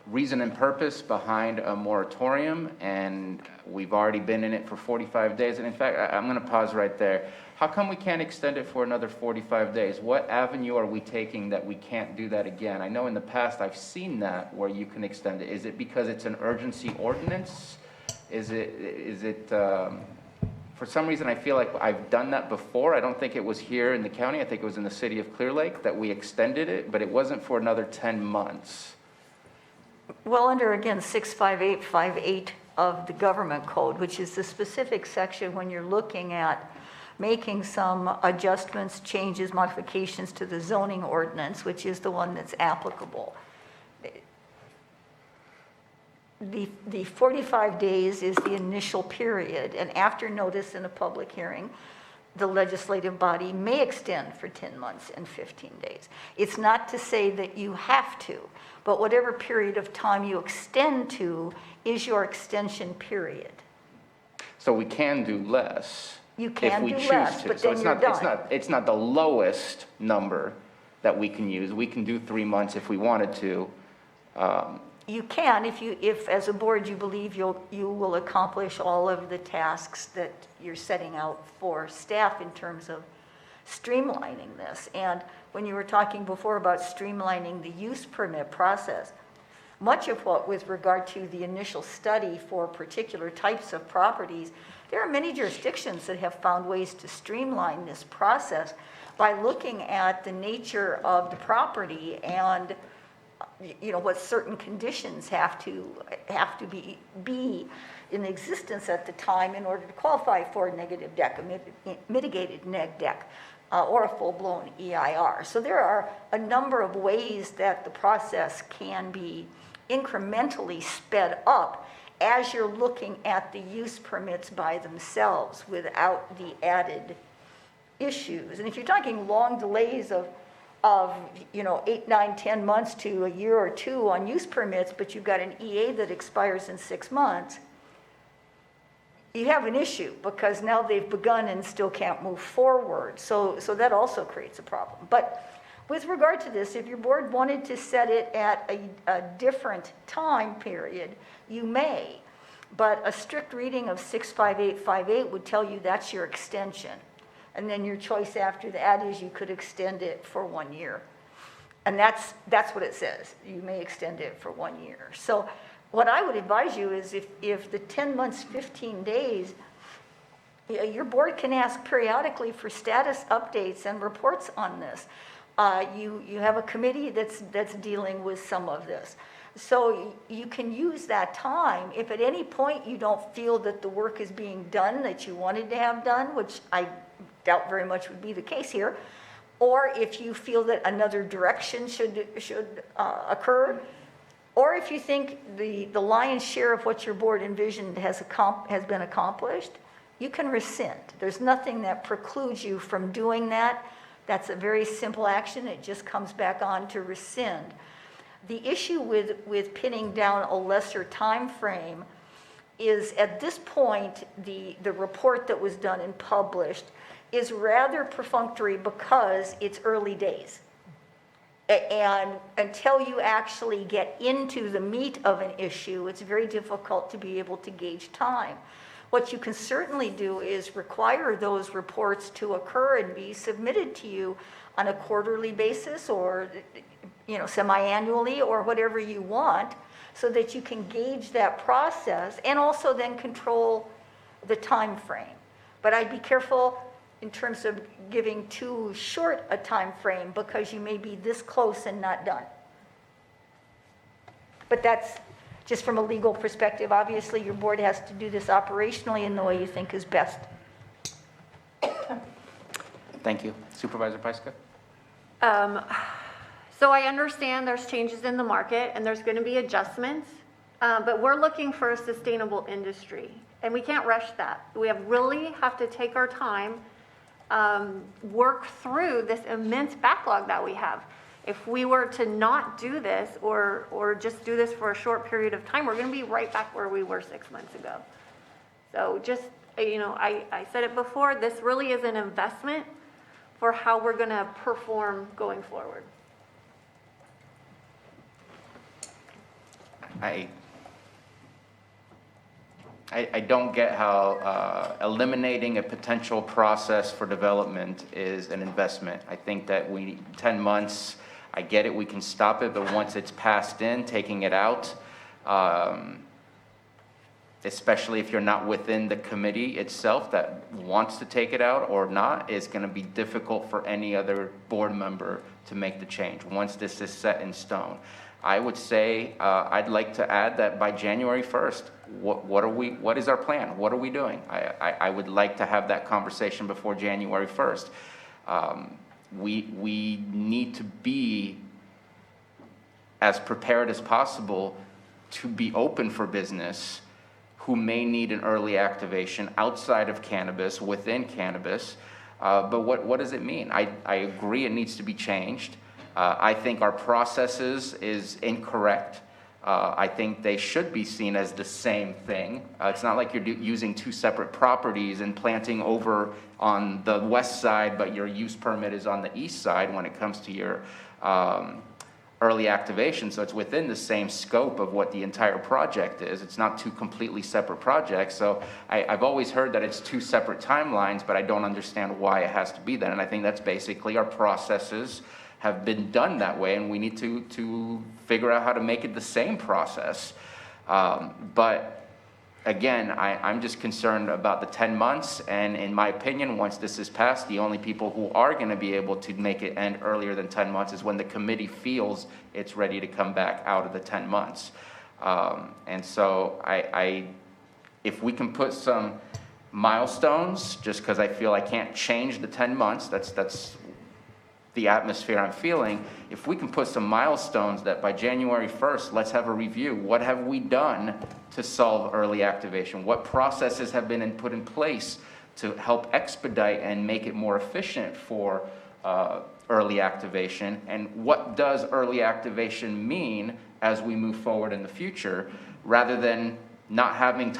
reason and purpose behind a moratorium, and we've already been in it for 45 days. And in fact, I'm going to pause right there. how come we can't extend it for another 45 days? What avenue are we taking that we can't do that again? I know in the past I've seen that where you can extend it. Is it because it's an urgency ordinance? Is it for some reason I feel like I've done that before. I don't think it was here in the county. I think it was in the city of Clear Lake that we extended it, but it wasn't for another 10 months. Well, under, again, 65858 of the government code, which is the specific section when you're looking at making some adjustments, changes, modifications to the zoning ordinance, which is the one that's applicable. The 45 days is the initial period, and after notice in a public hearing, the legislative body may extend for 10 months and 15 days. It's not to say that you have to, but whatever period of time you extend to is your extension period. So we can do less. You can if we do choose less, to. but So then you're done. It's not the lowest number that we can use. We can do 3 months if we wanted to. You can, if as a board you believe you will accomplish all of the tasks that you're setting out for staff in terms of streamlining this. And when you were talking before about streamlining the use permit process, much of what with regard to the initial study for particular types of properties, there are many jurisdictions that have found ways to streamline this process by looking at the nature of the property and what certain conditions have to be in existence at the time in order to qualify for a negative deck, a mitigated neg deck, or a full-blown EIR. So there are a number of ways that the process can be incrementally sped up as you're looking at the use permits by themselves without the added issues. And if you're talking long delays of 8, 9, 10 months to a year or two on use permits, but you've got an EA that expires in 6 months, you have an issue because now they've begun and still can't move forward. So that also creates a problem. But with regard to this, if your board wanted to set it at a different time period, you may. But a strict reading of 65858 would tell you that's your extension. And then your choice after that is you could extend it for 1 year. And that's what it says. You may extend it for 1 year. So what I would advise you is if the 10 months, 15 days, your board can ask periodically for status updates and reports on this. You have a committee that's dealing with some of this. So you can use that time. If at any point you don't feel that the work is being done that you wanted to have done, which I doubt very much would be the case here, or if you feel that another direction should occur, or if you think the lion's share of what your board envisioned has been accomplished, you can rescind. There's nothing that precludes you from doing that. That's a very simple action. It just comes back on to rescind. The issue with pinning down a lesser time frame is at this point, the report that was done and published is rather perfunctory because it's early days. And until you actually get into the meat of an issue, it's very difficult to be able to gauge time. What you can certainly do is require those reports to occur and be submitted to you on a quarterly basis or semi-annually or whatever you want so that you can gauge that process and also then control the time frame. But I'd be careful in terms of giving too short a time frame because you may be this close and not done. But that's just from a legal perspective. Obviously, your board has to do this operationally in the way you think is best. Thank you. Supervisor Pyska? So I understand there's changes in the market and there's going to be adjustments, but we're looking for a sustainable industry and we can't rush that. We really have to take our time, work through this immense backlog that we have. If we were to not do this or just do this for a short period of time, we're going to be right back where we were 6 months ago. So just, I said it before, this really is an investment for how we're going to perform going forward. I don't get how eliminating a potential process for development is an investment. I think that 10 months, I get it, we can stop it, but once it's passed in, taking it out, especially if you're not within the committee itself that wants to take it out or not, is going to be difficult for any other board member to make the change once this is set in stone. I would say I'd like to add that by January 1st, what is our plan? What are we doing? I would like to have that conversation before January 1st. We need to be as prepared as possible to be open for business who may need an early activation outside of cannabis, within cannabis. But what does it mean? I agree it needs to be changed. I think our processes is incorrect. I think they should be seen as the same thing. It's not like you're using two separate properties and planting over on the west side, but your use permit is on the east side when it comes to your early activation. So it's within the same scope of what the entire project is. It's not two completely separate projects. So I've always heard that it's two separate timelines, but I don't understand why it has to be that. And I think that's basically our processes have been done that way, and we need to figure out how to make it the same process. But again, I'm just concerned about the 10 months, and in my opinion, once this is passed, the only people who are going to be able to make it end earlier than 10 months is when the committee feels it's ready to come back out of the 10 months. And so if we can put some milestones, just because I feel I can't change the 10 months, that's the atmosphere I'm feeling. If we can put some milestones that by January 1st, let's have a review. What have we done to solve early activation? What processes have been put in place to help expedite and make it more efficient for early activation? And what does early activation mean as we move forward in the future? Rather than not having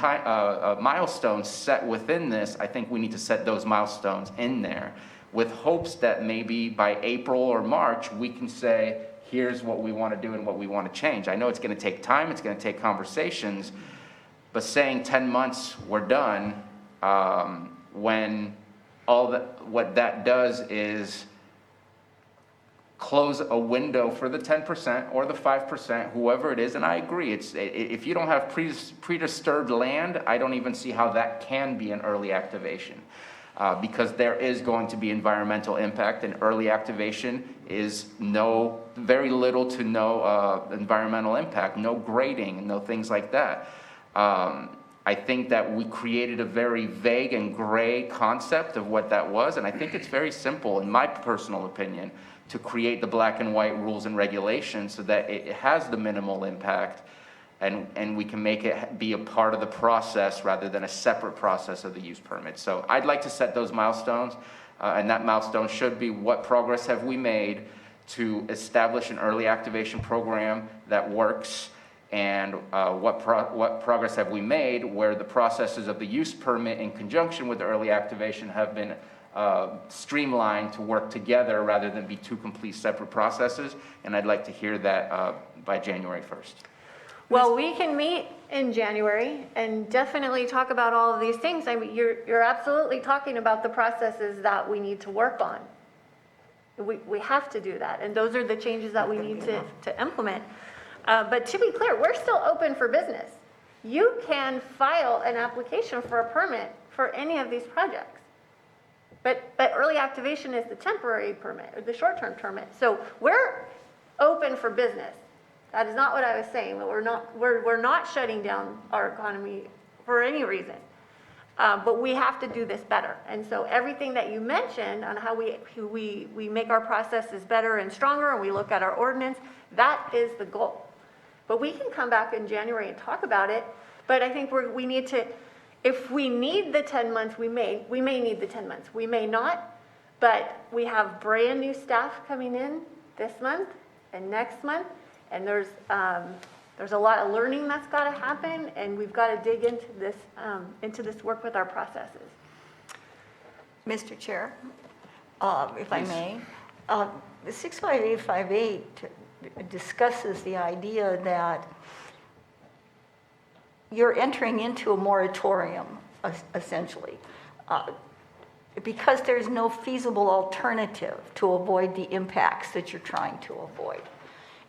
milestones set within this, I think we need to set those milestones in there, with hopes that maybe by April or March, we can say, here's what we want to do and what we want to change. I know it's going to take time, it's going to take conversations, but saying 10 months, we're done, when what that does is close a window for the 10% or the 5%, whoever it is, and I agree, if you don't have pre-disturbed land, I don't even see how that can be an early activation. Because there is going to be environmental impact, and early activation is very little to no environmental impact, no grading, no things like that. I think that we created a very vague and gray concept of what that was, and I think it's very simple, in my personal opinion, to create the black and white rules and regulations so that it has the minimal impact, and we can make it be a part of the process rather than a separate process of the use permit. So I'd like to set those milestones, and that milestone should be what progress have we made to establish an early activation program that works, and what progress have we made where the processes of the use permit in conjunction with the early activation have been streamlined to work together rather than be two complete separate processes. And I'd like to hear that by January 1st. Well, we can meet in January and definitely talk about all of these things. I mean, you're absolutely talking about the processes that we need to work on. We have to do that, and those are the changes that we need to implement. But to be clear, we're still open for business. You can file an application for a permit for any of these projects. But early activation is the temporary permit, or the short-term permit. So we're open for business. That is not what I was saying, but we're not shutting down our economy for any reason. But we have to do this better. And so everything that you mentioned on how we make our processes better and stronger, and we look at our ordinance, that is the goal. But we can come back in January and talk about it. But I think we need to, if we need the 10 months, we may need the 10 months. We may not, but we have brand new staff coming in this month and next month. And there's a lot of learning that's got to happen, and we've got to dig into this work with our processes. Mr. Chair, if I may, the 65858 discusses the idea that you're entering into a moratorium, essentially, because there's no feasible alternative to avoid the impacts that you're trying to avoid.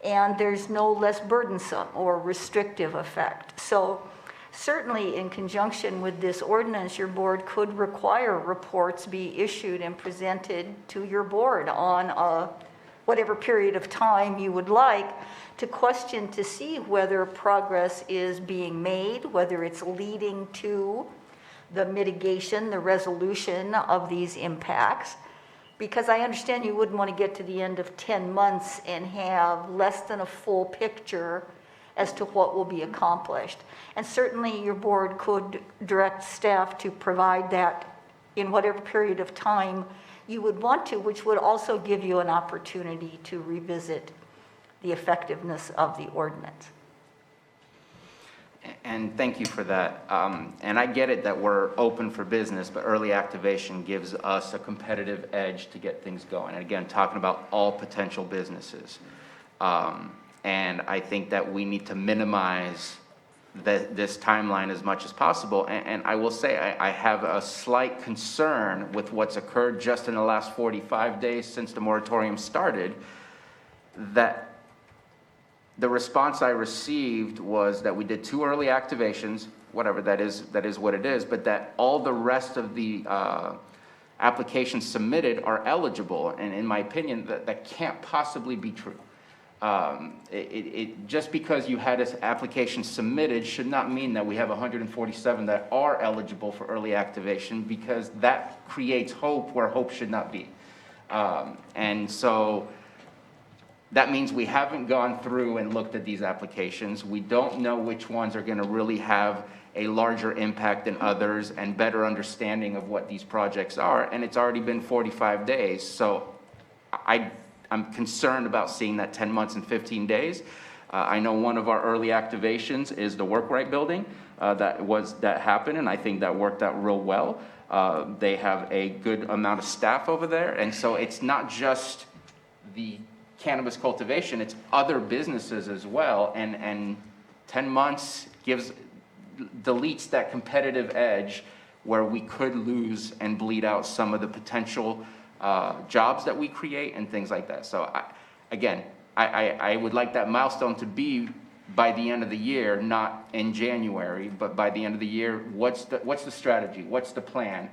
And there's no less burdensome or restrictive effect. So certainly in conjunction with this ordinance, your board could require reports be issued and presented to your board on whatever period of time you would like, to question to see whether progress is being made, whether it's leading to the mitigation, the resolution of these impacts. Because I understand you wouldn't want to get to the end of 10 months and have less than a full picture as to what will be accomplished. And certainly your board could direct staff to provide that in whatever period of time you would want to, which would also give you an opportunity to revisit the effectiveness of the ordinance. And thank you for that. And I get it that we're open for business, but early activation gives us a competitive edge to get things going. And again, talking about all potential businesses. And I think that we need to minimize this timeline as much as possible. And I will say, I have a slight concern with what's occurred just in the last 45 days since the moratorium started, that the response I received was that we did 2 early activations, whatever that is what it is, but that all the rest of the applications submitted are eligible. And in my opinion, that can't possibly be true. Just because you had an application submitted should not mean that we have 147 that are eligible for early activation, because that creates hope where hope should not be. And so that means we haven't gone through and looked at these applications. We don't know which ones are going to really have a larger impact than others and better understanding of what these projects are. And it's already been 45 days. So I'm concerned about seeing that 10 months and 15 days. I know one of our early activations is the Work-Right building that happened, and I think that worked out real well. They have a good amount of staff over there. And so it's not just the cannabis cultivation, it's other businesses as well, and 10 months deletes that competitive edge where we could lose and bleed out some of the potential jobs that we create and things like that. So I would like that milestone to be by the end of the year, not in January, but by the end of the year. What's the strategy? What's the plan?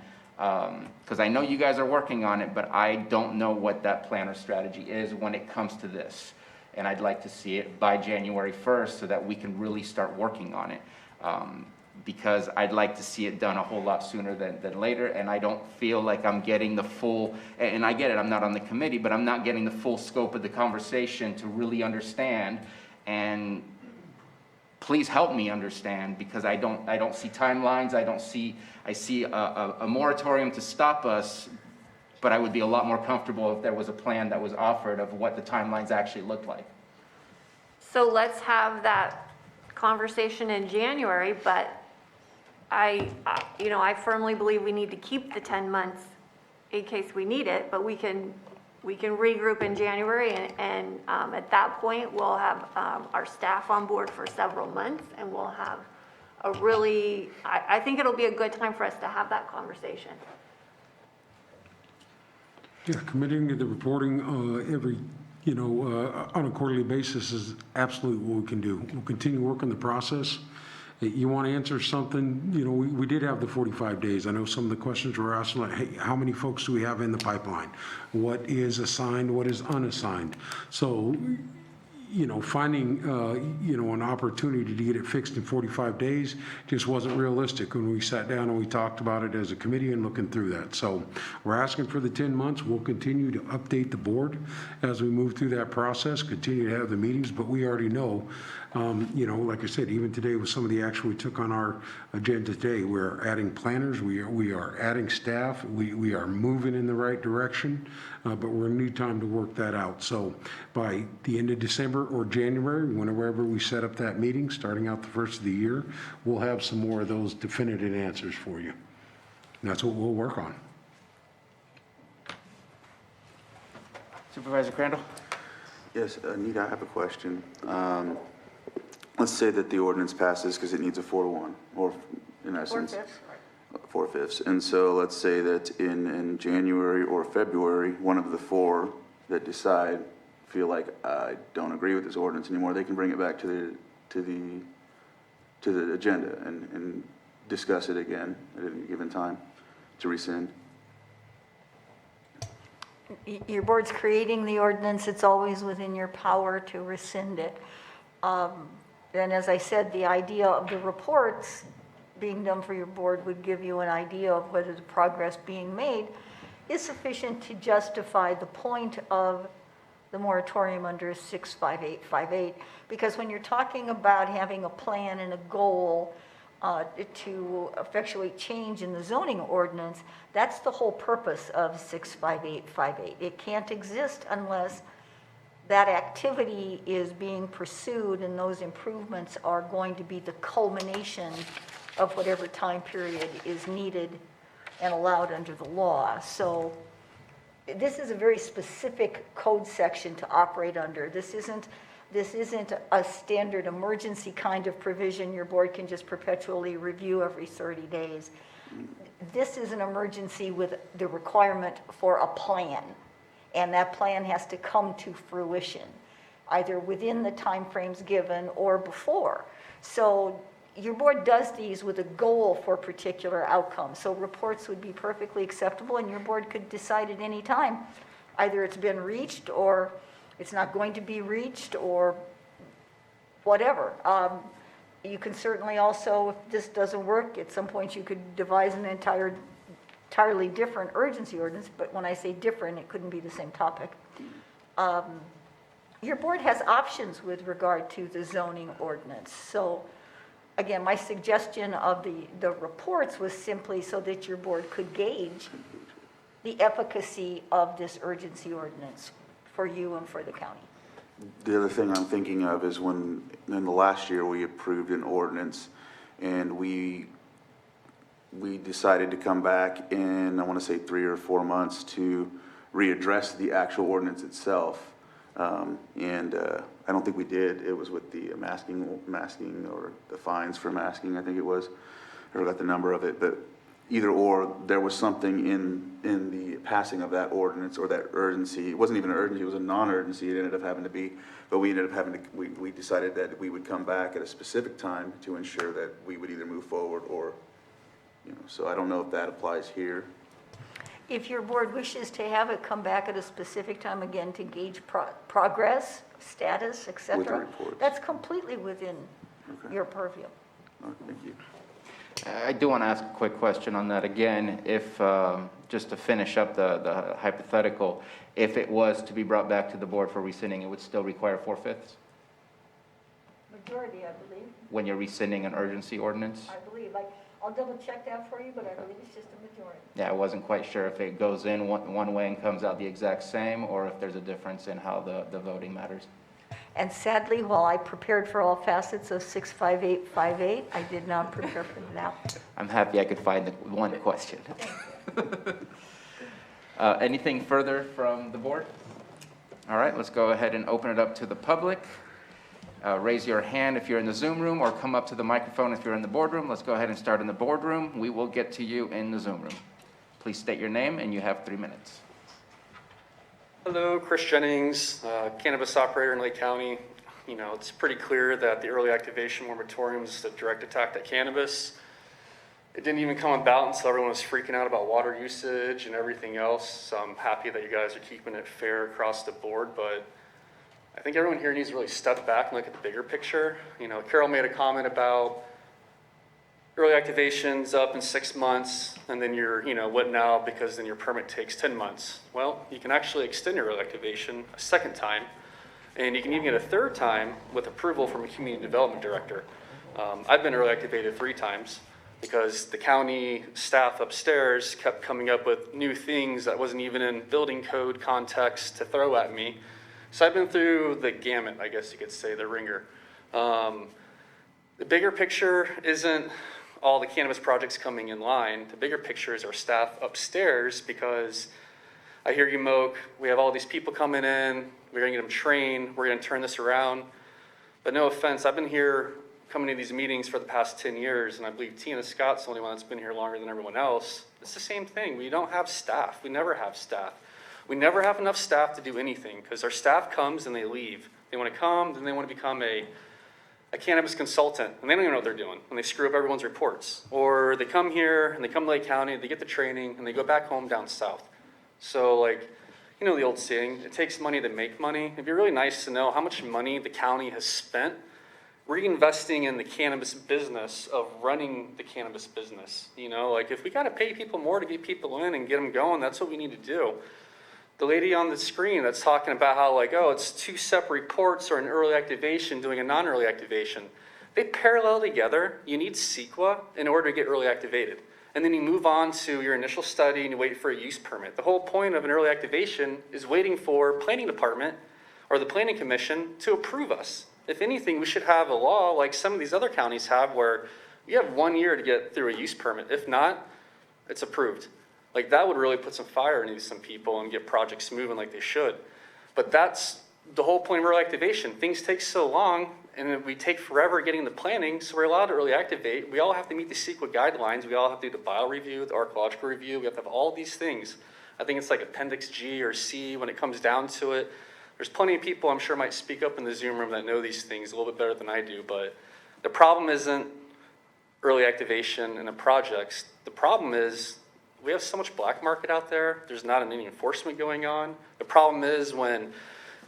Because I know you guys are working on it, but I don't know what that plan or strategy is when it comes to this. And I'd like to see it by January 1st so that we can really start working on it. Because I'd like to see it done a whole lot sooner than later, and I don't feel like I'm getting the full, and I get it, I'm not on the committee, but I'm not getting the full scope of the conversation to really understand. And please help me understand, because I don't see timelines, I see a moratorium to stop us, but I would be a lot more comfortable if there was a plan that was offered of what the timelines actually looked like. So let's have that conversation in January, but I firmly believe we need to keep the 10 months in case we need it, but we can regroup in January, and at that point, we'll have our staff on board for several months, and we'll have I think it'll be a good time for us to have that conversation. Yeah, committing to the reporting every, on a quarterly basis is absolutely what we can do. We'll continue working the process. You want to answer something, we did have the 45 days. I know some of the questions were asked, like, hey, how many folks do we have in the pipeline? What is assigned, what is unassigned? So, finding, an opportunity to get it fixed in 45 days just wasn't realistic when we sat down and we talked about it as a committee and looking through that. So we're asking for the 10 months. We'll continue to update the board as we move through that process, continue to have the meetings, but we already know, like I said, even today with some of the action we took on our agenda today, we're adding planners, we are adding staff, we are moving in the right direction, but we're going to need time to work that out. So by the end of December or January, whenever we set up that meeting, starting out the first of the year, we'll have some more of those definitive answers for you. And that's what we'll work on. Supervisor Crandall? Yes, Anita, I have a question. let's say that the ordinance passes because it needs a 4-1, or in essence. 4/5. And so let's say that in January or February, one of the 4 that decide feel like I don't agree with this ordinance anymore, they can bring it back to the agenda and discuss it again at any given time to rescind. Your board's creating the ordinance, it's always within your power to rescind it. And as I said, the idea of the reports being done for your board would give you an idea of whether the progress being made is sufficient to justify the point of the moratorium under 65858. Because when you're talking about having a plan and a goal to effectuate change in the zoning ordinance, that's the whole purpose of 65858. It can't exist unless that activity is being pursued and those improvements are going to be the culmination of whatever time period is needed and allowed under the law. So this is a very specific code section to operate under. This isn't a standard emergency kind of provision your board can just perpetually review every 30 days. This is an emergency with the requirement for a plan, and that plan has to come to fruition, either within the timeframes given or before. So your board does these with a goal for particular outcomes. So reports would be perfectly acceptable, and your board could decide at any time, either it's been reached or it's not going to be reached or whatever. You can certainly also, if this doesn't work, at some point you could devise an entirely different urgency ordinance, but when I say different, it couldn't be the same topic. Your board has options with regard to the zoning ordinance. So again, my suggestion of the reports was simply so that your board could gauge the efficacy of this urgency ordinance for you and for the county. The other thing I'm thinking of is when, in the last year, we approved an ordinance, and we decided to come back in, I want to say 3 or 4 months to readdress the actual ordinance itself. I don't think we did. It was with the masking or the fines for masking, I think it was. I forgot the number of it, but either or, there was something in the passing of that ordinance or that urgency. It wasn't even an urgency, it was a non-urgency. It ended up having to be, but we ended up having to, we decided that we would come back at a specific time to ensure that we would either move forward or, so I don't know if that applies here. If your board wishes to have it come back at a specific time again to gauge progress, status, et cetera, With the reports. that's completely within your purview. Thank you. I do want to ask a quick question on that again. If, just to finish up the hypothetical, if it was to be brought back to the board for rescinding, it would still require 4/5? Majority, I believe. When you're rescinding an urgency ordinance? I believe. I'll double check that for you, but I believe it's just a majority. Yeah, I wasn't quite sure if it goes in one way and comes out the exact same, or if there's a difference in how the voting matters. And sadly, while I prepared for all facets of 65858, I did not prepare for that. I'm happy I could find the one question. Anything further from the board? All right, let's go ahead and open it up to the public. Raise your hand if you're in the Zoom room, or come up to the microphone if you're in the boardroom. Let's go ahead and start in the boardroom. We will get to you in the Zoom room. Please state your name, and you have 3 minutes. Hello, Chris Jennings, cannabis operator in Lake County. It's pretty clear that the early activation moratorium is a direct attack at cannabis. It didn't even come about until everyone was freaking out about water usage and everything else. So I'm happy that you guys are keeping it fair across the board, but I think everyone here needs to really step back and look at the bigger picture. Carol made a comment about early activations up in 6 months, and then you're, what now, because then your permit takes 10 months. Well, you can actually extend your early activation a second time, and you can even get a third time with approval from a community development director. I've been early activated 3 times because the county staff upstairs kept coming up with new things that wasn't even in building code context to throw at me. So I've been through the gamut, I guess you could say, the ringer. The bigger picture isn't all the cannabis projects coming in line. The bigger picture is our staff upstairs, because I hear you, Moak, we have all these people coming in, we're gonna get them trained, we're gonna turn this around. But no offense, I've been here coming to these meetings for the past 10 years, and I believe Tina Scott's the only one that's been here longer than everyone else. It's the same thing. We don't have staff. We never have staff. We never have enough staff to do anything because our staff comes and they leave. They want to come, then they want to become a cannabis consultant, and they don't even know what they're doing, and they screw up everyone's reports. Or they come here, and they come to Lake County, they get the training, and they go back home down south. So, like, you know the old saying, it takes money to make money. It'd be really nice to know how much money the county has spent reinvesting in the cannabis business of running the cannabis business. You know, like, if we got to pay people more to get people in and get them going, that's what we need to do. The lady on the screen that's talking about how, like, oh, it's two separate reports or an early activation doing a non-early activation. They parallel together. You need CEQA in order to get early activated. And then you move on to your initial study and you wait for a use permit. The whole point of an early activation is waiting for planning department or the planning commission to approve us. If anything, we should have a law like some of these other counties have where you have 1 year to get through a use permit. If not, it's approved. Like, that would really put some fire into some people and get projects moving like they should. But that's the whole point of early activation. Things take so long, and we take forever getting the planning, so we're allowed to early activate. We all have to meet the CEQA guidelines. We all have to do the bio review, the archaeological review. We have to have all these things. I think it's like Appendix G or C when it comes down to it. There's plenty of people I'm sure might speak up in the Zoom room that know these things a little bit better than I do, but the problem isn't early activation in the projects. The problem is we have so much black market out there. There's not any enforcement going on. The problem is when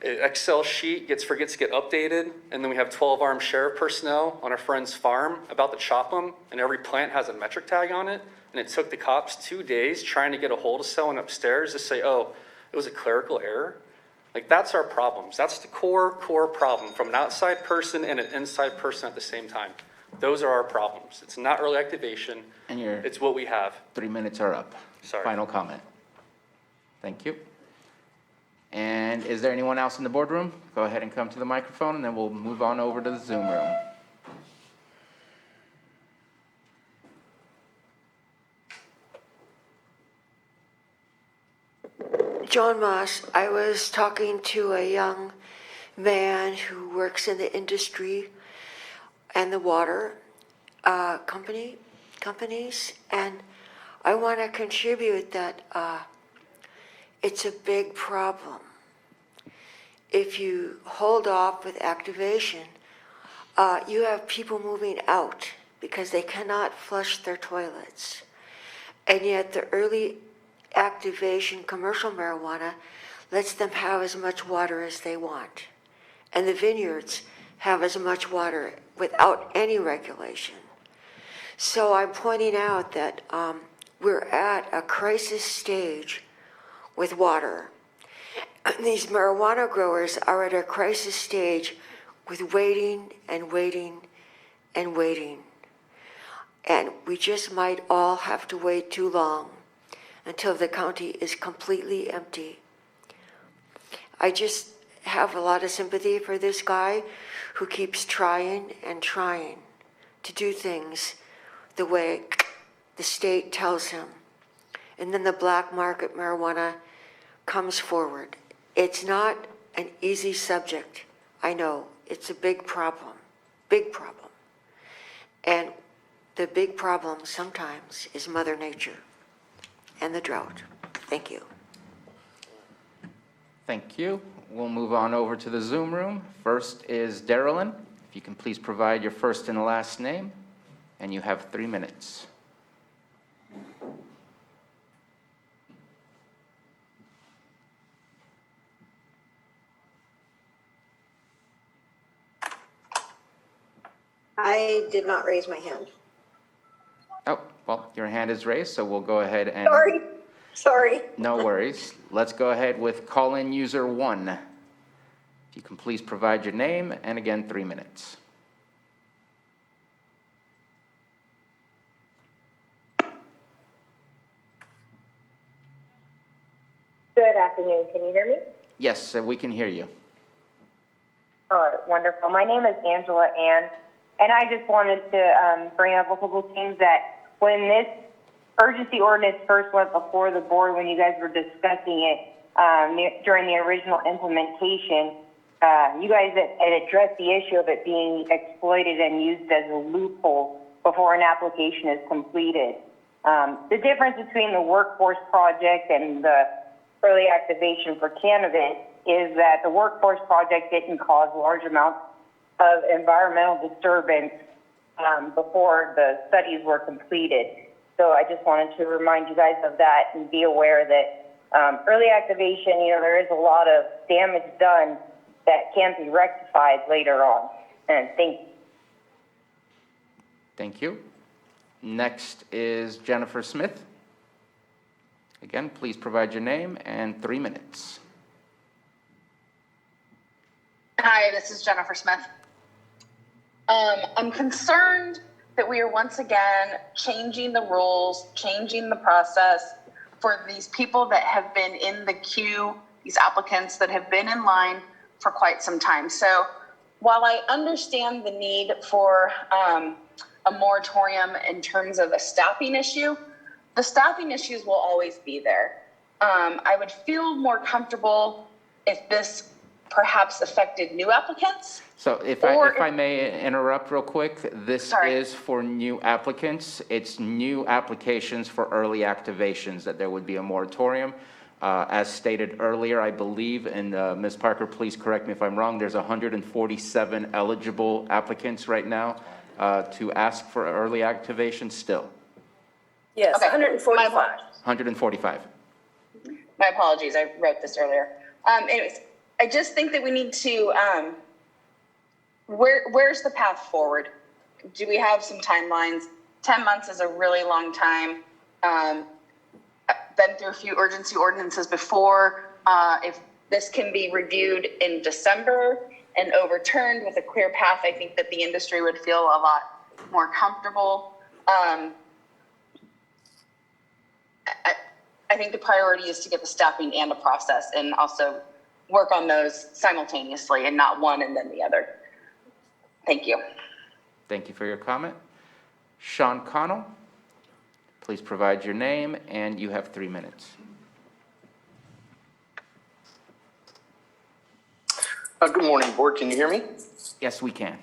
an Excel sheet forgets to get updated, and then we have 12 armed sheriff personnel on a friend's farm about to chop them, and every plant has a metric tag on it, and it took the cops 2 days trying to get a hold of someone upstairs to say, oh, it was a clerical error. Like, that's our problems. That's the core problem from an outside person and an inside person at the same time. Those are our problems. It's not early activation. And it's what we have. 3 minutes are up. Sorry. Final comment. Thank you. And is there anyone else in the boardroom? Go ahead and come to the microphone, and then we'll move on over to the Zoom room. John Moss, I was talking to a young man who works in the industry and the water companies, and I want to contribute that it's a big problem. If you hold off with activation, you have people moving out because they cannot flush their toilets. And yet the early activation commercial marijuana lets them have as much water as they want. And the vineyards have as much water without any regulation. So I'm pointing out that we're at a crisis stage with water. And these marijuana growers are at a crisis stage with waiting and waiting and waiting. And we just might all have to wait too long until the county is completely empty. I just have a lot of sympathy for this guy who keeps trying and trying to do things the way the state tells him. And then the black market marijuana comes forward. It's not an easy subject. I know, it's a big problem. And the big problem sometimes is Mother Nature and the drought. Thank you. Thank you. We'll move on over to the Zoom room. First is Darylyn. If you can please provide your first and last name, and you have 3 minutes. I did not raise my hand. Oh, well, your hand is raised, so we'll go ahead and... Sorry. No worries. Let's go ahead with call-in user 1. If you can please provide your name, and again, 3 minutes. Good afternoon. Can you hear me? Yes, we can hear you. All right, wonderful. My name is Angela Ann, and I just wanted to bring up a couple of things that when this urgency ordinance first went before the board, when you guys were discussing it during the original implementation, you guys had addressed the issue of it being exploited and used as a loophole before an application is completed. The difference between the workforce project and the early activation for cannabis is that the workforce project didn't cause large amounts of environmental disturbance before the studies were completed. So I just wanted to remind you guys of that and be aware that early activation, there is a lot of damage done that can be rectified later on. And thank you. Thank you. Next is Jennifer Smith. Again, please provide your name and 3 minutes. Hi, this is Jennifer Smith. I'm concerned that we are once again changing the rules, changing the process for these people that have been in the queue, these applicants that have been in line for quite some time. So while I understand the need for a moratorium in terms of a staffing issue, the staffing issues will always be there. I would feel more comfortable if this perhaps affected new applicants. So if I may interrupt real quick, this is for new applicants. It's new applications for early activations that there would be a moratorium. As stated earlier, I believe, and Ms. Parker, please correct me if I'm wrong, there's 147 eligible applicants right now to ask for early activation still. Yes, Okay. 145. 145. My apologies, I wrote this earlier. Anyways, I just think that we need to, where's the path forward? Do we have some timelines? 10 months is a really long time. I've been through a few urgency ordinances before. If this can be reviewed in December and overturned with a clear path, I think that the industry would feel a lot more comfortable. I think the priority is to get the staffing and the process and also work on those simultaneously and not one and then the other. Thank you. Thank you for your comment. Sean Connell, please provide your name and you have 3 minutes. Good morning, board. Can you hear me? Yes, we can.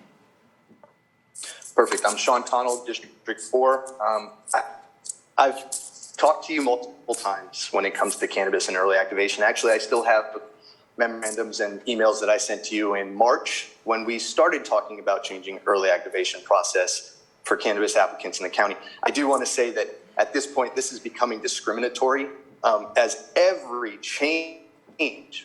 Perfect. I'm Sean Connell, District 4. I've talked to you multiple times when it comes to cannabis and early activation. Actually, I still have memorandums and emails that I sent to you in March when we started talking about changing early activation process for cannabis applicants in the county. I do want to say that at this point, this is becoming discriminatory as every change,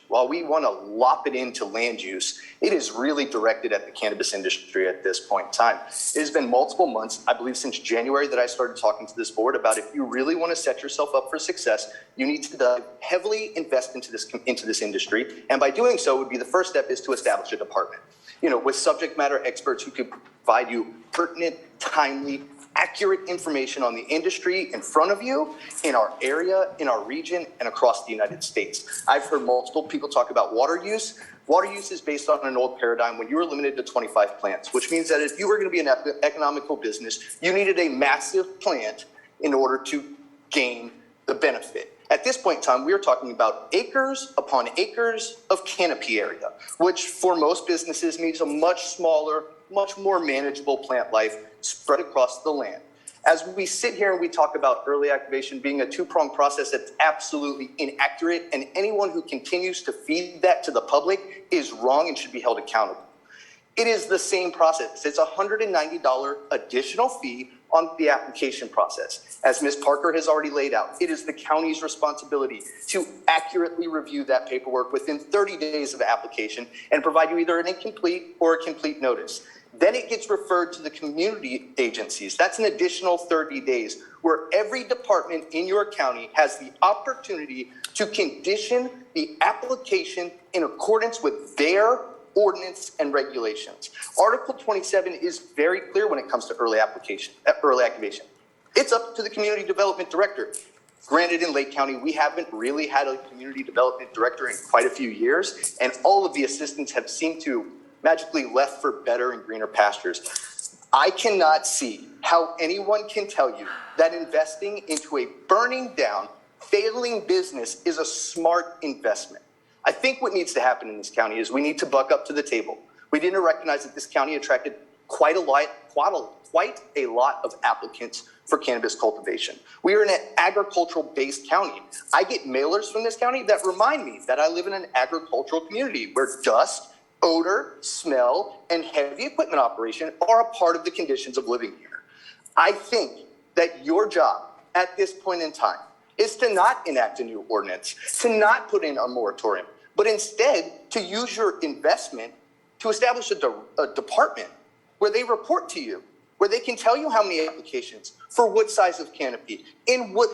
while we want to lop it into land use, it is really directed at the cannabis industry at this point in time. It has been multiple months, I believe since January, that I started talking to this board about if you really want to set yourself up for success, you need to heavily invest into this industry. And by doing so would be the first step is to establish a department, with subject matter experts who could provide you pertinent, timely, accurate information on the industry in front of you, in our area, in our region, and across the United States. I've heard multiple people talk about water use. Water use is based on an old paradigm when you were limited to 25 plants, which means that if you were going to be an economical business, you needed a massive plant in order to gain the benefit. At this point in time, we are talking about acres upon acres of canopy area, which for most businesses means a much smaller, much more manageable plant life spread across the land. As we sit here and we talk about early activation being a two-pronged process that's absolutely inaccurate, and anyone who continues to feed that to the public is wrong and should be held accountable. It is the same process. It's a $190 additional fee on the application process. As Ms. Parker has already laid out, it is the county's responsibility to accurately review that paperwork within 30 days of application and provide you either an incomplete or a complete notice. Then it gets referred to the community agencies. That's an additional 30 days where every department in your county has the opportunity to condition the application in accordance with their ordinance and regulations. Article 27 is very clear when it comes to early activation. It's up to the community development director. Granted, in Lake County, we haven't really had a community development director in quite a few years, and all of the assistants have seemed to magically left for better and greener pastures. I cannot see how anyone can tell you that investing into a burning down, failing business is a smart investment. I think what needs to happen in this county is we need to buck up to the table. We need to recognize that this county attracted quite a lot of applicants for cannabis cultivation. We are an agricultural-based county. I get mailers from this county that remind me that I live in an agricultural community where dust, odor, smell, and heavy equipment operation are a part of the conditions of living here. I think that your job at this point in time is to not enact a new ordinance, to not put in a moratorium, but instead to use your investment to establish a department where they report to you, where they can tell you how many applications, for what size of canopy, in what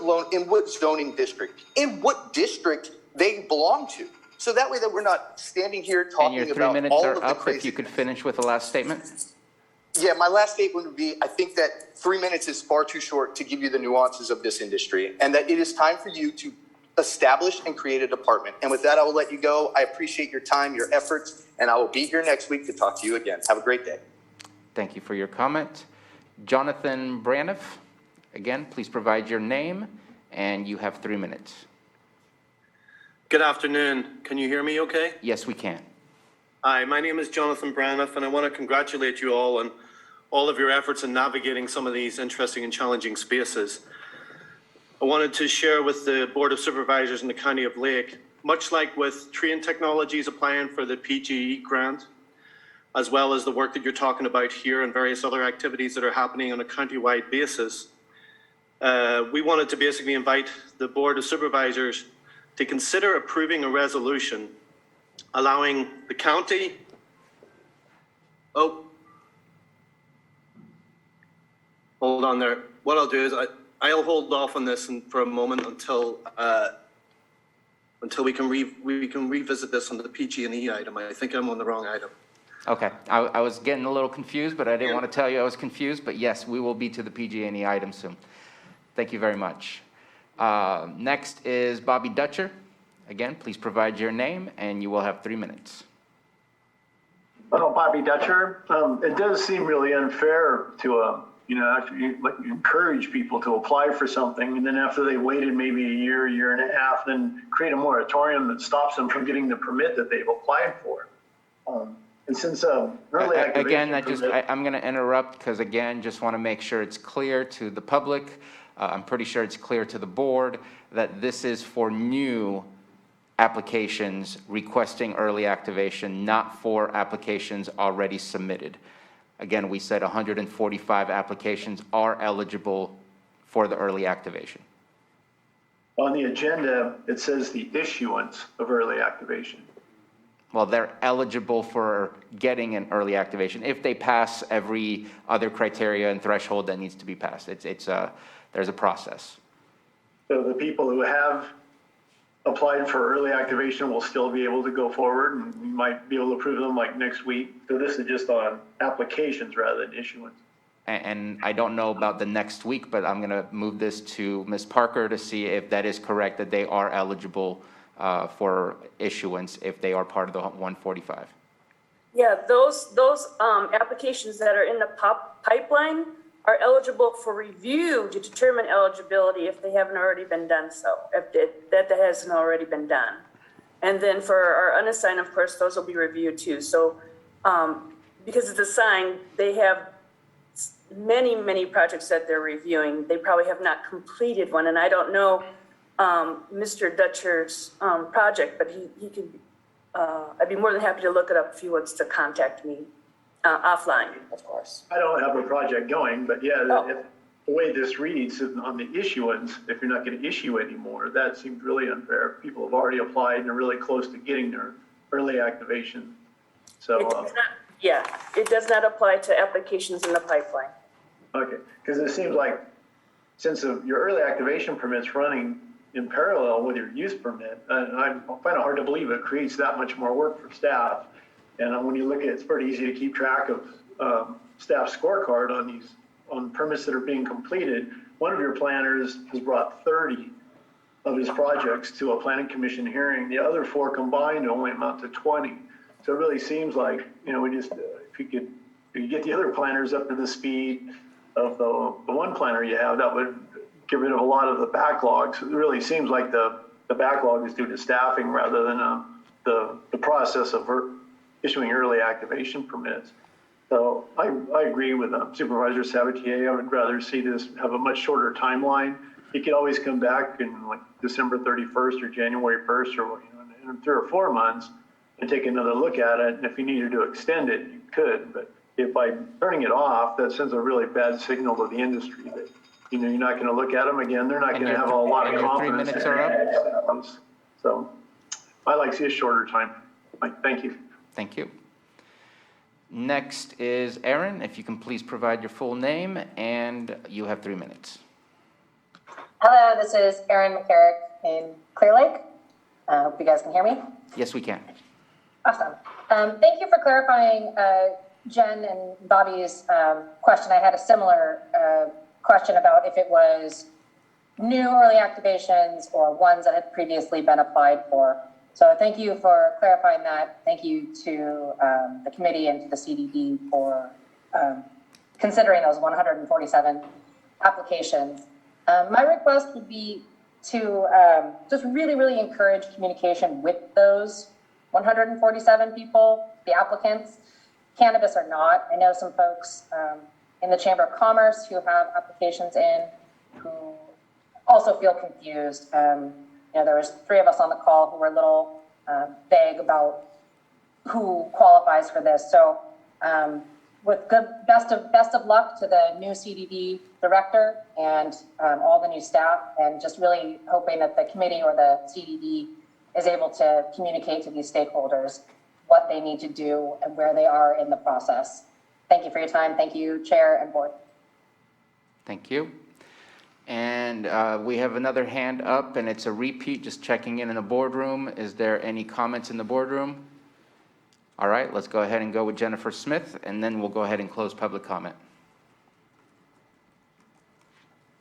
zoning district, in what district they belong to. So that way that we're not standing here And talking your 3 about minutes all are of the up. crazy. If you could finish with the last statement. Yeah, my last statement would be, I think that 3 minutes is far too short to give you the nuances of this industry, and that it is time for you to establish and create a department. And with that, I will let you go. I appreciate your time, your efforts, and I will be here next week to talk to you again. Have a great day. Thank you for your comment. Jonathan Braniff, again, please provide your name, and you have 3 minutes. Good afternoon. Can you hear me okay? Yes, we can. Hi, my name is Jonathan Braniff, and I want to congratulate you all on all of your efforts in navigating some of these interesting and challenging spaces. I wanted to share with the Board of Supervisors in the County of Lake, much like with Train Technologies applying for the PGE grant, as well as the work that you're talking about here and various other activities that are happening on a county-wide basis, we wanted to basically invite the Board of Supervisors to consider approving a resolution allowing the county, hold on there. What I'll do is I'll hold off on this for a moment until we can revisit this on the PG&E item. I think I'm on the wrong item. Okay, I was getting a little confused, but I didn't want to tell you I was confused, but yes, we will be to the PG&E item soon. Thank you very much. Next is Bobby Dutcher. Again, please provide your name, and you will have 3 minutes. Well, Bobby Dutcher, it does seem really unfair to, actually encourage people to apply for something, and then after they waited maybe a year and a half, then create a moratorium that stops them from getting the permit that they've applied for. And since early activation Again, I'm going to interrupt because, again, just want to make sure it's clear to the public. I'm pretty sure it's clear to the board that this is for new applications requesting early activation, not for applications already submitted. Again, we said 145 applications are eligible for the early activation. On the agenda, it says the issuance of early activation. Well, they're eligible for getting an early activation if they pass every other criteria and threshold that needs to be passed. There's a process. So the people who have applied for early activation will still be able to go forward, and we might be able to approve them like next week. So this is just on applications rather than issuance. And I don't know about the next week, but I'm going to move this to Ms. Parker to see if that is correct, that they are eligible for issuance if they are part of the 145. Yeah, those applications that are in the pipeline are eligible for review to determine eligibility if they haven't already been done so, if that hasn't already been done. And then for our unassigned, of course, those will be reviewed too. So because it's assigned, they have many projects that they're reviewing. They probably have not completed one, and I don't know Mr. Dutcher's project, but he could, I'd be more than happy to look it up if he wants to contact me offline, of course. I don't have a project going, but yeah, the way this reads on the issuance, if you're not going to issue anymore, that seems really unfair. People have already applied and are really close to getting their early activation. So it does not apply to applications in the pipeline. Okay, because it seems like since your early activation permit's running in parallel with your use permit, and I find it hard to believe it creates that much more work for staff. And when you look at it, it's pretty easy to keep track of staff scorecard on permits that are being completed. One of your planners has brought 30 of his projects to a planning commission hearing. The other 4 combined only amount to 20. So it really seems like, we just, if you could get the other planners up to the speed of the one planner you have, that would get rid of a lot of the backlogs. It really seems like the backlog is due to staffing rather than the process of issuing early activation permits. So I agree with Supervisor Sabatier. I would rather see this have a much shorter timeline. You can always come back in like December 31st or January 1st or in 3 or 4 months and take another look at it. And if you needed to extend it, you could. But if by turning it off, that sends a really bad signal to the industry that, you're not going to look at them again. They're not going to have a lot of confidence. 3 minutes are up. So I like to see a shorter time. Thank you. Thank you. Next is Aaron. If you can please provide your full name, and you have 3 minutes. Hello, this is Erin McCarrick in Clear Lake. I hope you guys can hear me. Yes, we can. Awesome. Thank you for clarifying Jen and Bobby's question. I had a similar question about if it was new early activations or ones that had previously been applied for. So thank you for clarifying that. Thank you to the committee and to the CDD for considering those 147 applications. My request would be to just really encourage communication with those 147 people, the applicants, cannabis or not. I know some folks in the Chamber of Commerce who have applications in who also feel confused. There was 3 of us on the call who were a little vague about who qualifies for this. So with good best of luck to the new CDD director and all the new staff, and just really hoping that the committee or the CDD is able to communicate to these stakeholders what they need to do and where they are in the process. Thank you for your time. Thank you, Chair and Board. Thank you. And we have another hand up, and it's a repeat, just checking in the boardroom. Is there any comments in the boardroom? All right, let's go ahead and go with Jennifer Smith, and then we'll go ahead and close public comment.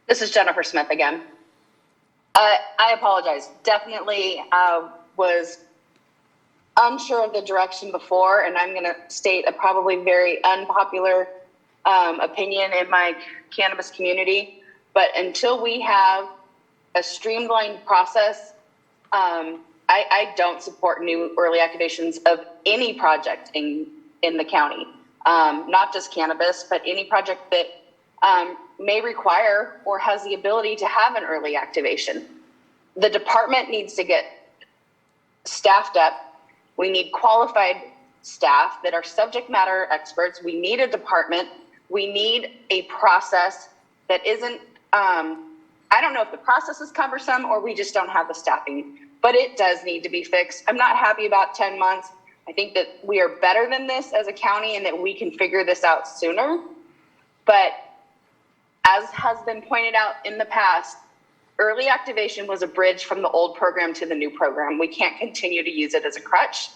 This is Jennifer Smith again. I apologize. Definitely was unsure of the direction before, and I'm going to state a probably very unpopular opinion in my cannabis community. But until we have a streamlined process, I don't support new early activations of any project in the county, not just cannabis, but any project that may require or has the ability to have an early activation. The department needs to get staffed up. We need qualified staff that are subject matter experts. We need a department. We need a process that isn't, I don't know if the process is cumbersome or we just don't have the staffing, but it does need to be fixed. I'm not happy about 10 months. I think that we are better than this as a county and that we can figure this out sooner. But as has been pointed out in the past, early activation was a bridge from the old program to the new program. We can't continue to use it as a crutch.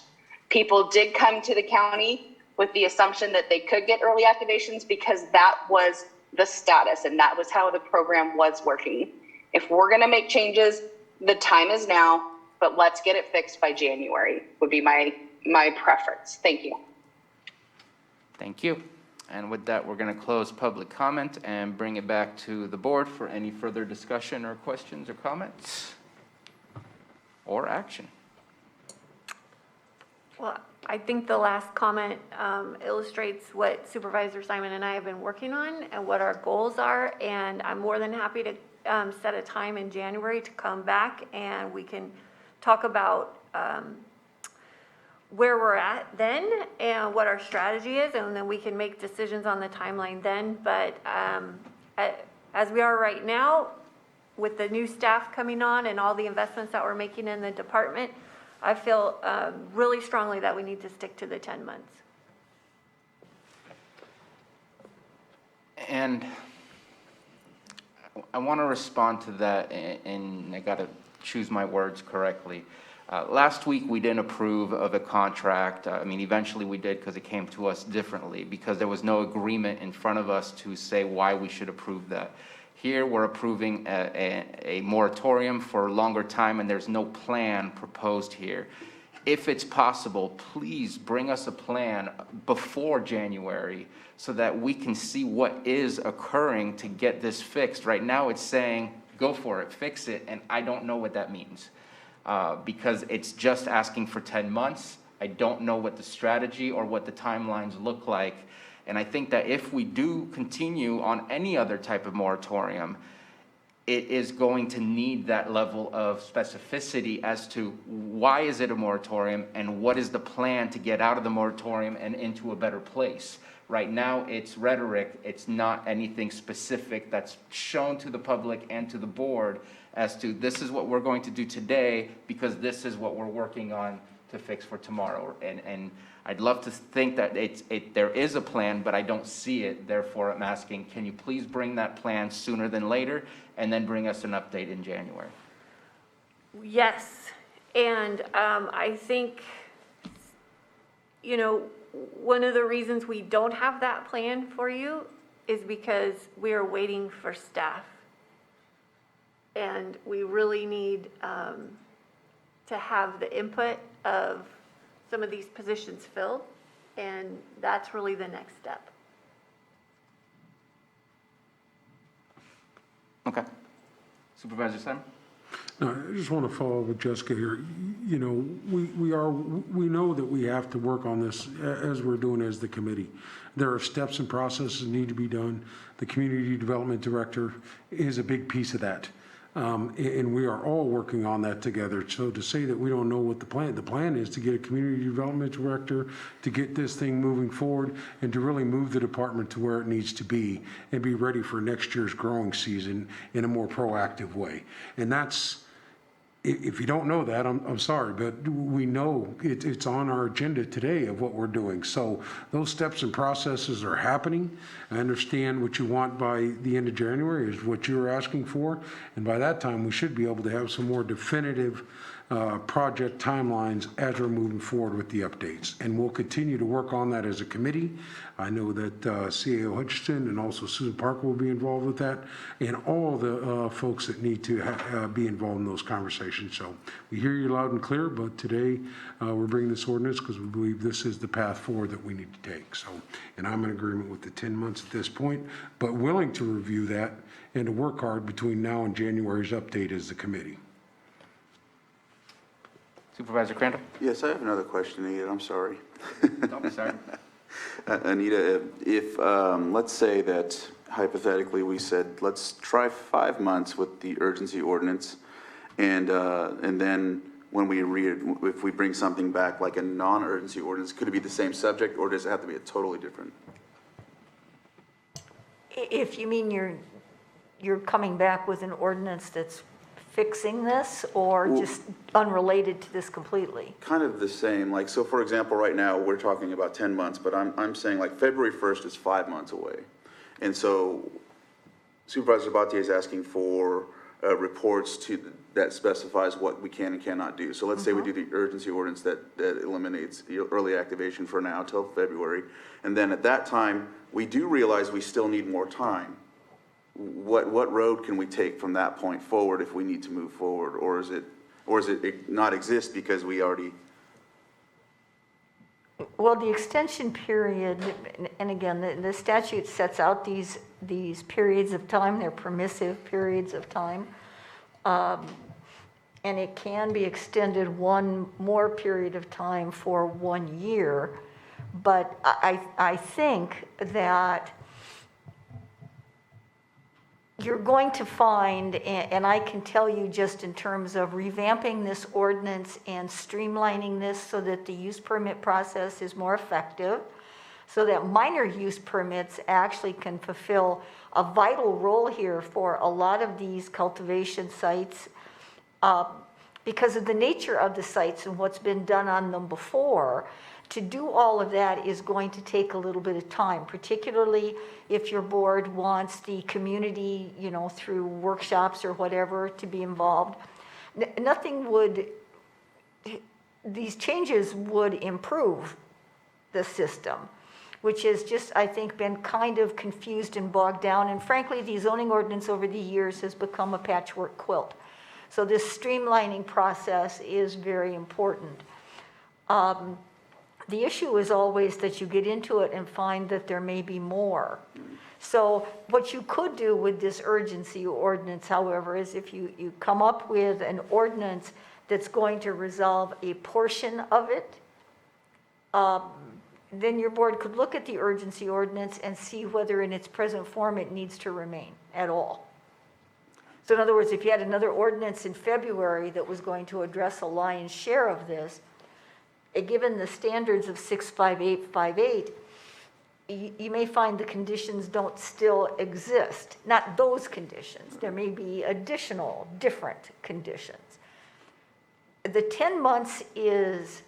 People did come to the county with the assumption that they could get early activations because that was the status and that was how the program was working. If we're going to make changes, the time is now, but let's get it fixed by January would be my preference. Thank you. Thank you. And with that, we're going to close public comment and bring it back to the board for any further discussion or questions or comments or action. Well, I think the last comment illustrates what Supervisor Simon and I have been working on and what our goals are. And I'm more than happy to set a time in January to come back and we can talk about where we're at then and what our strategy is, and then we can make decisions on the timeline then. But as we are right now, with the new staff coming on and all the investments that we're making in the department, I feel really strongly that we need to stick to the 10 months. And I want to respond to that, and I got to choose my words correctly. Last week, we didn't approve of a contract. I mean, eventually we did because it came to us differently because there was no agreement in front of us to say why we should approve that. Here, we're approving a moratorium for a longer time, and there's no plan proposed here. If it's possible, please bring us a plan before January so that we can see what is occurring to get this fixed. Right now, it's saying, go for it, fix it, and I don't know what that means. because it's just asking for 10 months. I don't know what the strategy or what the timelines look like. And I think that if we do continue on any other type of moratorium, it is going to need that level of specificity as to why is it a moratorium and what is the plan to get out of the moratorium and into a better place. Right now, it's rhetoric. It's not anything specific that's shown to the public and to the board as to this is what we're going to do today because this is what we're working on to fix for tomorrow. And I'd love to think that there is a plan, but I don't see it. Therefore, I'm asking, can you please bring that plan sooner than later and then bring us an update in January? Yes, and I think, one of the reasons we don't have that plan for you is because we are waiting for staff. And we really need to have the input of some of these positions filled, and that's really the next step. Okay. Supervisor Simon? No, I just want to follow up with Jessica here. We know that we have to work on this as we're doing as the committee. There are steps and processes that need to be done. The community development director is a big piece of that. And we are all working on that together. So to say that we don't know what the plan is to get a community development director, to get this thing moving forward, and to really move the department to where it needs to be and be ready for next year's growing season in a more proactive way. And that's, if you don't know that, I'm sorry, but we know it's on our agenda today of what we're doing. So those steps and processes are happening. I understand what you want by the end of January is what you're asking for. And by that time, we should be able to have some more definitive project timelines as we're moving forward with the updates. And we'll continue to work on that as a committee. I know that CAO Hutchinson and also Susan Parker will be involved with that, and all the folks that need to be involved in those conversations. So we hear you loud and clear, but today we're bringing this ordinance because we believe this is the path forward that we need to take. So, and I'm in agreement with the 10 months at this point, but willing to review that and to work hard between now and January's update as the committee. Supervisor Crandall? Yes, I have another question, Anita. I'm sorry. Don't be sorry. Anita, if let's say that hypothetically we said, let's try 5 months with the urgency ordinance, and then when if we bring something back like a non-urgency ordinance, could it be the same subject, or does it have to be a totally different? If you mean you're coming back with an ordinance that's fixing this, or just unrelated to this completely? Kind of the same. Like, so for example, right now we're talking about 10 months, but I'm saying like February 1st is 5 months away. And so Supervisor Sabatier is asking for reports that specifies what we can and cannot do. So let's say we do the urgency ordinance that eliminates early activation for now till February. And then at that time, we do realize we still need more time. What road can we take from that point forward if we need to move forward, or is it not exist because we already? Well, the extension period, and again, the statute sets out these periods of time. They're permissive periods of time, and it can be extended one more period of time for 1 year. But I think that you're going to find, and I can tell you just in terms of revamping this ordinance and streamlining this so that the use permit process is more effective, so that minor use permits actually can fulfill a vital role here for a lot of these cultivation sites because of the nature of the sites and what's been done on them before. To do all of that is going to take a little bit of time, particularly if your board wants the community, through workshops or whatever, to be involved. These changes would improve the system, which has just, I think, been kind of confused and bogged down. And frankly, the zoning ordinance over the years has become a patchwork quilt. So this streamlining process is very important. The issue is always that you get into it and find that there may be more. So what you could do with this urgency ordinance, however, is if you come up with an ordinance that's going to resolve a portion of it, then your board could look at the urgency ordinance and see whether in its present form it needs to remain at all. So in other words, if you had another ordinance in February that was going to address a lion's share of this, given the standards of 65858, you may find the conditions don't still exist. Not those conditions. There may be additional, different conditions. The 10 months is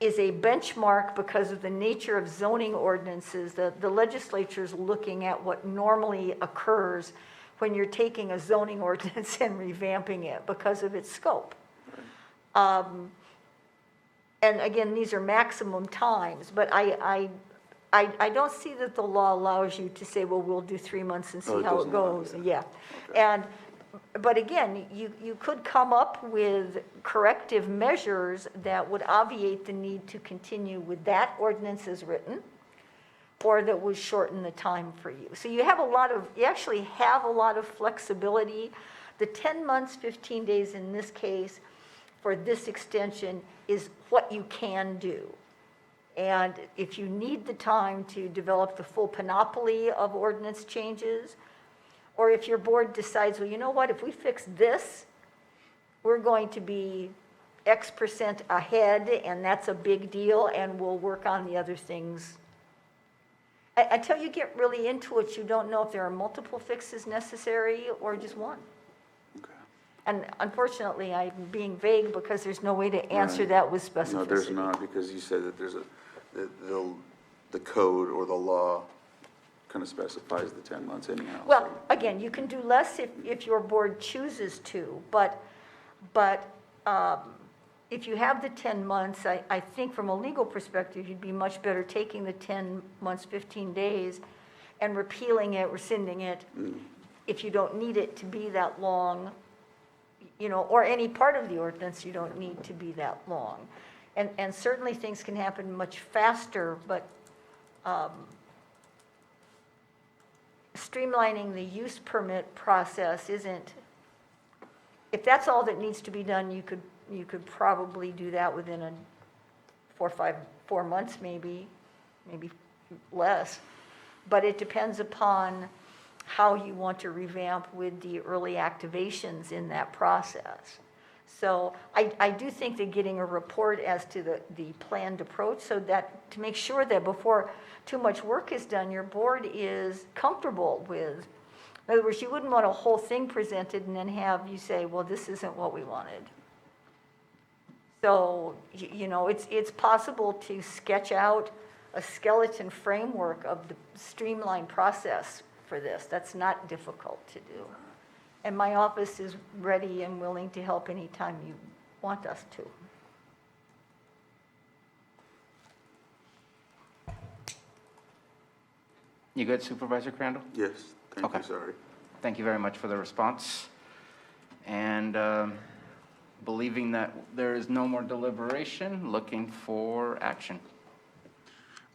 a benchmark because of the nature of zoning ordinances. The legislature's looking at what normally occurs when you're taking a zoning ordinance and revamping it because of its scope. And again, these are maximum times, but I don't see that the law allows you to say, well, we'll do 3 months and see how it goes. Yeah. But again, you could come up with corrective measures that would obviate the need to continue with that ordinance as written, or that would shorten the time for you. So you actually have a lot of flexibility. The 10 months, 15 days in this case for this extension is what you can do. And if you need the time to develop the full panoply of ordinance changes, or if your board decides, well, you know what, if we fix this, we're going to be X% ahead, and that's a big deal, and we'll work on the other things. Until you get really into it, you don't know if there are multiple fixes necessary or just one. And unfortunately, I'm being vague because there's no way to answer that with specificity. No, there's not, because you said that there's the code or the law kind of specifies the 10 months anyhow. Well, again, you can do less if your board chooses to, but if you have the 10 months, I think from a legal perspective, you'd be much better taking the 10 months, 15 days and repealing it, rescinding it, if you don't need it to be that long, or any part of the ordinance you don't need to be that long. And certainly things can happen much faster, but streamlining the use permit process isn't, if that's all that needs to be done, you could probably do that within 4 months, maybe less. But it depends upon how you want to revamp with the early activations in that process. So I do think that getting a report as to the planned approach, so that to make sure that before too much work is done, your board is comfortable with. In other words, you wouldn't want a whole thing presented and then have you say, well, this isn't what we wanted. So, it's possible to sketch out a skeleton framework of the streamlined process for this. That's not difficult to do. And my office is ready and willing to help anytime you want us to. You good, Supervisor Crandall? Yes, thank you, sorry. Thank you very much for the response. And believing that there is no more deliberation, looking for action.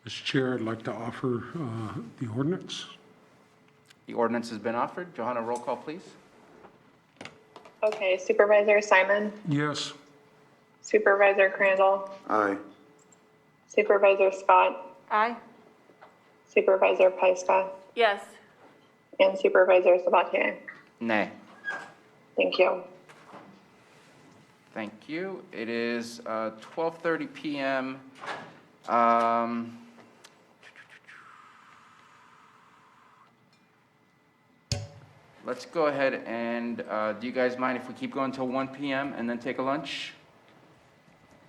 Mr. Chair, I'd like to offer the ordinance. The ordinance has been offered. Johanna, roll call, please. Okay, Supervisor Simon, Yes. Supervisor Crandall, Aye. Supervisor Scott, Aye. Supervisor Pyska, Yes. and Supervisor Sabatier. Nay. Thank you. Thank you. It is 12:30 p.m. Let's go ahead and, do you guys mind if we keep going till 1 p.m. and then take a lunch?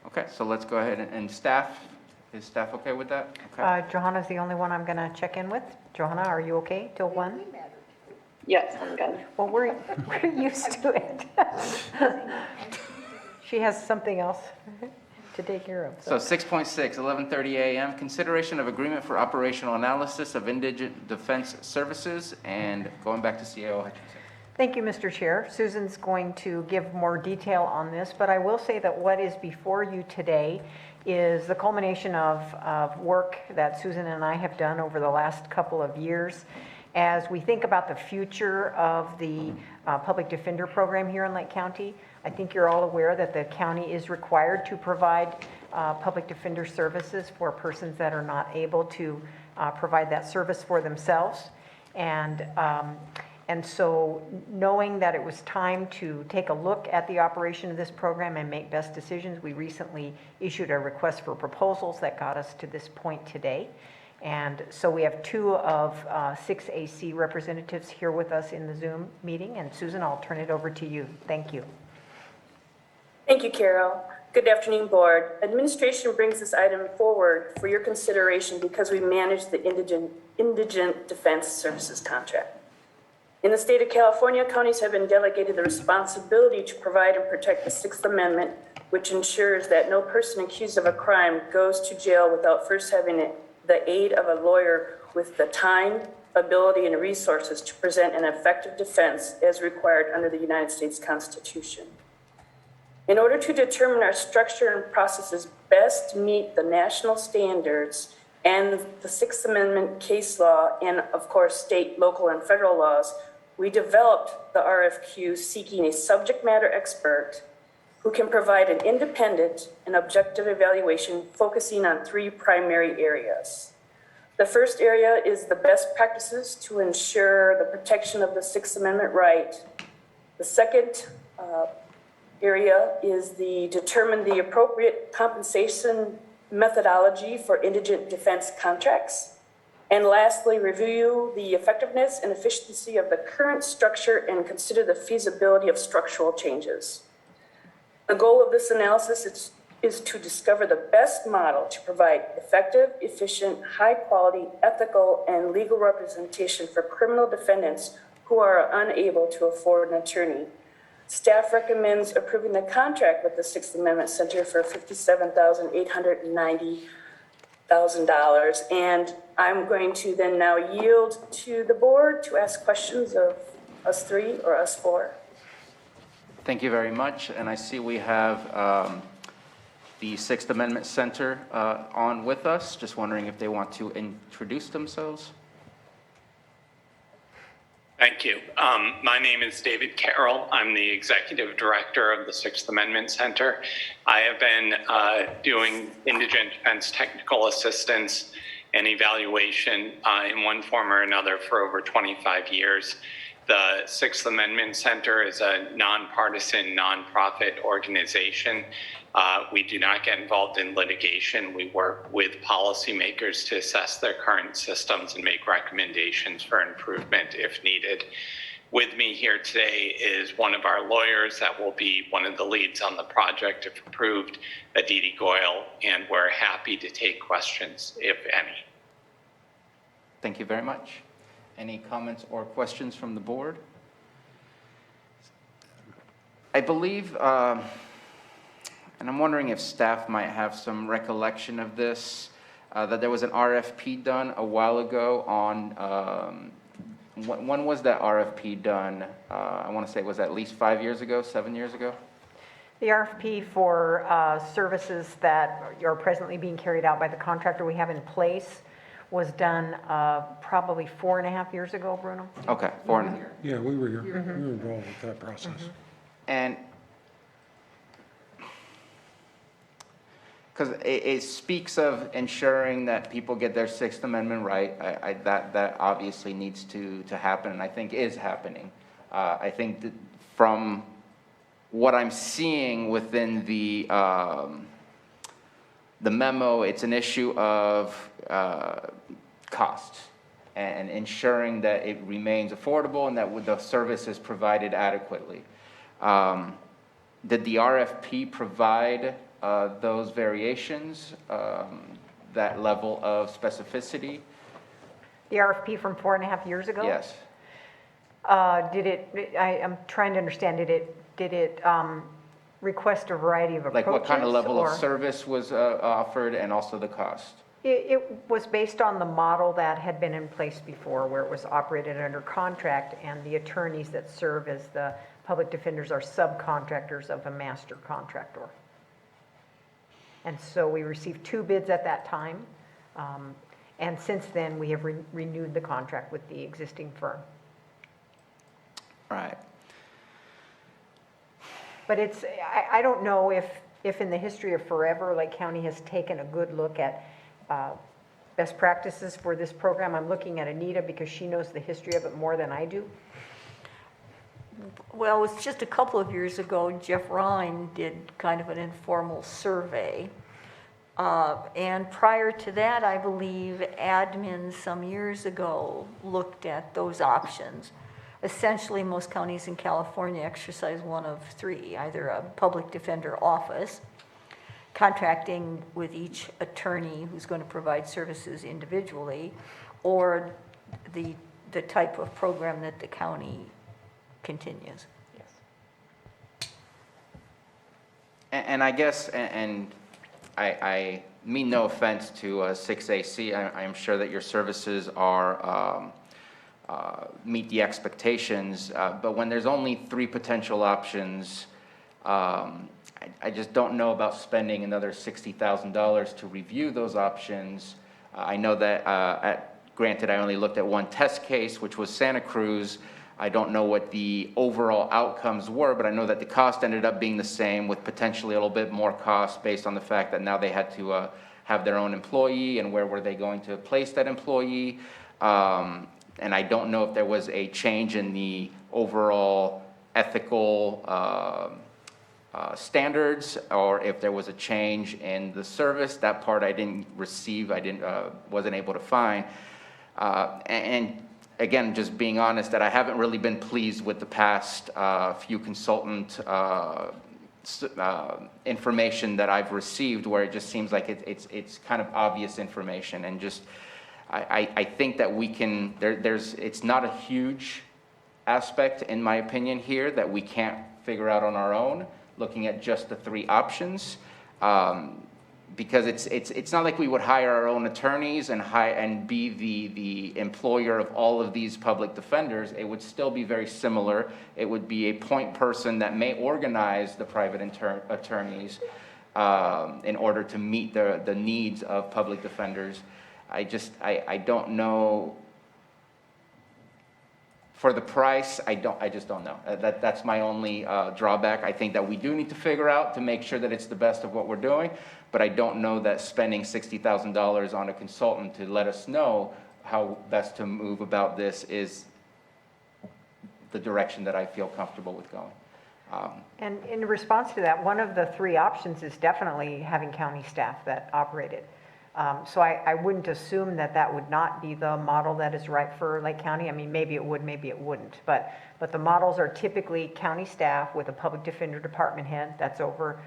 Okay, so let's go ahead and staff, is staff okay with that? Okay. Johanna's the only one I'm going to check in with. Johanna, are you okay till 1? Yes, I'm good. Well, we're used to it. She has something else to take care of. So 6.6, 11:30 a.m., consideration of agreement for operational analysis of indigent defense services, and going back to CAO Hutchinson. Thank you, Mr. Chair. Susan's going to give more detail on this, but I will say that what is before you today is the culmination of work that Susan and I have done over the last couple of years. As we think about the future of the public defender program here in Lake County, I think you're all aware that the county is required to provide public defender services for persons that are not able to provide that service for themselves. And so knowing that it was time to take a look at the operation of this program and make best decisions, we recently issued a request for proposals that got us to this point today. And so we have 2 of 6 AC representatives here with us in the Zoom meeting. And Susan, I'll turn it over to you. Thank you. Thank you, Carol. Good afternoon, Board. Administration brings this item forward for your consideration because we manage the Indigent Defense Services contract. In the state of California, counties have been delegated the responsibility to provide and protect the Sixth Amendment, which ensures that no person accused of a crime goes to jail without first having the aid of a lawyer with the time, ability, and resources to present an effective defense as required under the United States Constitution. In order to determine our structure and processes best meet the national standards and the Sixth Amendment case law and, of course, state, local, and federal laws, we developed the RFQ seeking a subject matter expert who can provide an independent and objective evaluation focusing on 3 primary areas. The first area is the best practices to ensure the protection of the Sixth Amendment right. The second area is determine the appropriate compensation methodology for indigent defense contracts. And lastly, review the effectiveness and efficiency of the current structure and consider the feasibility of structural changes. The goal of this analysis is to discover the best model to provide effective, efficient, high-quality, ethical, and legal representation for criminal defendants who are unable to afford an attorney. Staff recommends approving the contract with the Sixth Amendment Center for $57,890,000. And I'm going to then now yield to the board to ask questions of us 3 or us 4. Thank you very much. And I see we have the Sixth Amendment Center on with us. Just wondering if they want to introduce themselves. Thank you. My name is David Carroll. I'm the Executive Director of the Sixth Amendment Center. I have been doing indigent defense technical assistance and evaluation in one form or another for over 25 years. The Sixth Amendment Center is a nonpartisan, nonprofit organization. We do not get involved in litigation. We work with policymakers to assess their current systems and make recommendations for improvement if needed. With me here today is one of our lawyers that will be one of the leads on the project if approved, Aditi Goyal, and we're happy to take questions, if any. Thank you very much. Any comments or questions from the board? I believe, and I'm wondering if staff might have some recollection of this, that there was an RFP done a while ago on, when was that RFP done? I want to say it was at least 5 years ago, 7 years ago? The RFP for services that are presently being carried out by the contractor we have in place was done probably 4.5 years ago, Bruno? Okay, 4.5. Yeah, we were here. We were involved with that process. And because it speaks of ensuring that people get their Sixth Amendment right, that obviously needs to happen, and I think is happening. I think that from what I'm seeing within the memo, it's an issue of cost and ensuring that it remains affordable and that the service is provided adequately. Did the RFP provide those variations, that level of specificity? The RFP from 4.5 years ago? Yes. I'm trying to understand, did it request a variety of approaches? Like what kind of level of service was offered and also the cost? It was based on the model that had been in place before, where it was operated under contract, and the attorneys that serve as the public defenders are subcontractors of a master contractor. And so we received 2 bids at that time. And since then, we have renewed the contract with the existing firm. Right. But it's, I don't know if in the history of forever, Lake County has taken a good look at best practices for this program. I'm looking at Anita because she knows the history of it more than I do. Well, it was just a couple of years ago, Jeff Ryan did kind of an informal survey. And prior to that, I believe admin some years ago looked at those options. Essentially, most counties in California exercise one of three, either a public defender office, contracting with each attorney who's going to provide services individually, or the type of program that the county continues. Yes. And I guess, and I mean no offense to 6AC, I'm sure that your services are, meet the expectations, but when there's only 3 potential options, I just don't know about spending another $60,000 to review those options. I know that, granted, I only looked at one test case, which was Santa Cruz. I don't know what the overall outcomes were, but I know that the cost ended up being the same, with potentially a little bit more cost based on the fact that now they had to have their own employee, and where were they going to place that employee. And I don't know if there was a change in the overall ethical standards, or if there was a change in the service. That part I didn't receive, wasn't able to find. And again, just being honest, that I haven't really been pleased with the past few consultant information that I've received, where it just seems like it's kind of obvious information, and just I think that we can, it's not a huge aspect, in my opinion, here that we can't figure out on our own, looking at just the 3 options. Because it's not like we would hire our own attorneys and be the employer of all of these public defenders. It would still be very similar. It would be a point person that may organize the private attorneys in order to meet the needs of public defenders. I don't know. For the price, I just don't know. That's my only drawback. I think that we do need to figure out to make sure that it's the best of what we're doing, but I don't know that spending $60,000 on a consultant to let us know how best to move about this is the direction that I feel comfortable with going. And in response to that, one of the 3 options is definitely having county staff that operate it. So I wouldn't assume that would not be the model that is right for Lake County. I mean, maybe it would, maybe it wouldn't. But the models are typically county staff with a public defender department head that's over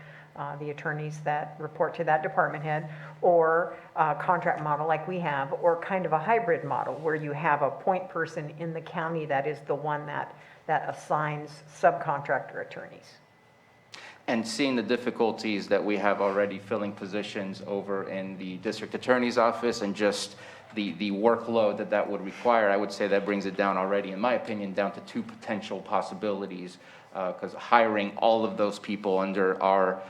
the attorneys that report to that department head, or a contract model like we have, or kind of a hybrid model where you have a point person in the county that is the one that assigns subcontractor attorneys. And seeing the difficulties that we have already filling positions over in the district attorney's office, and just the workload that would require, I would say that brings it down already, in my opinion, down to 2 potential possibilities, because hiring all of those people under our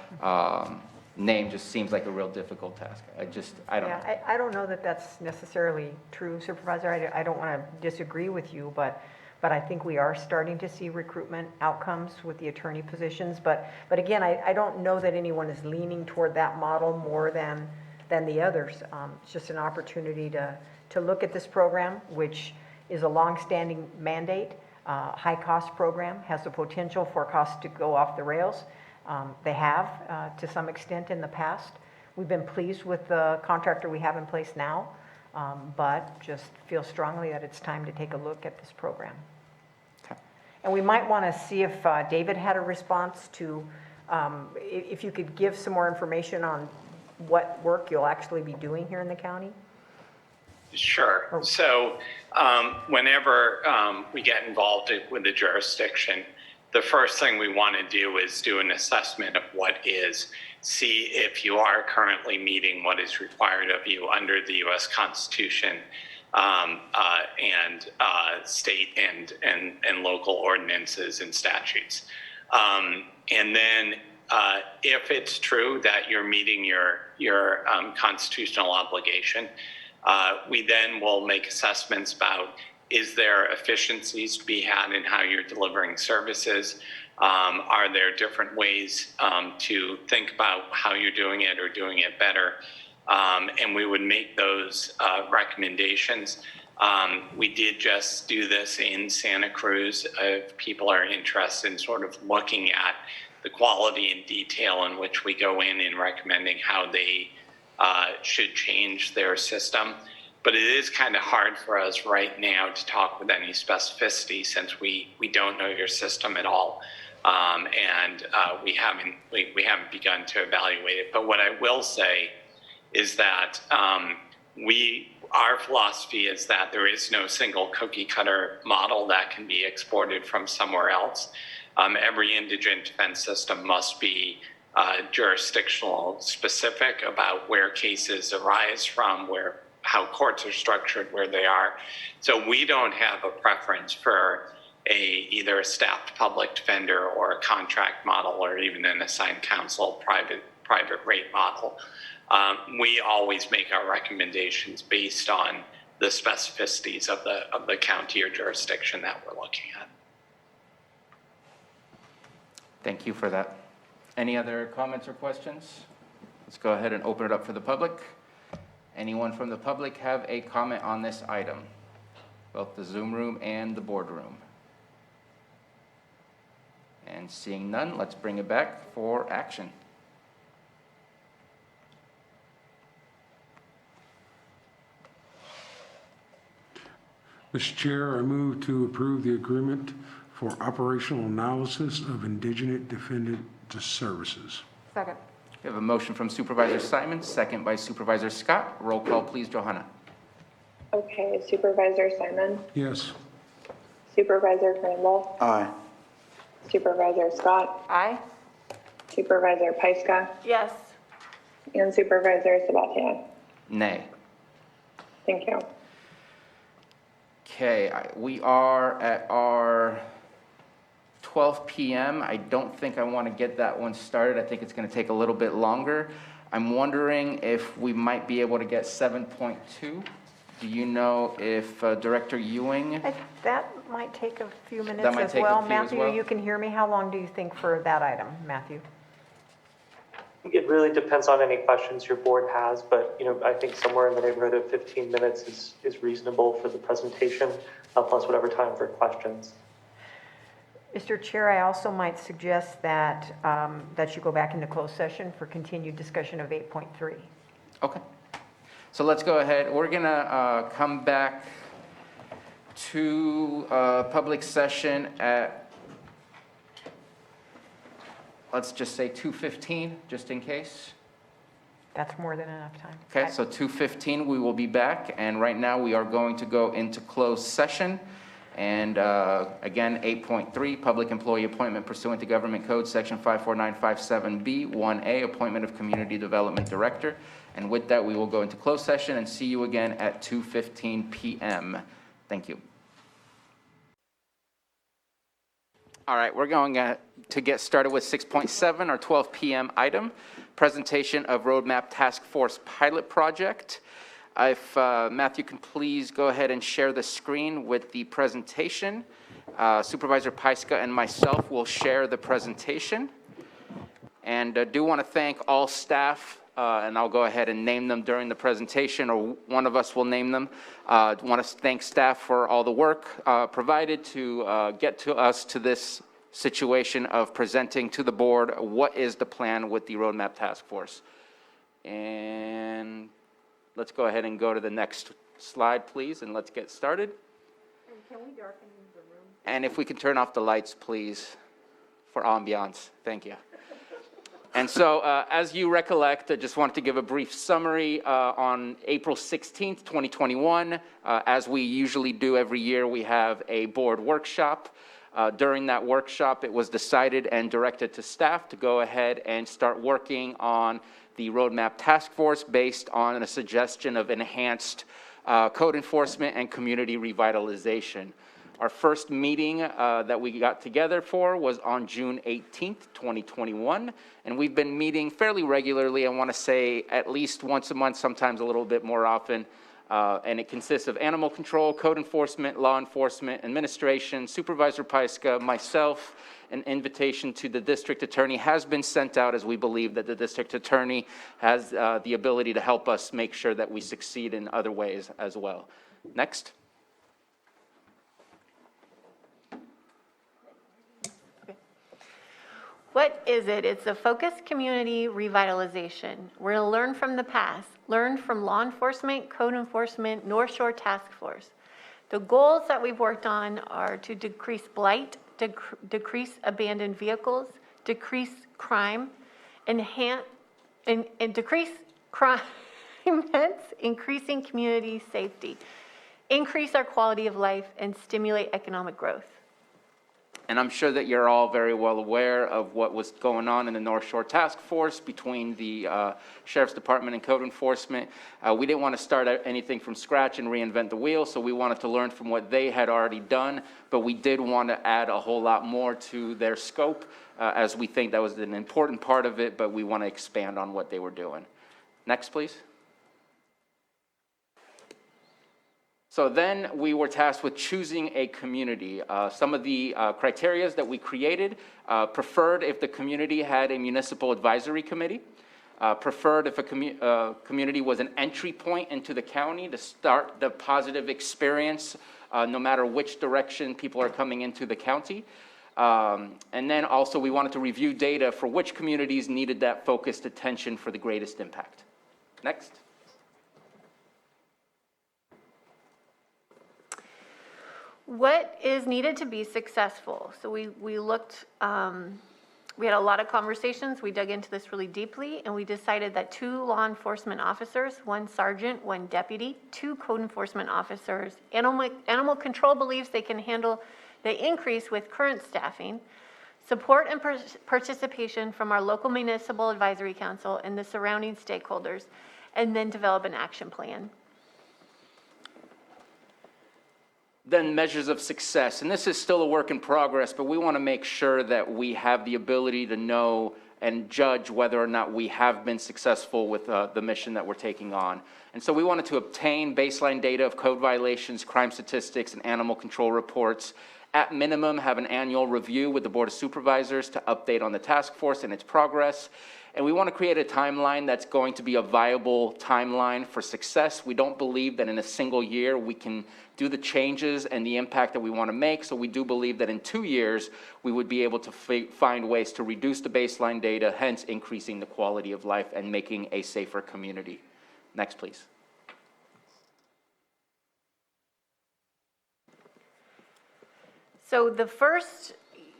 name just seems like a real difficult task. I don't know. I don't know that that's necessarily true, Supervisor. I don't want to disagree with you, but I think we are starting to see recruitment outcomes with the attorney positions. But again, I don't know that anyone is leaning toward that model more than the others. It's just an opportunity to look at this program, which is a longstanding mandate, high-cost program, has the potential for costs to go off the rails. They have to some extent in the past. We've been pleased with the contractor we have in place now, but just feel strongly that it's time to take a look at this program. And we might want to see if David had a response to, if you could give some more information on what work you'll actually be doing here in the county. Sure. So whenever we get involved with the jurisdiction, the first thing we want to do is do an assessment of what is, see if you are currently meeting what is required of you under the U.S. Constitution, and state and local ordinances and statutes. And then if it's true that you're meeting your constitutional obligation, We then will make assessments about, is there efficiencies to be had in how you're delivering services? Are there different ways to think about how you're doing it or doing it better? And we would make those recommendations. We did just do this in Santa Cruz. If people are interested in sort of looking at the quality and detail in which we go in and recommending how they should change their system. But it is kind of hard for us right now to talk with any specificity since we don't know your system at all. And we haven't begun to evaluate it. But what I will say is that our philosophy is that there is no single cookie cutter model that can be exported from somewhere else. Every indigent defense system must be jurisdictional specific about where cases arise from, how courts are structured, where they are. So we don't have a preference for either a staffed public defender or a contract model or even an assigned counsel private rate model. We always make our recommendations based on the specificities of the county or jurisdiction that we're looking at. Thank you for that. Any other comments or questions? Let's go ahead and open it up for the public. Anyone from the public have a comment on this item? Both the Zoom room and the boardroom. And seeing none, let's bring it back for action. Mr. Chair, I move to approve the agreement for operational analysis of indigent defendant services. Second. We have a motion from Supervisor Simon, second by Supervisor Scott. Roll call, please, Johanna. Okay, Supervisor Simon, Yes. Supervisor Crandall, Aye. Supervisor Scott, Aye. Supervisor Pyska, Yes. and Supervisor Sabatier. Nay. Thank you. Okay, we are at our 12 p.m. I don't think I want to get that one started. I think it's going to take a little bit longer. I'm wondering if we might be able to get 7.2. Do you know if Director Ewing? That might take a few minutes That might as take a well. few as Matthew, well? you can hear me. How long do you think for that item, Matthew? It really depends on any questions your board has, but I think somewhere in the neighborhood of 15 minutes is reasonable for the presentation, plus whatever time for questions. Mr. Chair, I also might suggest that that you go back into closed session for continued discussion of 8.3. Okay. So let's go ahead. We're going to come back to public session at, let's just say 2:15, just in case. That's more than enough time. Okay, so 2:15, we will be back. And right now, we are going to go into closed session. And again, 8.3, public employee appointment pursuant to Government Code, Section 54957B, 1A, appointment of Community Development Director. And with that, we will go into closed session and see you again at 2:15 p.m. Thank you. All right, we're going to get started with 6.7, our 12 p.m. item, presentation of Roadmap Task Force Pilot Project. If Matthew can please go ahead and share the screen with the presentation. Supervisor Pyska and myself will share the presentation. And do want to thank all staff, and I'll go ahead and name them during the presentation, or one of us will name them. Want to thank staff for all the work provided to get to us to this situation of presenting to the board what is the plan with the Roadmap Task Force. And let's go ahead and go to the next slide, please, and let's get started. And can we darken the room? And if we can turn off the lights, please, for ambiance. Thank you. And so, as you recollect, I just wanted to give a brief summary. On April 16th, 2021, as we usually do every year, we have a board workshop. During that workshop, it was decided and directed to staff to go ahead and start working on the Roadmap Task Force based on a suggestion of enhanced code enforcement and community revitalization. Our first meeting that we got together for was on June 18th, 2021, and we've been meeting fairly regularly. I want to say at least once a month, sometimes a little bit more often, And it consists of animal control, code enforcement, law enforcement, administration, Supervisor Pyska, myself. An invitation to the district attorney has been sent out, as we believe that the district attorney has the ability to help us make sure that we succeed in other ways as well. Next. What is it? It's a focused community revitalization. We're going to learn from the past, learn from law enforcement, code enforcement, North Shore Task Force. The goals that we've worked on are to decrease blight, decrease abandoned vehicles, decrease crime, enhance and decrease crime, hence increasing community safety, increase our quality of life, and stimulate economic growth. And I'm sure that you're all very well aware of what was going on in the North Shore Task Force between the Sheriff's Department and Code Enforcement. We didn't want to start anything from scratch and reinvent the wheel, so we wanted to learn from what they had already done, but we did want to add a whole lot more to their scope, as we think that was an important part of it, but we want to expand on what they were doing. Next, please. So then we were tasked with choosing a community. Some of the criteria that we created, preferred if the community had a municipal advisory committee, preferred if a community was an entry point into the county to start the positive experience, no matter which direction people are coming into the county. And then also we wanted to review data for which communities needed that focused attention for the greatest impact. Next. What is needed to be successful? So we looked, we had a lot of conversations, we dug into this really deeply, and we decided that 2 law enforcement officers, 1 sergeant, 1 deputy, 2 code enforcement officers. Animal control believes they can handle the increase with current staffing, support and participation from our local municipal advisory council and the surrounding stakeholders, and then develop an action plan. Then measures of success, and this is still a work in progress, but we want to make sure that we have the ability to know and judge whether or not we have been successful with the mission that we're taking on. And so we wanted to obtain baseline data of code violations, crime statistics, and animal control reports. At minimum, have an annual review with the Board of Supervisors to update on the task force and its progress. And we want to create a timeline that's going to be a viable timeline for success. We don't believe that in a single year we can do the changes and the impact that we want to make. So we do believe that in 2 years, we would be able to find ways to reduce the baseline data, hence increasing the quality of life and making a safer community. Next, please. So the first,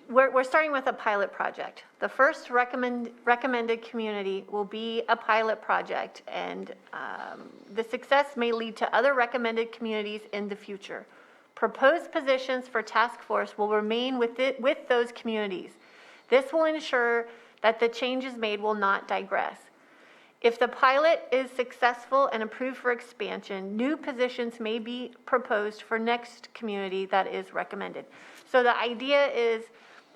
we're starting with a pilot project. The first recommended community will be a pilot project, and the success may lead to other recommended communities in the future. Proposed positions for task force will remain with those communities. This will ensure that the changes made will not digress. If the pilot is successful and approved for expansion, new positions may be proposed for next community that is recommended. So the idea is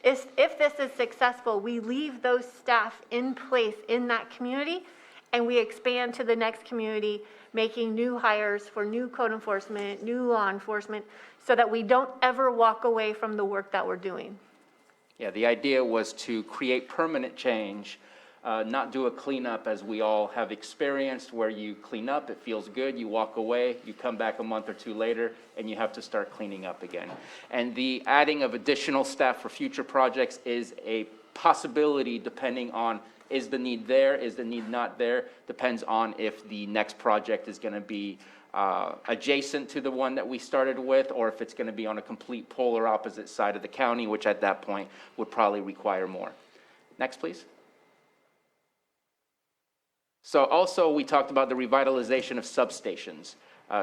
if this is successful, we leave those staff in place in that community and we expand to the next community, making new hires for new code enforcement, new law enforcement, so that we don't ever walk away from the work that we're doing. Yeah, the idea was to create permanent change, not do a cleanup as we all have experienced, where you clean up, it feels good, you walk away, you come back a month or 2 later, and you have to start cleaning up again. And the adding of additional staff for future projects is a possibility depending on, is the need there, is the need not there, depends on if the next project is going to be adjacent to the one that we started with, or if it's going to be on a complete polar opposite side of the county, which at that point would probably require more. Next, please. So also we talked about the revitalization of substations.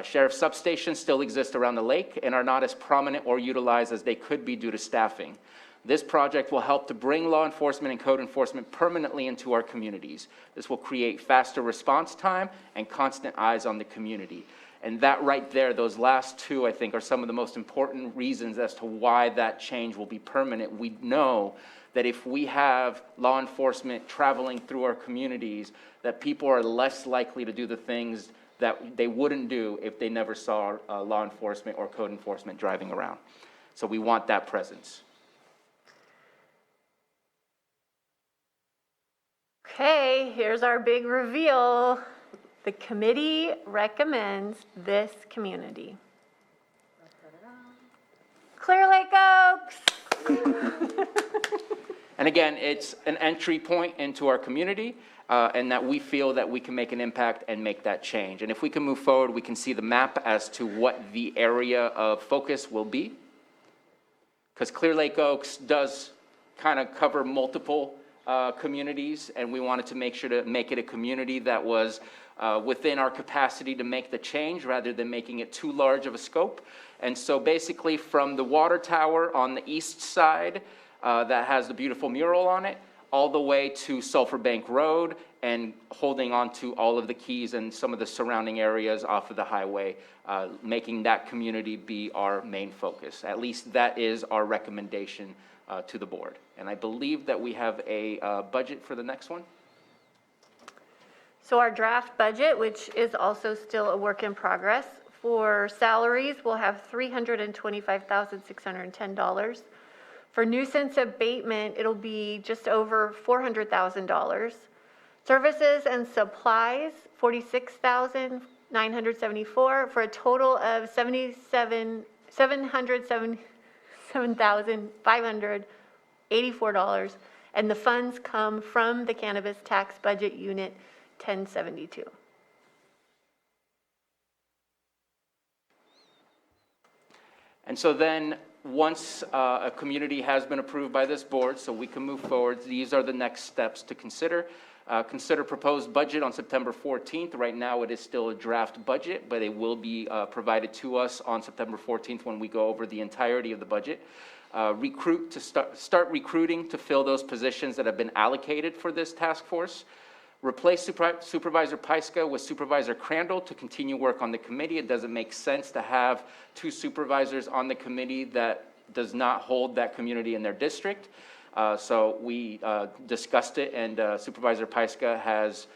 Sheriff substations still exist around the lake and are not as prominent or utilized as they could be due to staffing. This project will help to bring law enforcement and code enforcement permanently into our communities. This will create faster response time and constant eyes on the community. And that right there, those last 2, I think, are some of the most important reasons as to why that change will be permanent. We know that if we have law enforcement traveling through our communities, that people are less likely to do the things that they wouldn't do if they never saw law enforcement or code enforcement driving around. So we want that presence. Okay, here's our big reveal. The committee recommends this community. Clear Lake Oaks. And again, it's an entry point into our community, and that we feel that we can make an impact and make that change. And if we can move forward, we can see the map as to what the area of focus will be. Because Clear Lake Oaks does kind of cover multiple communities, and we wanted to make sure to make it a community that was within our capacity to make the change rather than making it too large of a scope. And so basically from the water tower on the east side that has the beautiful mural on it, all the way to Sulphur Bank Road and holding on to all of the keys and some of the surrounding areas off of the highway, making that community be our main focus. At least that is our recommendation to the board. And I believe that we have a budget for the next one. So our draft budget, which is also still a work in progress, for salaries, we'll have $325,610. For nuisance abatement, it'll be just over $400,000. Services and supplies, $46,974, for a total of $707,584. And the funds come from the Cannabis Tax Budget Unit 1072. And so then, once a community has been approved by this board, so we can move forward, these are the next steps to consider. Consider proposed budget on September 14th. Right now, it is still a draft budget, but it will be provided to us on September 14th when we go over the entirety of the budget. Start recruiting to fill those positions that have been allocated for this task force. Replace Supervisor Paiska with Supervisor Crandall to continue work on the committee. It doesn't make sense to have two supervisors on the committee that does not hold that community in their district. So we discussed it, and Supervisor Paiska has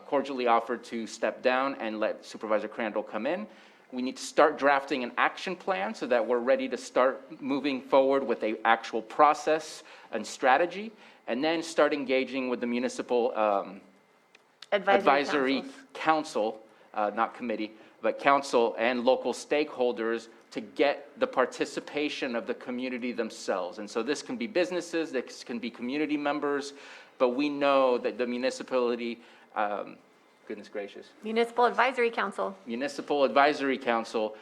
cordially offered to step down and let Supervisor Crandall come in. We need to start drafting an action plan so that we're ready to start moving forward with an actual process and strategy, and then start engaging with the municipal advisory council, not committee, but council and local stakeholders to get the participation of the community themselves. And so this can be businesses, this can be community members, but we know that the municipality, goodness gracious. Municipal Advisory Council. Municipal Advisory Council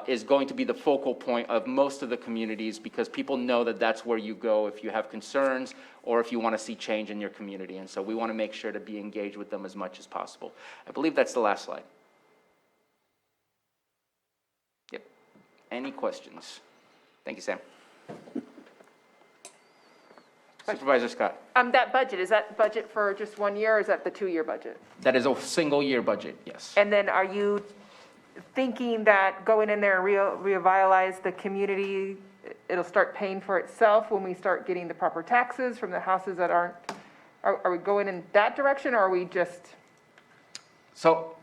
is going to be the focal point of most of the communities, because people know that that's where you go if you have concerns or if you want to see change in your community. And so we want to make sure to be engaged with them as much as possible. I believe that's the last slide. Yep. Any questions? Thank you, Sam. Supervisor Scott. That budget, is that budget for just 1 year, or is that the 2-year budget? That is a single year budget, yes. And then are you thinking that going in there and revitalize the community, it'll start paying for itself when we start getting the proper taxes from the houses that aren't, are we going in that direction, or are we just? So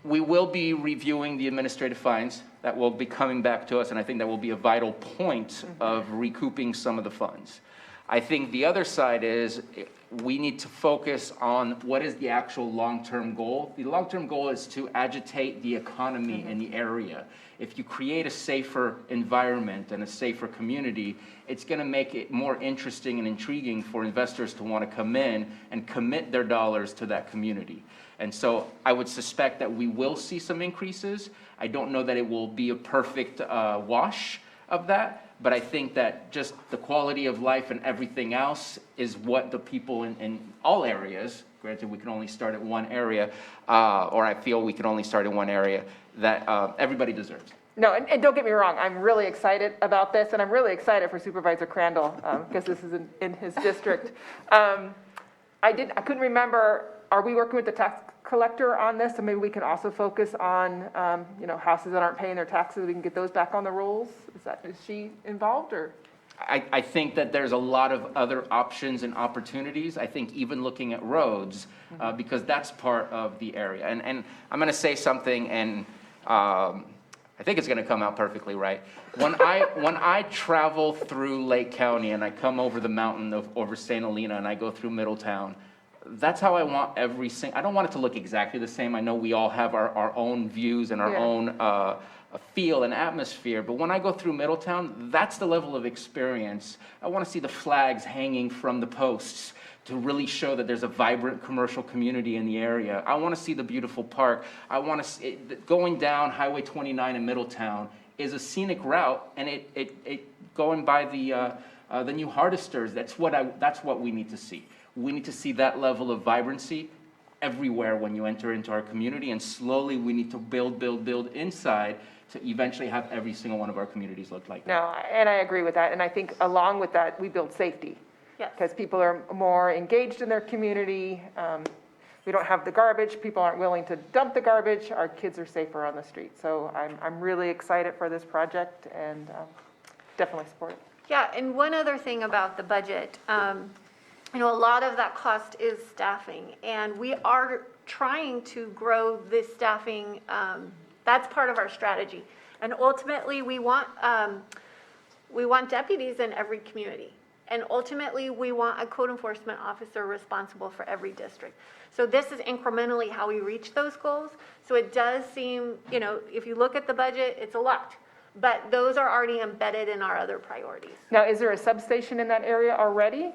we will be reviewing the administrative fines. That will be coming back to us, and I think that will be a vital point of recouping some of the funds. I think the other side is we need to focus on what is the actual long-term goal. The long-term goal is to agitate the economy in the area. If you create a safer environment and a safer community, it's going to make it more interesting and intriguing for investors to want to come in and commit their dollars to that community. And so I would suspect that we will see some increases. I don't know that it will be a perfect wash of that. But I think that just the quality of life and everything else is what the people in all areas, granted we can only start at one area, or I feel we can only start in one area, that everybody deserves. No, and don't get me wrong, I'm really excited about this, and I'm really excited for Supervisor Crandall, because this is in his district. I couldn't remember, are we working with the tax collector on this? So maybe we can also focus on, houses that aren't paying their taxes, we can get those back on the rolls? Is she involved, or? I think that there's a lot of other options and opportunities. I think even looking at roads, because that's part of the area. And I'm going to say something, and I think it's going to come out perfectly right. When I travel through Lake County and I come over the mountain over St. Helena and I go through Middletown, that's how I want I don't want it to look exactly the same. I know we all have our own views and our own feel and atmosphere, but when I go through Middletown, that's the level of experience. I want to see the flags hanging from the posts to really show that there's a vibrant commercial community in the area. I want to see the beautiful park. I want to see going down Highway 29 in Middletown is a scenic route, and it going by the new Hardisters. That's what we need to see. We need to see that level of vibrancy everywhere when you enter into our community, and slowly we need to build inside to eventually have every single one of our communities look like that. No, and I agree with that. And I think along with that, we build safety. Yes. Because people are more engaged in their community. We don't have the garbage. People aren't willing to dump the garbage. Our kids are safer on the street. So I'm really excited for this project and definitely support it. Yeah, and one other thing about the budget, a lot of that cost is staffing, and we are trying to grow this staffing. That's part of our strategy. And ultimately, we want deputies in every community. And ultimately, we want a code enforcement officer responsible for every district. So this is incrementally how we reach those goals. So it does seem, if you look at the budget, it's a lot. But those are already embedded in our other priorities. Now, is there a substation in that area already?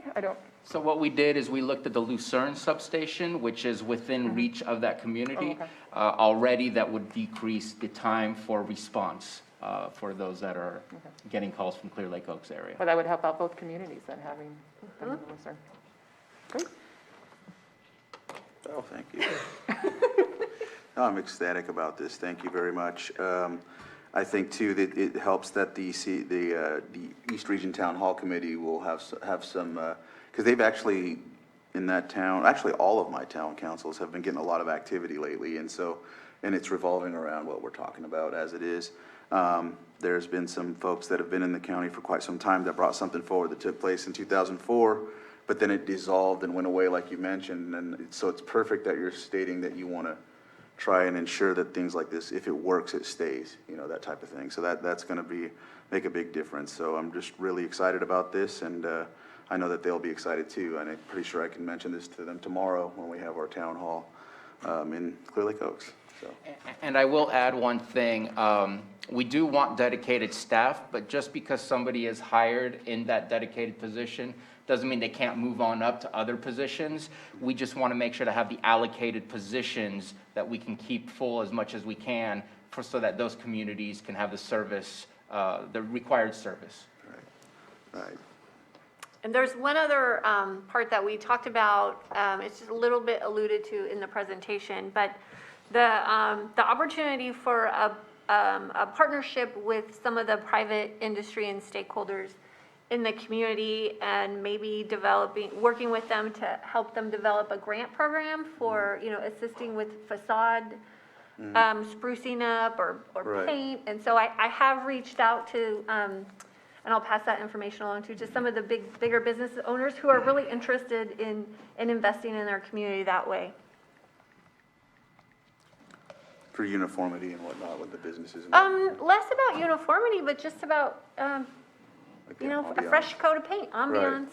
So what we did is we looked at the Lucerne substation, which is within reach of that community. Already that would decrease the time for response for those that are getting calls from Clear Lake Oaks area. Well, that would help out both communities then, having them in Lucerne. Great. Oh, thank you. No, I'm ecstatic about this. Thank you very much. I think too that it helps that the East Region Town Hall Committee will have some, because they've actually, in that town, actually all of my town councils have been getting a lot of activity lately, and it's revolving around what we're talking about as it is. There's been some folks that have been in the county for quite some time that brought something forward that took place in 2004, but then it dissolved and went away like you mentioned, and so it's perfect that you're stating that you want to try and ensure that things like this, if it works, it stays, that type of thing. So that's going to make a big difference. So I'm just really excited about this, and I know that they'll be excited too. And I'm pretty sure I can mention this to them tomorrow when we have our town hall in Clear Lake Oaks. So. And I will add one thing. We do want dedicated staff, but just because somebody is hired in that dedicated position doesn't mean they can't move on up to other positions. We just want to make sure to have the allocated positions that we can keep full as much as we can so that those communities can have the service, the required service. Right. And there's one other part that we talked about, it's just a little bit alluded to in the presentation, but the opportunity for a partnership with some of the private industry and stakeholders in the community, and maybe working with them to help them develop a grant program for, assisting with facade sprucing up or paint. And so I have reached out to, and I'll pass that information along to just some of the bigger business owners who are really interested in investing in their community that way. For uniformity and whatnot with the businesses. Less about uniformity, but just about, a fresh coat of paint, ambiance,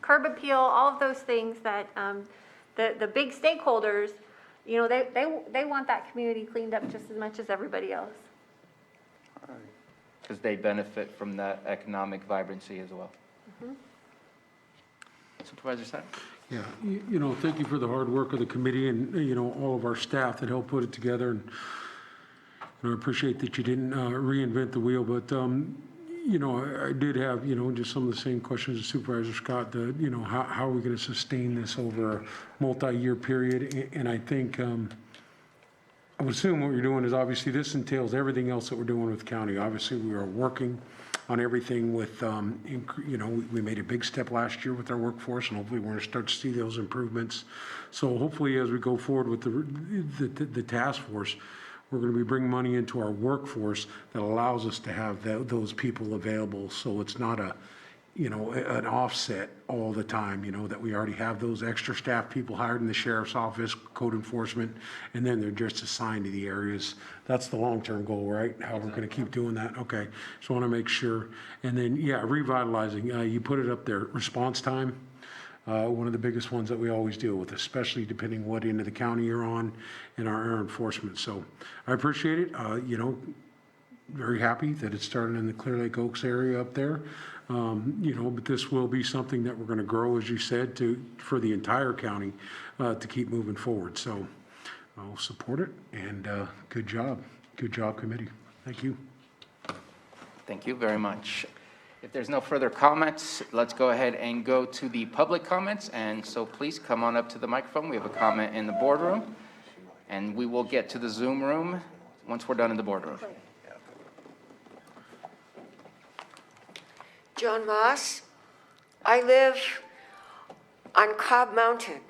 curb appeal, all of those things that the big stakeholders, they want that community cleaned up just as much as everybody else. Because they benefit from that economic vibrancy as well. Supervisor Stein? Yeah, thank you for the hard work of the committee and, all of our staff that helped put it together. And I appreciate that you didn't reinvent the wheel, but, I did have, just some of the same questions as Supervisor Scott, how are we going to sustain this over a multi-year period? And I think, I would assume what you're doing is obviously this entails everything else that we're doing with the county. Obviously, we are working on everything with, we made a big step last year with our workforce, and hopefully we're going to start to see those improvements. So hopefully as we go forward with the task force, we're going to be bringing money into our workforce that allows us to have those people available. So it's not an offset all the time, that we already have those extra staff people hired in the sheriff's office, code enforcement, and then they're just assigned to the areas. That's the long-term goal, right? How we're going to keep doing that. Okay. Just want to make sure. And then, revitalizing, you put it up there, response time. One of the biggest ones that we always deal with, especially depending what end of the county you're on in our air enforcement. So I appreciate it. Very happy that it started in the Clear Lake Oaks area up there. But this will be something that we're going to grow, as you said, for the entire county to keep moving forward. So I'll support it, and good job. Good job, committee. Thank you. Thank you very much. If there's no further comments, let's go ahead and go to the public comments. And so please come on up to the microphone. We have a comment in the boardroom, and we will get to the Zoom room once we're done in the boardroom. John Moss. I live on Cobb Mountain,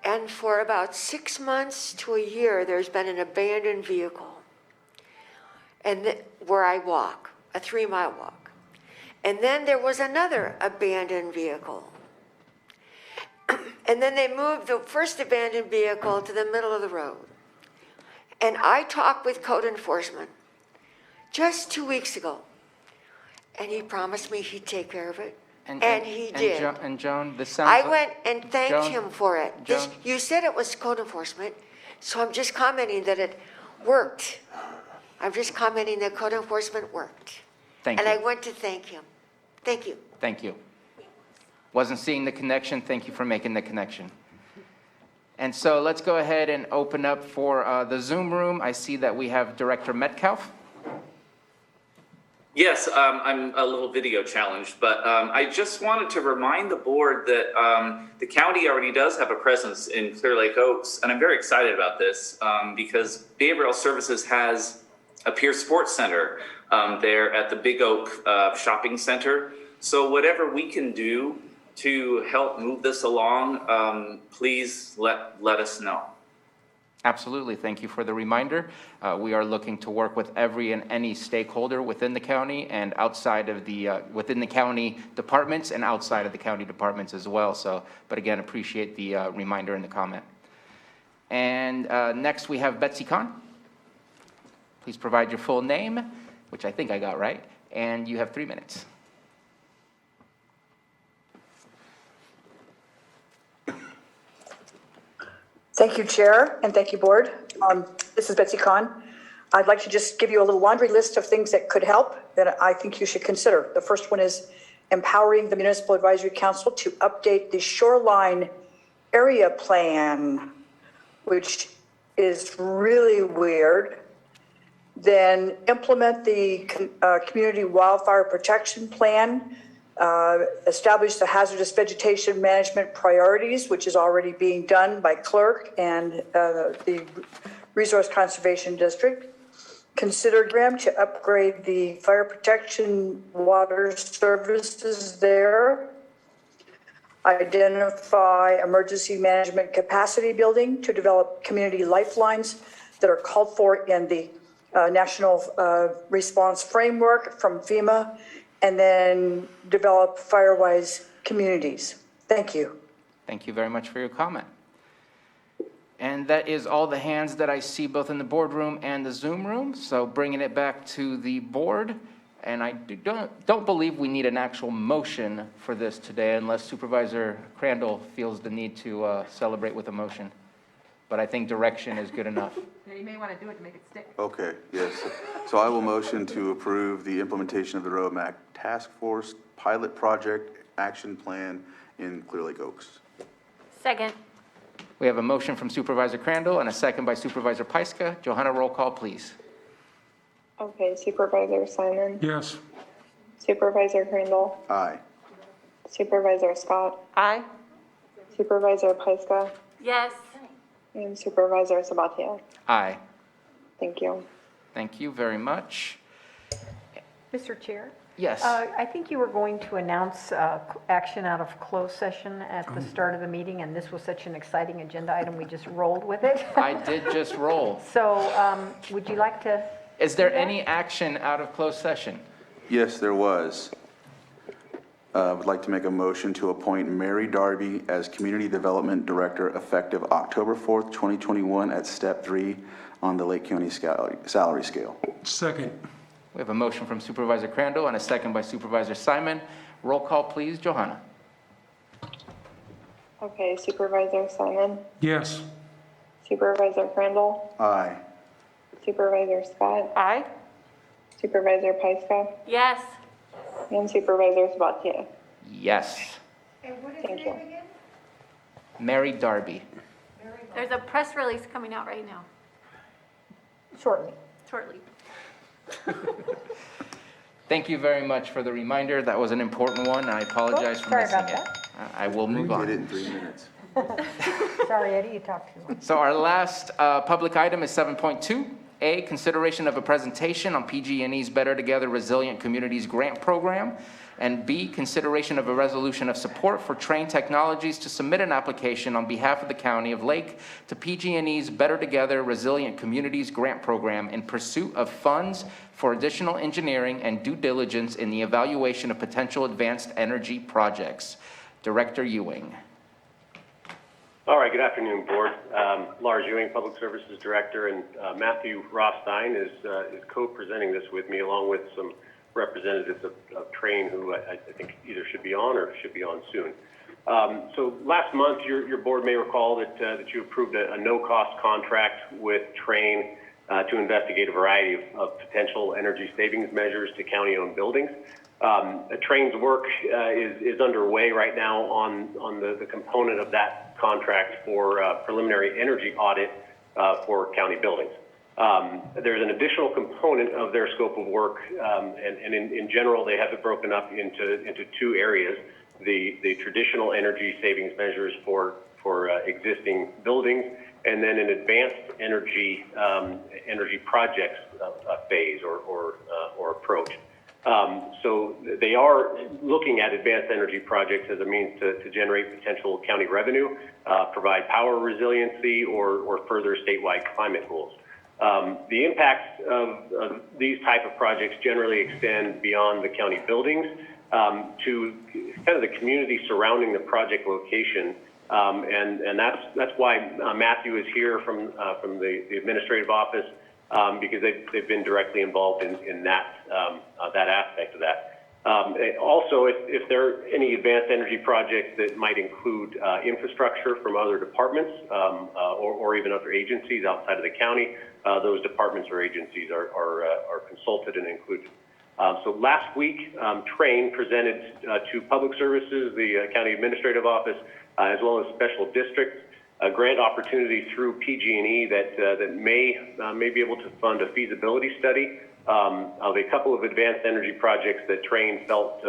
and for about 6 months to a year, there's been an abandoned vehicle, and where I walk, a 3-mile walk. And then there was another abandoned vehicle. And then they moved the first abandoned vehicle to the middle of the road. And I talked with code enforcement just 2 weeks ago. And he promised me he'd take care of it. And he did. And Joan, this sounds... I went and thanked him for it. You said it was code enforcement, so I'm just commenting that it worked. I'm just commenting that code enforcement worked. Thank you. And I went to thank him. Thank you. Thank you. Wasn't seeing the connection. Thank you for making the connection. And so let's go ahead and open up for the Zoom room. I see that we have Director Metcalf. Yes, I'm a little video challenged, but I just wanted to remind the board that the county already does have a presence in Clear Lake Oaks, and I'm very excited about this because Behavioral Services has a peer sports center there at the Big Oak Shopping Center. So whatever we can do to help move this along, please let us know. Absolutely. Thank you for the reminder. We are looking to work with every and any stakeholder within the county and outside of within the county departments and outside of the county departments as well. So, but again, appreciate the reminder and the comment. And next we have Betsy Kahn. Please provide your full name, which I think I got right, and you have 3 minutes. Thank you, Chair, and thank you, Board. This is Betsy Kahn. I'd like to just give you a little laundry list of things that could help that I think you should consider. The first one is empowering the Municipal Advisory Council to update the shoreline area plan, which is really weird. Then implement the community wildfire protection plan, establish the hazardous vegetation management priorities, which is already being done by clerk and the Resource Conservation District. Consider Graham to upgrade the fire protection water services there. Identify emergency management capacity building to develop community lifelines that are called for in the National Response Framework from FEMA, and then develop Firewise communities. Thank you. Thank you very much for your comment. And that is all the hands that I see both in the boardroom and the Zoom room. So bringing it back to the board, and I don't believe we need an actual motion for this today unless Supervisor Crandall feels the need to celebrate with a motion. But I think direction is good enough. Yeah, you may want to do it to make it stick. Okay, yes. So I will motion to approve the implementation of the Roadmap Task Force Pilot Project Action Plan in Clear Lake Oaks. Second. We have a motion from Supervisor Crandall and a second by Supervisor Pyska. Johanna, roll call, please. Okay, Supervisor Simon? Yes. Supervisor Crandall? Aye. Supervisor Scott? Aye. Supervisor Pyska? Yes. And Supervisor Sabatier? Aye. Thank you. Thank you very much. Mr. Chair, Yes. I think you were going to announce action out of closed session at the start of the meeting, and this was such an exciting agenda item, we just rolled with it. I did just roll. So would you like to? Is there any action out of closed session? Yes, there was. I would like to make a motion to appoint Mary Darby as Community Development Director effective October 4th, 2021 at step 3 on the Lake County salary scale. Second. We have a motion from Supervisor Crandall and a second by Supervisor Simon. Roll call, please. Johanna? Okay, Supervisor Simon, Yes. Supervisor Crandall, Aye. Supervisor Scott, Aye. Supervisor Pyska, Yes. and Supervisor Sabatier. Yes. Thank you. Mary Darby. There's a press release coming out right now, Shortly. shortly. Thank you very much for the reminder. That was an important one. I apologize for Sorry missing about it. I will move We did on. it in 3 minutes. Sorry, Eddie, you talked too much. So our last public item is 7.2. A, consideration of a presentation on PG&E's Better Together Resilient Communities Grant Program. And B, consideration of a resolution of support for Train Technologies to submit an application on behalf of the County of Lake to PG&E's Better Together Resilient Communities Grant Program in pursuit of funds for additional engineering and due diligence in the evaluation of potential advanced energy projects. Director Ewing. All right, good afternoon, Board. Lars Ewing, Public Services Director, and Matthew Rothstein is co-presenting this with me, along with some representatives of Train, who I think either should be on or should be on soon. So last month, your board may recall that you approved a no-cost contract with Train to investigate a variety of potential energy savings measures to county-owned buildings. Train's work is underway right now on the component of that contract for preliminary energy audit for county buildings. There's an additional component of their scope of work, and in general, they have it broken up into 2 areas: the traditional energy savings measures for existing buildings, and then an advanced energy projects phase or approach. So they are looking at advanced energy projects as a means to generate potential county revenue, provide power resiliency, or further statewide climate goals. The impacts of these type of projects generally extend beyond the county buildings to kind of the community surrounding the project location. And that's why Matthew is here from the administrative office, because they've been directly involved in that aspect of that. Also, if there are any advanced energy projects that might include infrastructure from other departments or even other agencies outside of the county, those departments or agencies are consulted and included. So last week, Train presented to Public Services, the County Administrative Office, as well as Special Districts, a grant opportunity through PG&E that may be able to fund a feasibility study of a couple of advanced energy projects that Train felt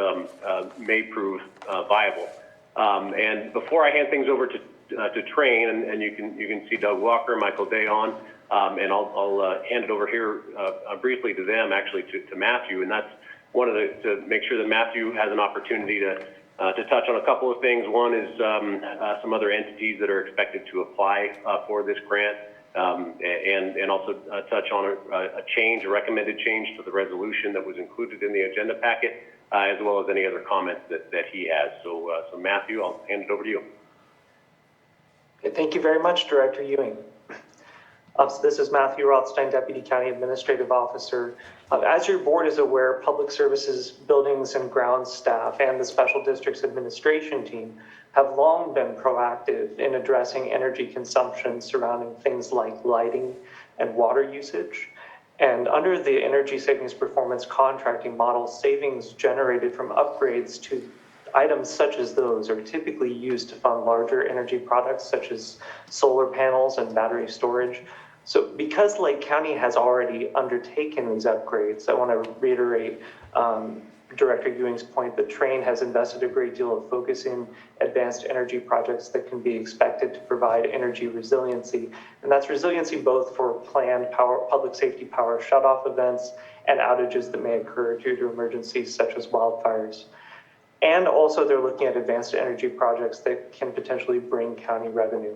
may prove viable. And before I hand things over to Train, and you can see Doug Walker and Michael Day on, and I'll hand it over here briefly to them, actually to Matthew, and that's one of to make sure that Matthew has an opportunity to touch on a couple of things. One is some other entities that are expected to apply for this grant, and also touch on a recommended change to the resolution that was included in the agenda packet, as well as any other comments that he has. So Matthew, I'll hand it over to you. Okay, thank you very much, Director Ewing. So this is Matthew Rothstein, Deputy County Administrative Officer. As your board is aware, Public Services Buildings and Grounds staff and the Special Districts Administration team have long been proactive in addressing energy consumption surrounding things like lighting and water usage. And under the Energy Savings Performance Contracting model, savings generated from upgrades to items such as those are typically used to fund larger energy products such as solar panels and battery storage. So because Lake County has already undertaken these upgrades, I want to reiterate Director Ewing's point that Train has invested a great deal of focus in advanced energy projects that can be expected to provide energy resiliency. And that's resiliency both for planned public safety power shutoff events and outages that may occur due to emergencies such as wildfires. And also they're looking at advanced energy projects that can potentially bring county revenue.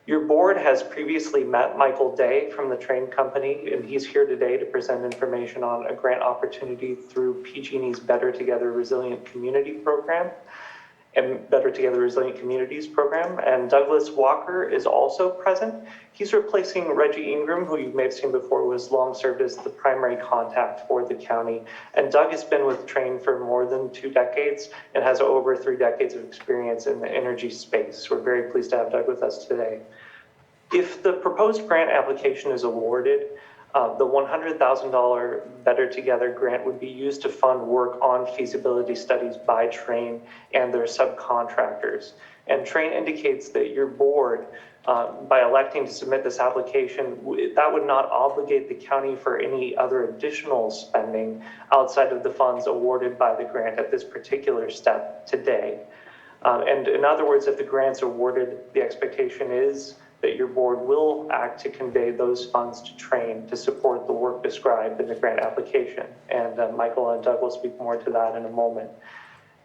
Your board has previously met Michael Day from the Train Company, and he's here today to present information on a grant opportunity through PG&E's Better Together Resilient Community Program and Better Together Resilient Communities Program. And Douglas Walker is also present. He's replacing Reggie Ingram, who you may have seen before, was long served as the primary contact for the county. And Doug has been with Train for more than 2 decades and has over 3 decades of experience in the energy space. We're very pleased to have Doug with us today. If the proposed grant application is awarded, the $100,000 Better Together grant would be used to fund work on feasibility studies by Train and their subcontractors. And Train indicates that your board, by electing to submit this application, that would not obligate the county for any other additional spending outside of the funds awarded by the grant at this particular step today. And in other words, if the grant's awarded, the expectation is that your board will act to convey those funds to Train to support the work described in the grant application. And Michael and Doug will speak more to that in a moment.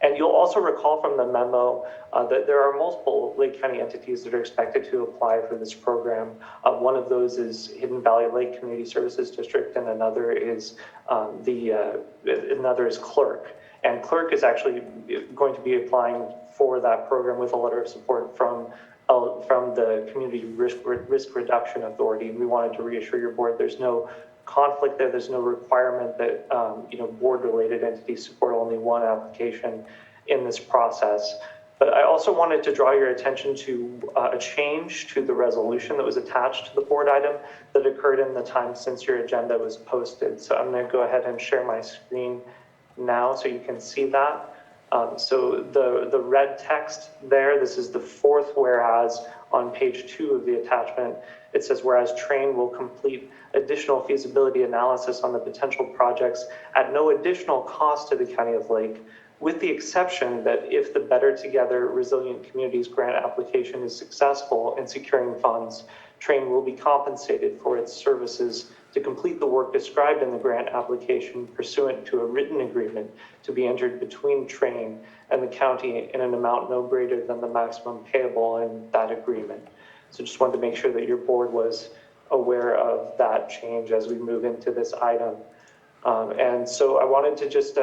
And you'll also recall from the memo that there are multiple Lake County entities that are expected to apply for this program. One of those is Hidden Valley Lake Community Services District, and another is Clerk. And Clerk is actually going to be applying for that program with a letter of support from the Community Risk Reduction Authority. And we wanted to reassure your board there's no conflict there. There's no requirement that board-related entities support only one application in this process. But I also wanted to draw your attention to a change to the resolution that was attached to the board item that occurred in the time since your agenda was posted. So I'm going to go ahead and share my screen now so you can see that. So the red text there, this is the fourth whereas on page 2 of the attachment. It says, whereas Train will complete additional feasibility analysis on the potential projects at no additional cost to the County of Lake, with the exception that if the Better Together Resilient Communities grant application is successful in securing funds, Train will be compensated for its services to complete the work described in the grant application pursuant to a written agreement to be entered between Train and the county in an amount no greater than the maximum payable in that agreement. So just wanted to make sure that your board was aware of that change as we move into this item. And so I wanted to just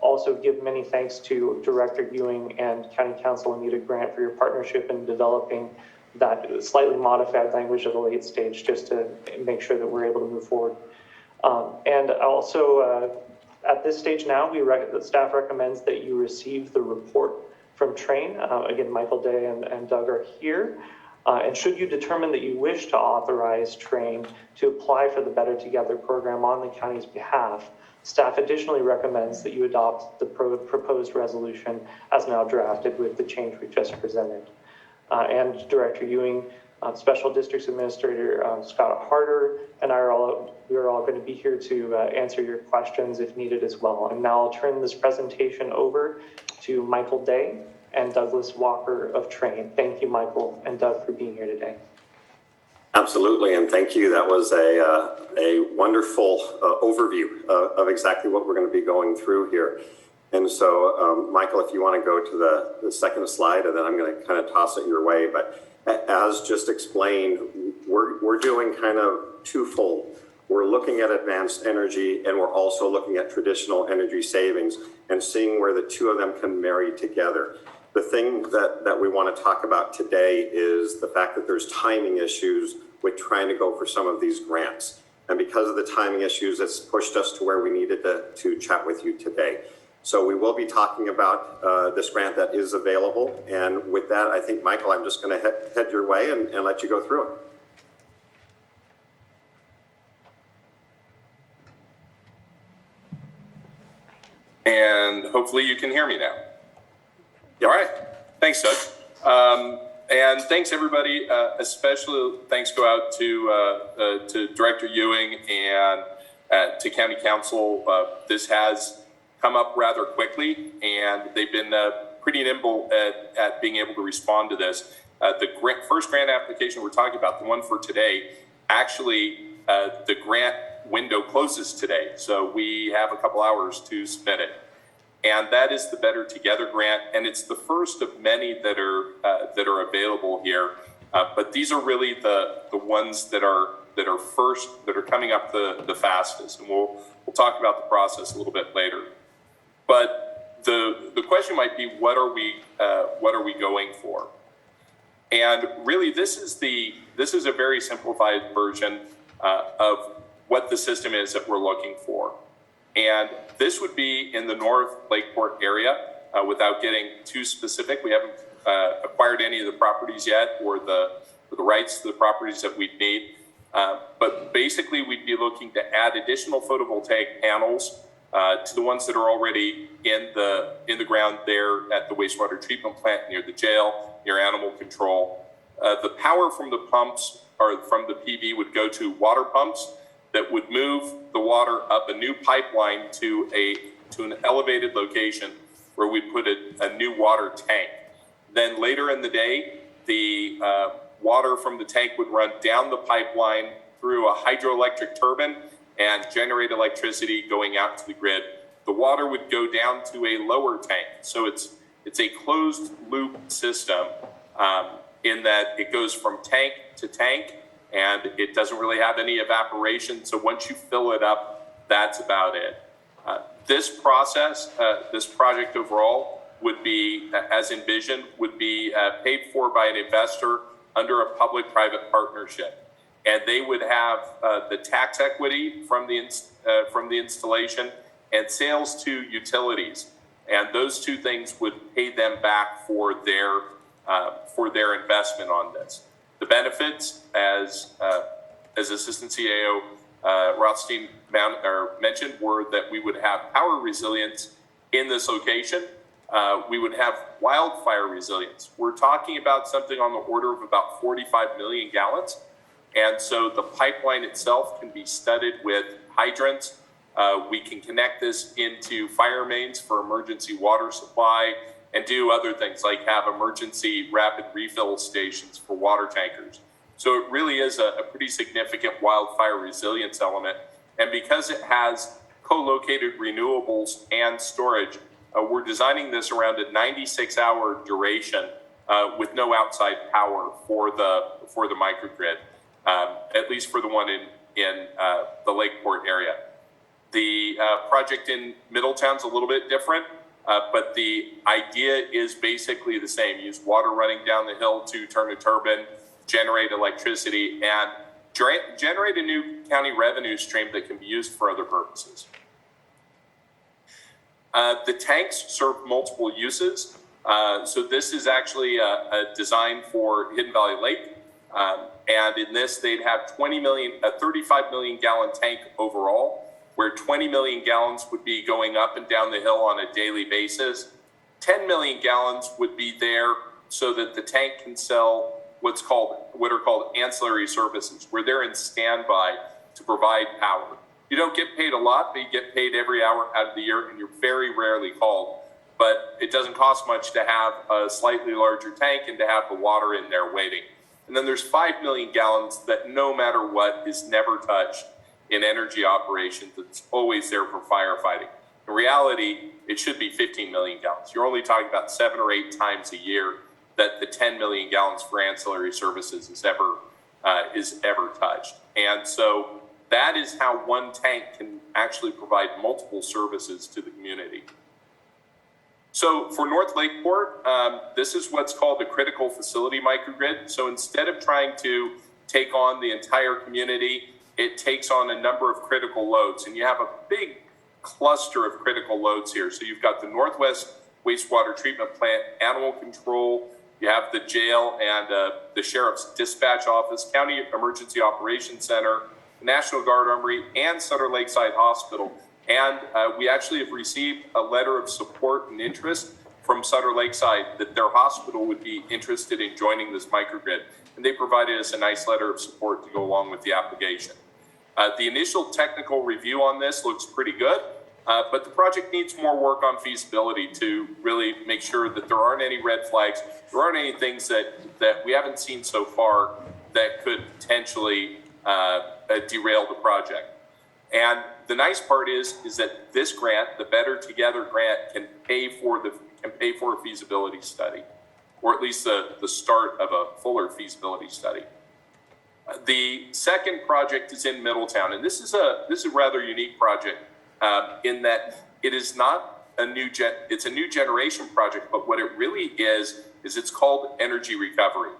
also give many thanks to Director Ewing and County Council Anita Grant for your partnership in developing that slightly modified language at a late stage just to make sure that we're able to move forward. And also at this stage now, the staff recommends that you receive the report from Train. Again, Michael Day and Doug are here. And should you determine that you wish to authorize Train to apply for the Better Together program on the county's behalf, staff additionally recommends that you adopt the proposed resolution as now drafted with the change we just presented. And Director Ewing, Special Districts Administrator Scott Harder, and we are all going to be here to answer your questions if needed as well. And now I'll turn this presentation over to Michael Day and Douglas Walker of Train. Thank you, Michael and Doug, for being here today. Absolutely, and thank you. That was a wonderful overview of exactly what we're going to be going through here. And so, Michael, if you want to go to the second slide, and then I'm going to kind of toss it your way. But as just explained, we're doing kind of twofold. We're looking at advanced energy, and we're also looking at traditional energy savings and seeing where the two of them can marry together. The thing that we want to talk about today is the fact that there's timing issues with trying to go for some of these grants. And because of the timing issues, it's pushed us to where we needed to chat with you today. So we will be talking about this grant that is available. And with that, I think, Michael, I'm just going to head your way and let you go through it. And hopefully you can hear me now. All right. Thanks, Doug. And thanks, everybody. Especially thanks go out to Director Ewing and to County Council. This has come up rather quickly, and they've been pretty nimble at being able to respond to this. The first grant application we're talking about, the one for today, actually the grant window closes today, so we have a couple hours to submit it. And that is the Better Together grant, and it's the first of many that are available here. But these are really the ones that are first, that are coming up the fastest, and we'll talk about the process a little bit later. But the question might be, what are we going for? And really, this is a very simplified version of what the system is that we're looking for. And this would be in the North Lakeport area. Without getting too specific, we haven't acquired any of the properties yet, or the rights to the properties that we'd need. But basically, we'd be looking to add additional photovoltaic panels to the ones that are already in the ground there at the wastewater treatment plant, near the jail, near animal control. The power from the pumps, or from the PV, would go to water pumps that would move the water up a new pipeline to an elevated location where we put a new water tank. Then later in the day, the water from the tank would run down the pipeline through a hydroelectric turbine and generate electricity going out to the grid. The water would go down to a lower tank. So it's a closed loop system in that it goes from tank to tank, and it doesn't really have any evaporation. So once you fill it up, that's about it. This process, this project overall, would be, as envisioned, would be paid for by an investor under a public-private partnership. And they would have the tax equity from the installation and sales to utilities. And those two things would pay them back for their investment on this. The benefits, as Assistant CAO Rothstein mentioned, were that we would have power resilience in this location. We would have wildfire resilience. We're talking about something on the order of about 45 million gallons. And so the pipeline itself can be studded with hydrants. We can connect this into fire mains for emergency water supply, and do other things like have emergency rapid refill stations for water tankers. So it really is a pretty significant wildfire resilience element. And because it has co-located renewables and storage, we're designing this around a 96-hour duration with no outside power for the microgrid, at least for the one in the Lakeport area. The project in Middletown's a little bit different. But the idea is basically the same. Use water running down the hill to turn a turbine, generate electricity, and generate a new county revenue stream that can be used for other purposes. The tanks serve multiple uses. So this is actually a design for Hidden Valley Lake. And in this, they'd have a 35 million gallon tank overall, where 20 million gallons would be going up and down the hill on a daily basis. 10 million gallons would be there so that the tank can sell what are called ancillary services, where they're in standby to provide power. You don't get paid a lot, but you get paid every hour out of the year, and you're very rarely called. But it doesn't cost much to have a slightly larger tank and to have the water in there waiting. And then there's 5 million gallons that no matter what is never touched in energy operations. That's always there for firefighting. In reality, it should be 15 million gallons. You're only talking about 7 or 8 times a year that the 10 million gallons for ancillary services is ever touched. And so that is how one tank can actually provide multiple services to the community. So for North Lakeport, this is what's called the critical facility microgrid. So instead of trying to take on the entire community, it takes on a number of critical loads, and you have a big cluster of critical loads here. So you've got the Northwest Wastewater Treatment Plant, Animal Control, you have the jail and the Sheriff's Dispatch Office, County Emergency Operations Center, National Guard Armory, and Sutter Lakeside Hospital. And we actually have received a letter of support and interest from Sutter Lakeside that their hospital would be interested in joining this microgrid. And they provided us a nice letter of support to go along with the application. The initial technical review on this looks pretty good. But the project needs more work on feasibility to really make sure that there aren't any red flags, there aren't any things that we haven't seen so far that could potentially derail the project. And the nice part is that this grant, the Better Together grant, can pay for a feasibility study, or at least the start of a fuller feasibility study. The second project is in Middletown, and this is a rather unique project in that it is not it's a new generation project, but what it really is it's called energy recovery.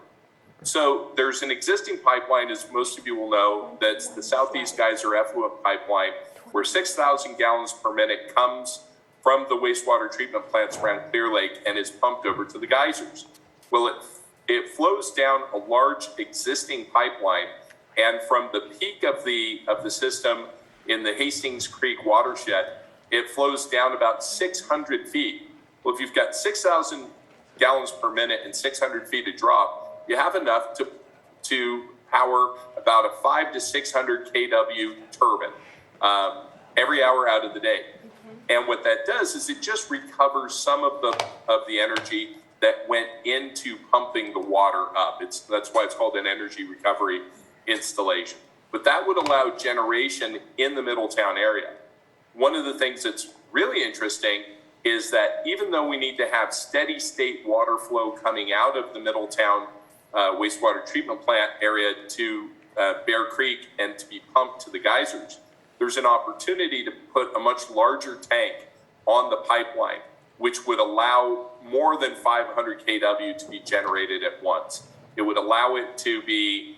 So there's an existing pipeline, as most of you will know, that's the Southeast Geyser Effluent Pipeline, where 6,000 gallons per minute comes from the wastewater treatment plants around Clear Lake and is pumped over to the geysers. Well, it flows down a large existing pipeline, and from the peak of the system in the Hastings Creek watershed, it flows down about 600 feet. Well, if you've got 6,000 gallons per minute and 600 feet of drop, you have enough to power about a 500 to 600 kW turbine every hour out of the day. And what that does is it just recovers some of the energy that went into pumping the water up. That's why it's called an energy recovery installation. But that would allow generation in the Middletown area. One of the things that's really interesting is that even though we need to have steady state water flow coming out of the Middletown wastewater treatment plant area to Bear Creek and to be pumped to the geysers, there's an opportunity to put a much larger tank on the pipeline, which would allow more than 500 kW to be generated at once. It would allow it to be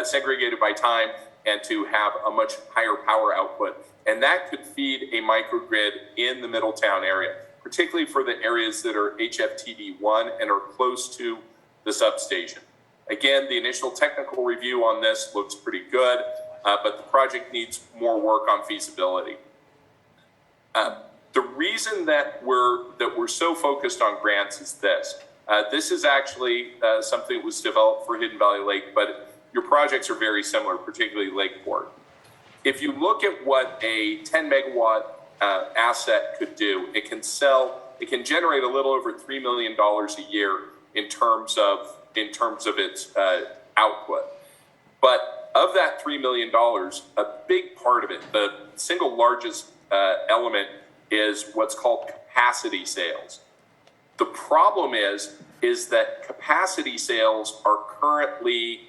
segregated by time and to have a much higher power output. And that could feed a microgrid in the Middletown area, particularly for the areas that are HFTD1 and are close to the substation. Again, the initial technical review on this looks pretty good, but the project needs more work on feasibility. The reason that we're so focused on grants is this. This is actually something that was developed for Hidden Valley Lake, but your projects are very similar, particularly Lakeport. If you look at what a 10 megawatt asset could do, it can generate a little over $3 million a year in terms of its output. But of that $3 million, a big part of it, the single largest element, is what's called capacity sales. The problem is that capacity sales are currently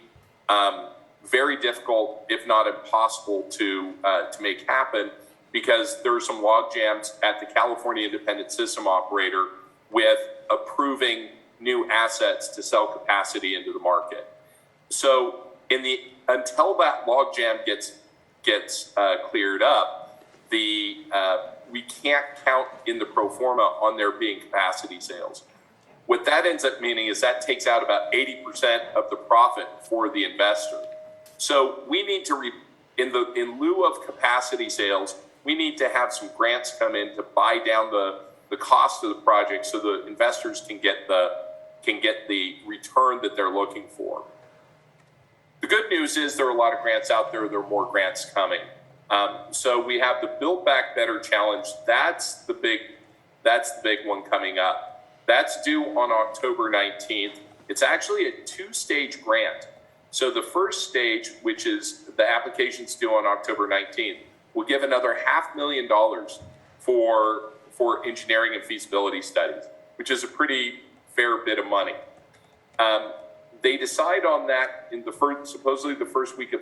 very difficult, if not impossible, to make happen, because there are some log jams at the California Independent System Operator with approving new assets to sell capacity into the market. So until that log jam gets cleared up, we can't count in the pro forma on there being capacity sales. What that ends up meaning is that takes out about 80% of the profit for the investor. So we need to, in lieu of capacity sales, we need to have some grants come in to buy down the cost of the project so the investors can get the return that they're looking for. The good news is there are a lot of grants out there. There are more grants coming. So we have the Build Back Better Challenge. That's the big one coming up. That's due on October 19th. It's actually a two-stage grant. So the first stage, which is the application's due on October 19th, will give another $500,000 for engineering and feasibility studies, which is a pretty fair bit of money. They decide on that in supposedly the first week of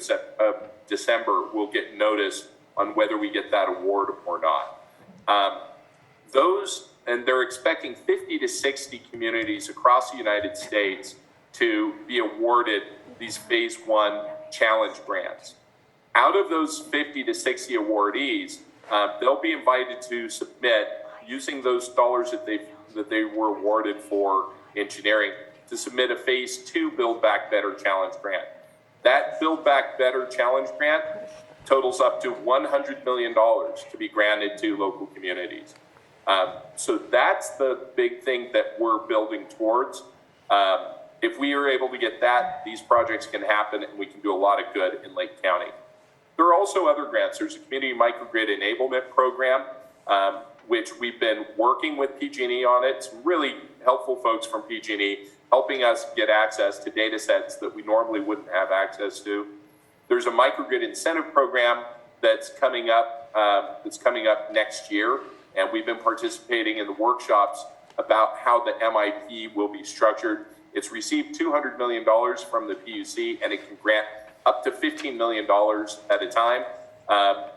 December. We'll get notice on whether we get that award or not. And they're expecting 50 to 60 communities across the United States to be awarded these phase one challenge grants. Out of those 50 to 60 awardees, they'll be invited to submit, using those dollars that they were awarded for engineering, to submit a phase two Build Back Better Challenge grant. That Build Back Better Challenge grant totals up to $100 million to be granted to local communities. So that's the big thing that we're building towards. If we are able to get that, these projects can happen and we can do a lot of good in Lake County. There are also other grants. There's a community microgrid enablement program, which we've been working with PG&E on it. Some really helpful folks from PG&E helping us get access to data sets that we normally wouldn't have access to. There's a microgrid incentive program that's coming up next year, and we've been participating in the workshops about how the MIP will be structured. It's received $200 million from the PUC, and it can grant up to $15 million at a time,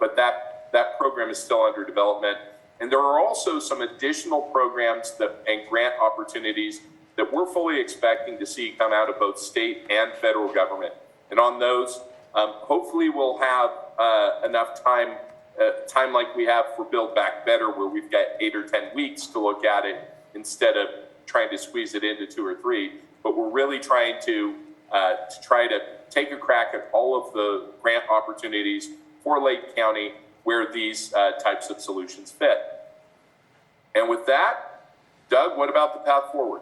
but that program is still under development. And there are also some additional programs and grant opportunities that we're fully expecting to see come out of both state and federal government. And on those, hopefully we'll have enough time like we have for Build Back Better, where we've got 8 or 10 weeks to look at it instead of trying to squeeze it into 2 or 3. But we're really trying to take a crack at all of the grant opportunities for Lake County where these types of solutions fit. And with that, Doug, what about the path forward?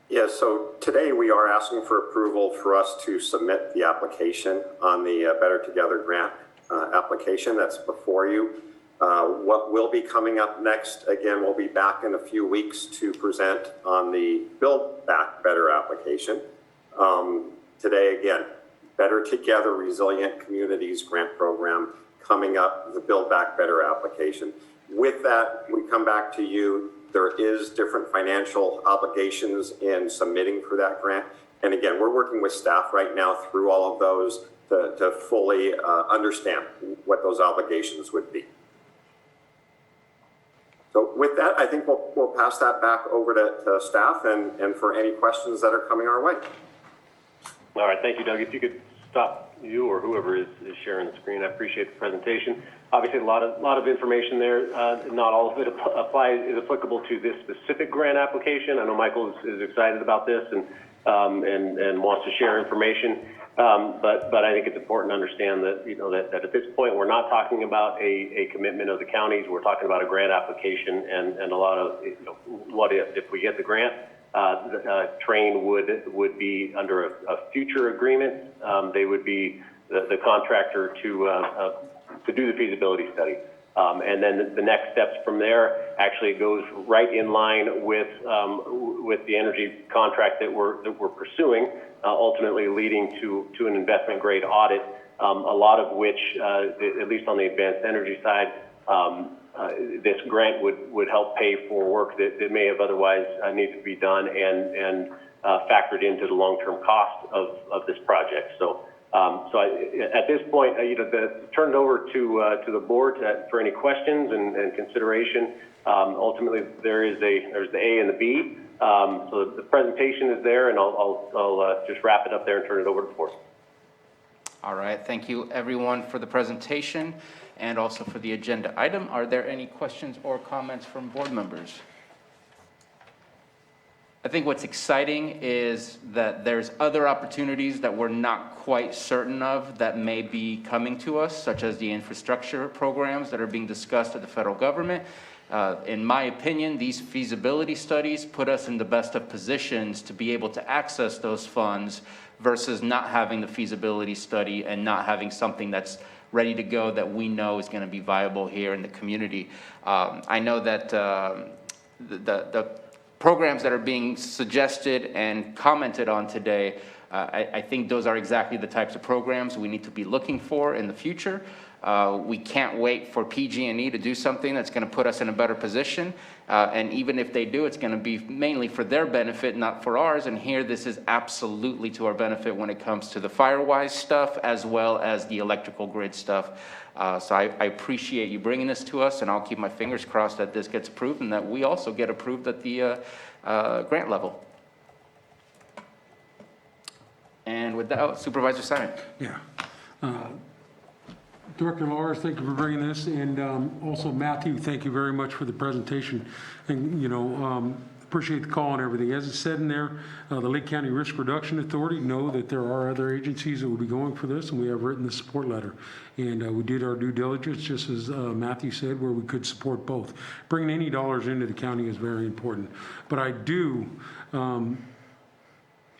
Yeah, so today we are asking for approval for us to submit the application on the Better Together grant application that's before you. What will be coming up next, again, we'll be back in a few weeks to present on the Build Back Better application. Today, again, Better Together Resilient Communities Grant Program coming up, the Build Back Better application. With that, we come back to you. There is different financial obligations in submitting for that grant. And again, we're working with staff right now through all of those to fully understand what those obligations would be. So with that, I think we'll pass that back over to staff and for any questions that are coming our way. All right, thank you, Doug. If you could stop you or whoever is sharing the screen, I appreciate the presentation. Obviously, a lot of information there. Not all of it is applicable to this specific grant application. I know Michael is excited about this and wants to share information. But I think it's important to understand that, that at this point, we're not talking about a commitment of the counties. We're talking about a grant application and a lot of, what if we get the grant, Train would be under a future agreement. They would be the contractor to do the feasibility study. And then the next steps from there actually goes right in line with the energy contract that we're pursuing, ultimately leading to an investment grade audit, a lot of which, at least on the advanced energy side, this grant would help pay for work that may have otherwise needed to be done and factored into the long-term cost of this project. So at this point, turn it over to the board for any questions and consideration. Ultimately, there's the A and the B. So the presentation is there, and I'll just wrap it up there and turn it over to the board. All right, thank you everyone for the presentation and also for the agenda item. Are there any questions or comments from board members? I think what's exciting is that there's other opportunities that we're not quite certain of that may be coming to us, such as the infrastructure programs that are being discussed at the federal government. In my opinion, these feasibility studies put us in the best of positions to be able to access those funds versus not having the feasibility study and not having something that's ready to go that we know is going to be viable here in the community. I know that the programs that are being suggested and commented on today, I think those are exactly the types of programs we need to be looking for in the future. We can't wait for PG&E to do something that's going to put us in a better position. And even if they do, it's going to be mainly for their benefit, not for ours. And here, this is absolutely to our benefit when it comes to the Firewise stuff, as well as the electrical grid stuff. So I appreciate you bringing this to us, and I'll keep my fingers crossed that this gets approved and that we also get approved at the grant level. And with that, Supervisor Simon. Yeah. Director Lars, thank you for bringing this, and also Matthew, thank you very much for the presentation. And appreciate the call and everything. As it said in there, the Lake County Risk Reduction Authority know that there are other agencies that will be going for this, and we have written the support letter. And we did our due diligence, just as Matthew said, where we could support both. Bringing any dollars into the county is very important. But I do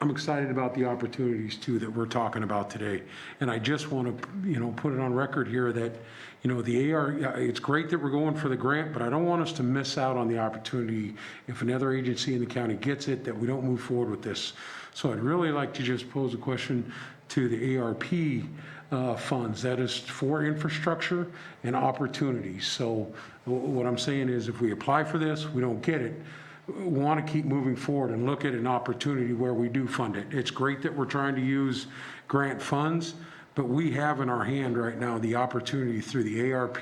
I'm excited about the opportunities too that we're talking about today. And I just want to, put it on record here that, the AR, it's great that we're going for the grant, but I don't want us to miss out on the opportunity if another agency in the county gets it, that we don't move forward with this. So I'd really like to just pose a question to the ARP funds. That is for infrastructure and opportunities. So what I'm saying is if we apply for this, we don't get it, we want to keep moving forward and look at an opportunity where we do fund it. It's great that we're trying to use grant funds, but we have in our hand right now the opportunity through the ARP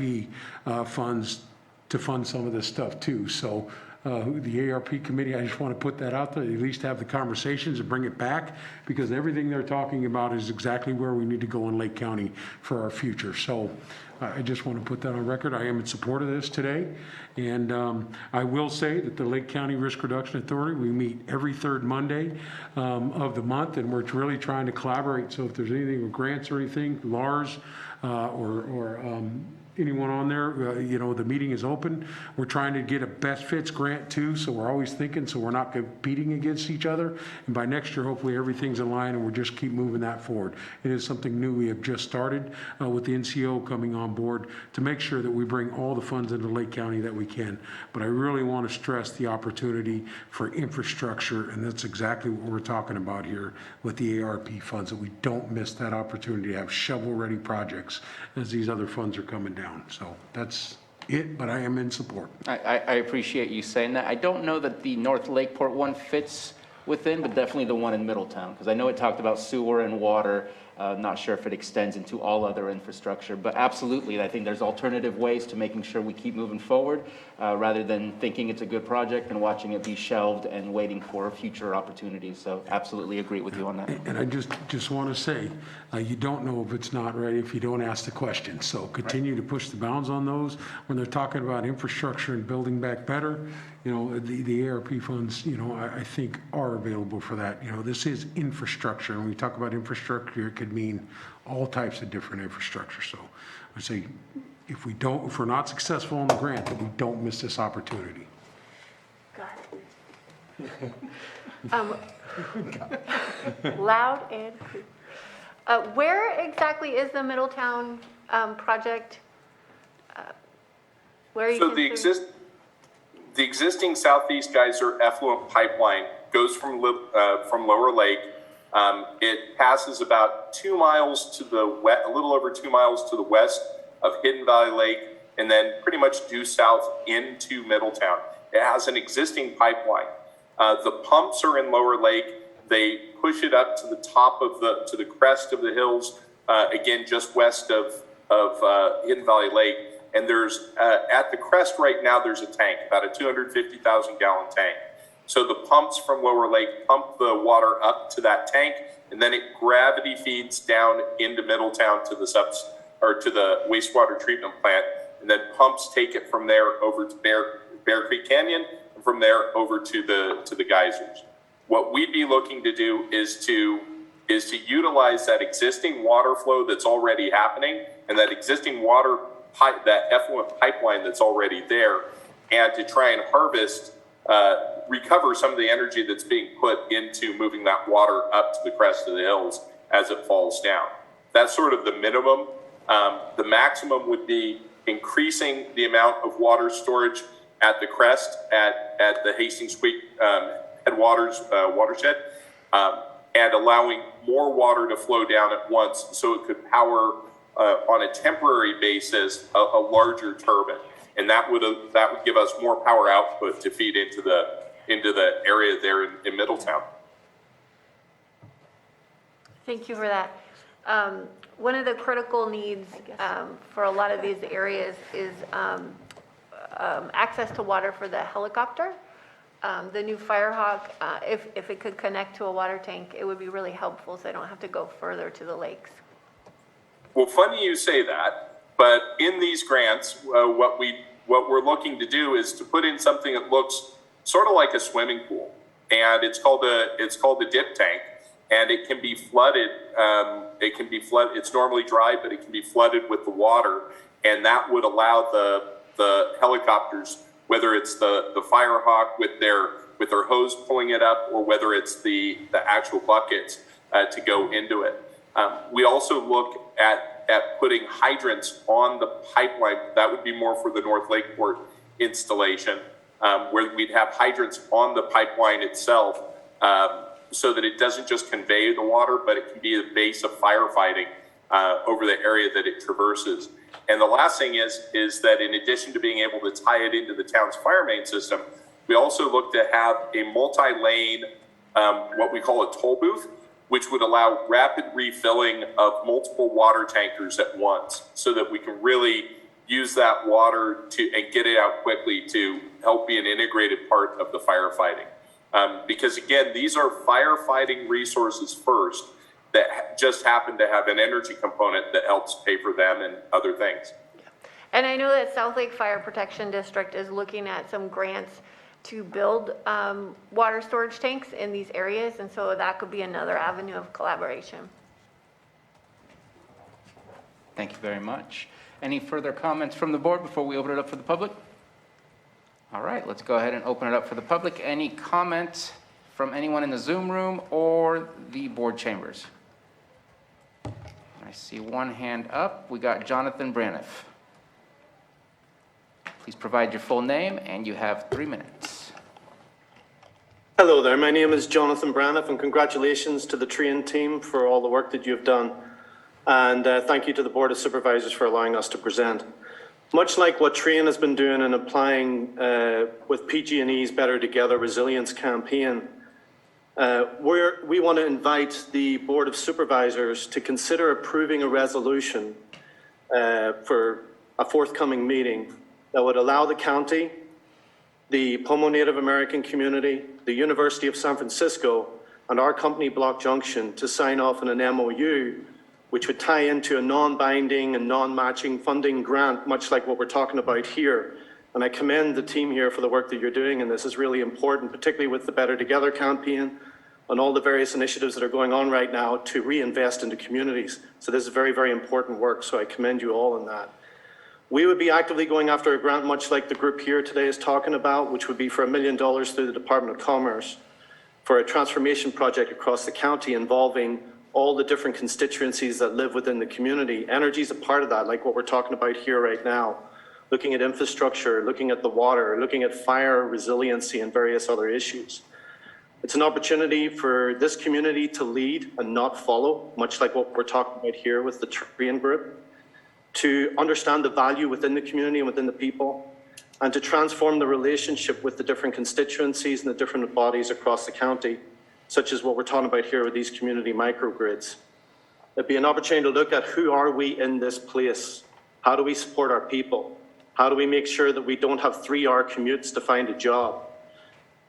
funds to fund some of this stuff too. So the ARP committee, I just want to put that out there, at least have the conversations and bring it back, because everything they're talking about is exactly where we need to go in Lake County for our future. So I just want to put that on record. I am in support of this today. And I will say that the Lake County Risk Reduction Authority, we meet every third Monday of the month, and we're really trying to collaborate. So if there's anything with grants or anything, Lars or anyone on there, the meeting is open. We're trying to get a best fits grant too, so we're always thinking, so we're not competing against each other. And by next year, hopefully everything's in line and we'll just keep moving that forward. It is something new we have just started with the NCO coming on board to make sure that we bring all the funds into Lake County that we can. But I really want to stress the opportunity for infrastructure, and that's exactly what we're talking about here with the ARP funds, that we don't miss that opportunity to have shovel-ready projects as these other funds are coming down. So that's it, but I am in support. I appreciate you saying that. I don't know that the North Lakeport one fits within, but definitely the one in Middletown, because I know it talked about sewer and water. Not sure if it extends into all other infrastructure, but absolutely, I think there's alternative ways to making sure we keep moving forward rather than thinking it's a good project and watching it be shelved and waiting for future opportunities. So absolutely agree with you on that. And I just want to say, you don't know if it's not ready if you don't ask the question. So continue to push the bounds on those. When they're talking about infrastructure and building back better, the ARP funds, I think are available for that. This is infrastructure. And when we talk about infrastructure, it could mean all types of different infrastructure. So I say, if we're not successful on the grant, that we don't miss this opportunity. Got it. Loud and clear. Where exactly is the Middletown project? Where are you? So the existing Southeast Geyser effluent pipeline goes from Lower Lake. It passes about 2 miles to the west, a little over 2 miles to the west of Hidden Valley Lake, and then pretty much due south into Middletown. It has an existing pipeline. The pumps are in Lower Lake. They push it up to the top of to the crest of the hills, again, just west of Hidden Valley Lake. And there's, at the crest right now, there's a tank, about a 250,000 gallon tank. So the pumps from Lower Lake pump the water up to that tank, and then it gravity feeds down into Middletown to the wastewater treatment plant, and then pumps take it from there over to Bear Creek Canyon, and from there over to the geysers. What we'd be looking to do is to utilize that existing water flow that's already happening, and that existing water pipe, that effluent pipeline that's already there, and to try and harvest, recover some of the energy that's being put into moving that water up to the crest of the hills as it falls down. That's sort of the minimum. The maximum would be increasing the amount of water storage at the crest at the Hastings Creek headwaters watershed, and allowing more water to flow down at once so it could power on a temporary basis a larger turbine, and that would give us more power output to feed into the area there in Middletown. Thank you for that. One of the critical needs for a lot of these areas is access to water for the helicopter. The new Firehawk, if it could connect to a water tank, it would be really helpful so they don't have to go further to the lakes. Well, funny you say that, but in these grants, what we're looking to do is to put in something that looks sort of like a swimming pool, and it's called a dip tank, and it can be flooded. It's normally dry, but it can be flooded with the water, and that would allow the helicopters, whether it's the Firehawk with their with their hose pulling it up, or whether it's the actual buckets to go into it. We also look at putting hydrants on the pipeline. That would be more for the North Lakeport installation, where we'd have hydrants on the pipeline itself, so that it doesn't just convey the water, but it can be the base of firefighting over the area that it traverses. And the last thing is that in addition to being able to tie it into the town's fire main system, we also look to have a multi-lane, what we call a toll booth, which would allow rapid refilling of multiple water tankers at once, so that we can really use that water and get it out quickly to help be an integrated part of the firefighting. Because again, these are firefighting resources first that just happen to have an energy component that helps pay for them and other things. And I know that South Lake Fire Protection District is looking at some grants to build water storage tanks in these areas, and so that could be another avenue of collaboration. Thank you very much. Any further comments from the board before we open it up for the public? All right, let's go ahead and open it up for the public. Any comments from anyone in the Zoom room or the board chambers? I see one hand up. We got Jonathan Braniff. Please provide your full name, and you have 3 minutes. Hello there, my name is Jonathan Braniff, and congratulations to the Train team for all the work that you've done. And thank you to the Board of Supervisors for allowing us to present. Much like what Train has been doing and applying with PG&E's Better Together Resilience campaign, we want to invite the Board of Supervisors to consider approving a resolution for a forthcoming meeting that would allow the county, the Pomo Native American community, the University of San Francisco, and our company Block Junction to sign off on an MOU which would tie into a non-binding and non-matching funding grant, much like what we're talking about here. And I commend the team here for the work that you're doing, and this is really important, particularly with the Better Together campaign and all the various initiatives that are going on right now to reinvest into communities. So this is very, very important work, so I commend you all on that. We would be actively going after a grant much like the group here today is talking about, which would be for $1 million through the Department of Commerce for a transformation project across the county involving all the different constituencies that live within the community. Energy is a part of that, like what we're talking about here right now. Looking at infrastructure, looking at the water, looking at fire resiliency and various other issues. It's an opportunity for this community to lead and not follow, much like what we're talking about here with the Train group, to understand the value within the community and within the people, and to transform the relationship with the different constituencies and the different bodies across the county, such as what we're talking about here with these community microgrids. It'd be an opportunity to look at who are we in this place? How do we support our people? How do we make sure that we don't have 3-hour commutes to find a job?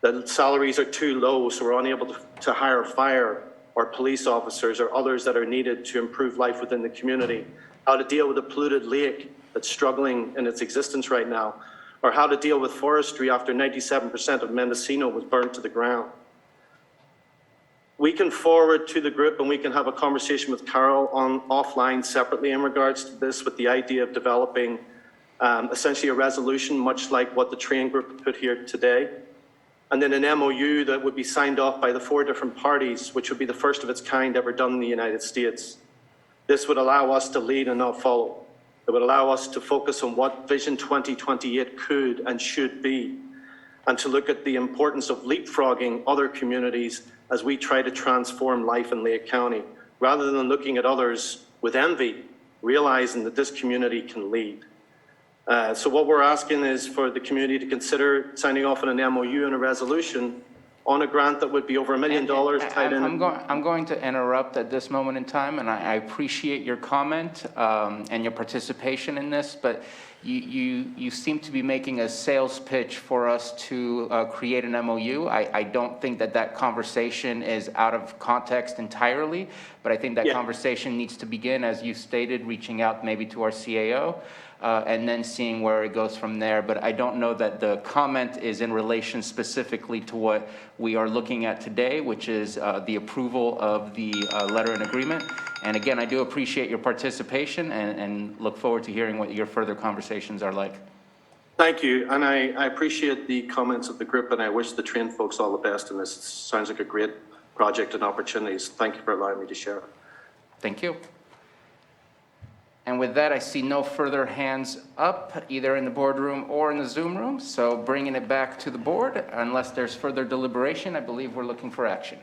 That salaries are too low, so we're unable to hire fire or police officers or others that are needed to improve life within the community. How to deal with a polluted lake that's struggling in its existence right now, or how to deal with forestry after 97% of Mendocino was burned to the ground. We can forward to the group and we can have a conversation with Carol on offline separately in regards to this, with the idea of developing essentially a resolution much like what the Train group put here today. And then an MOU that would be signed off by the 4 different parties, which would be the first of its kind ever done in the United States. This would allow us to lead and not follow. It would allow us to focus on what Vision 2028 could and should be, and to look at the importance of leapfrogging other communities as we try to transform life in Lake County, rather than looking at others with envy, realizing that this community can lead. So what we're asking is for the community to consider signing off on an MOU and a resolution on a grant that would be over $1 million tied in. I'm going to interrupt at this moment in time, and I appreciate your comment and your participation in this, but you seem to be making a sales pitch for us to create an MOU. I don't think that conversation is out of context entirely, but I think that conversation needs to begin, as you stated, reaching out maybe to our CAO. And then seeing where it goes from there. But I don't know that the comment is in relation specifically to what we are looking at today, which is the approval of the letter and agreement. And again, I do appreciate your participation and look forward to hearing what your further conversations are like. Thank you, and I appreciate the comments of the group, and I wish the train folks all the best, and this sounds like a great project and opportunities. Thank you for allowing me to share. Thank you. And with that, I see no further hands up, either in the boardroom or in the Zoom room. So bringing it back to the board, unless there's further deliberation, I believe we're looking for action.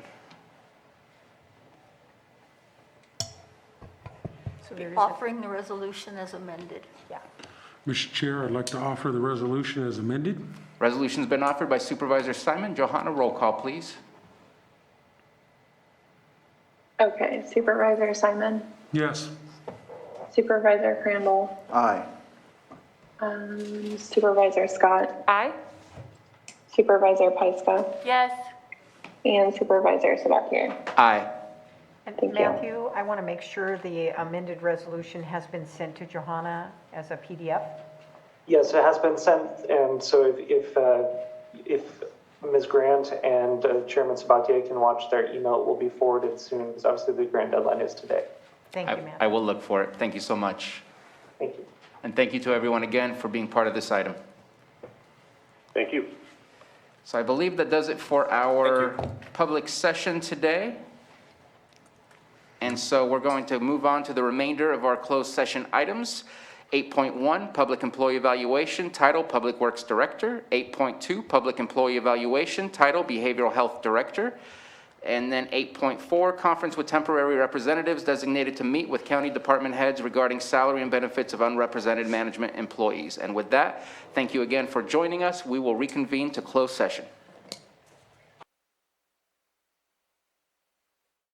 So there is Offering the resolution as amended. Yeah. Mr. Chair, I'd like to offer the resolution as amended. Resolution's been offered by Supervisor Simon. Johanna, roll call, please. Okay, Supervisor Simon, Yes. Supervisor Crandall, Aye. Supervisor Scott, Aye. Supervisor Pyska, Yes. and Supervisor Sabatier. Aye. And Thank you. Matthew, I want to make sure the amended resolution has been sent to Johanna as a PDF. Yes, it has been sent, and so if Ms. Grant and Chairman Sabatier can watch their email, it will be forwarded soon, because obviously the grant deadline is today. Thank you, Matt. I will look for it. Thank you so much. Thank you. And thank you to everyone again for being part of this item. Thank you. So I believe that does it for our public session today. And so we're going to move on to the remainder of our closed session items. 8.1, Public Employee Evaluation, title Public Works Director. 8.2, Public Employee Evaluation, title Behavioral Health Director. And then 8.4, Conference with Temporary Representatives designated to meet with county department heads regarding salary and benefits of unrepresented management employees. And with that, thank you again for joining us. We will reconvene to closed session.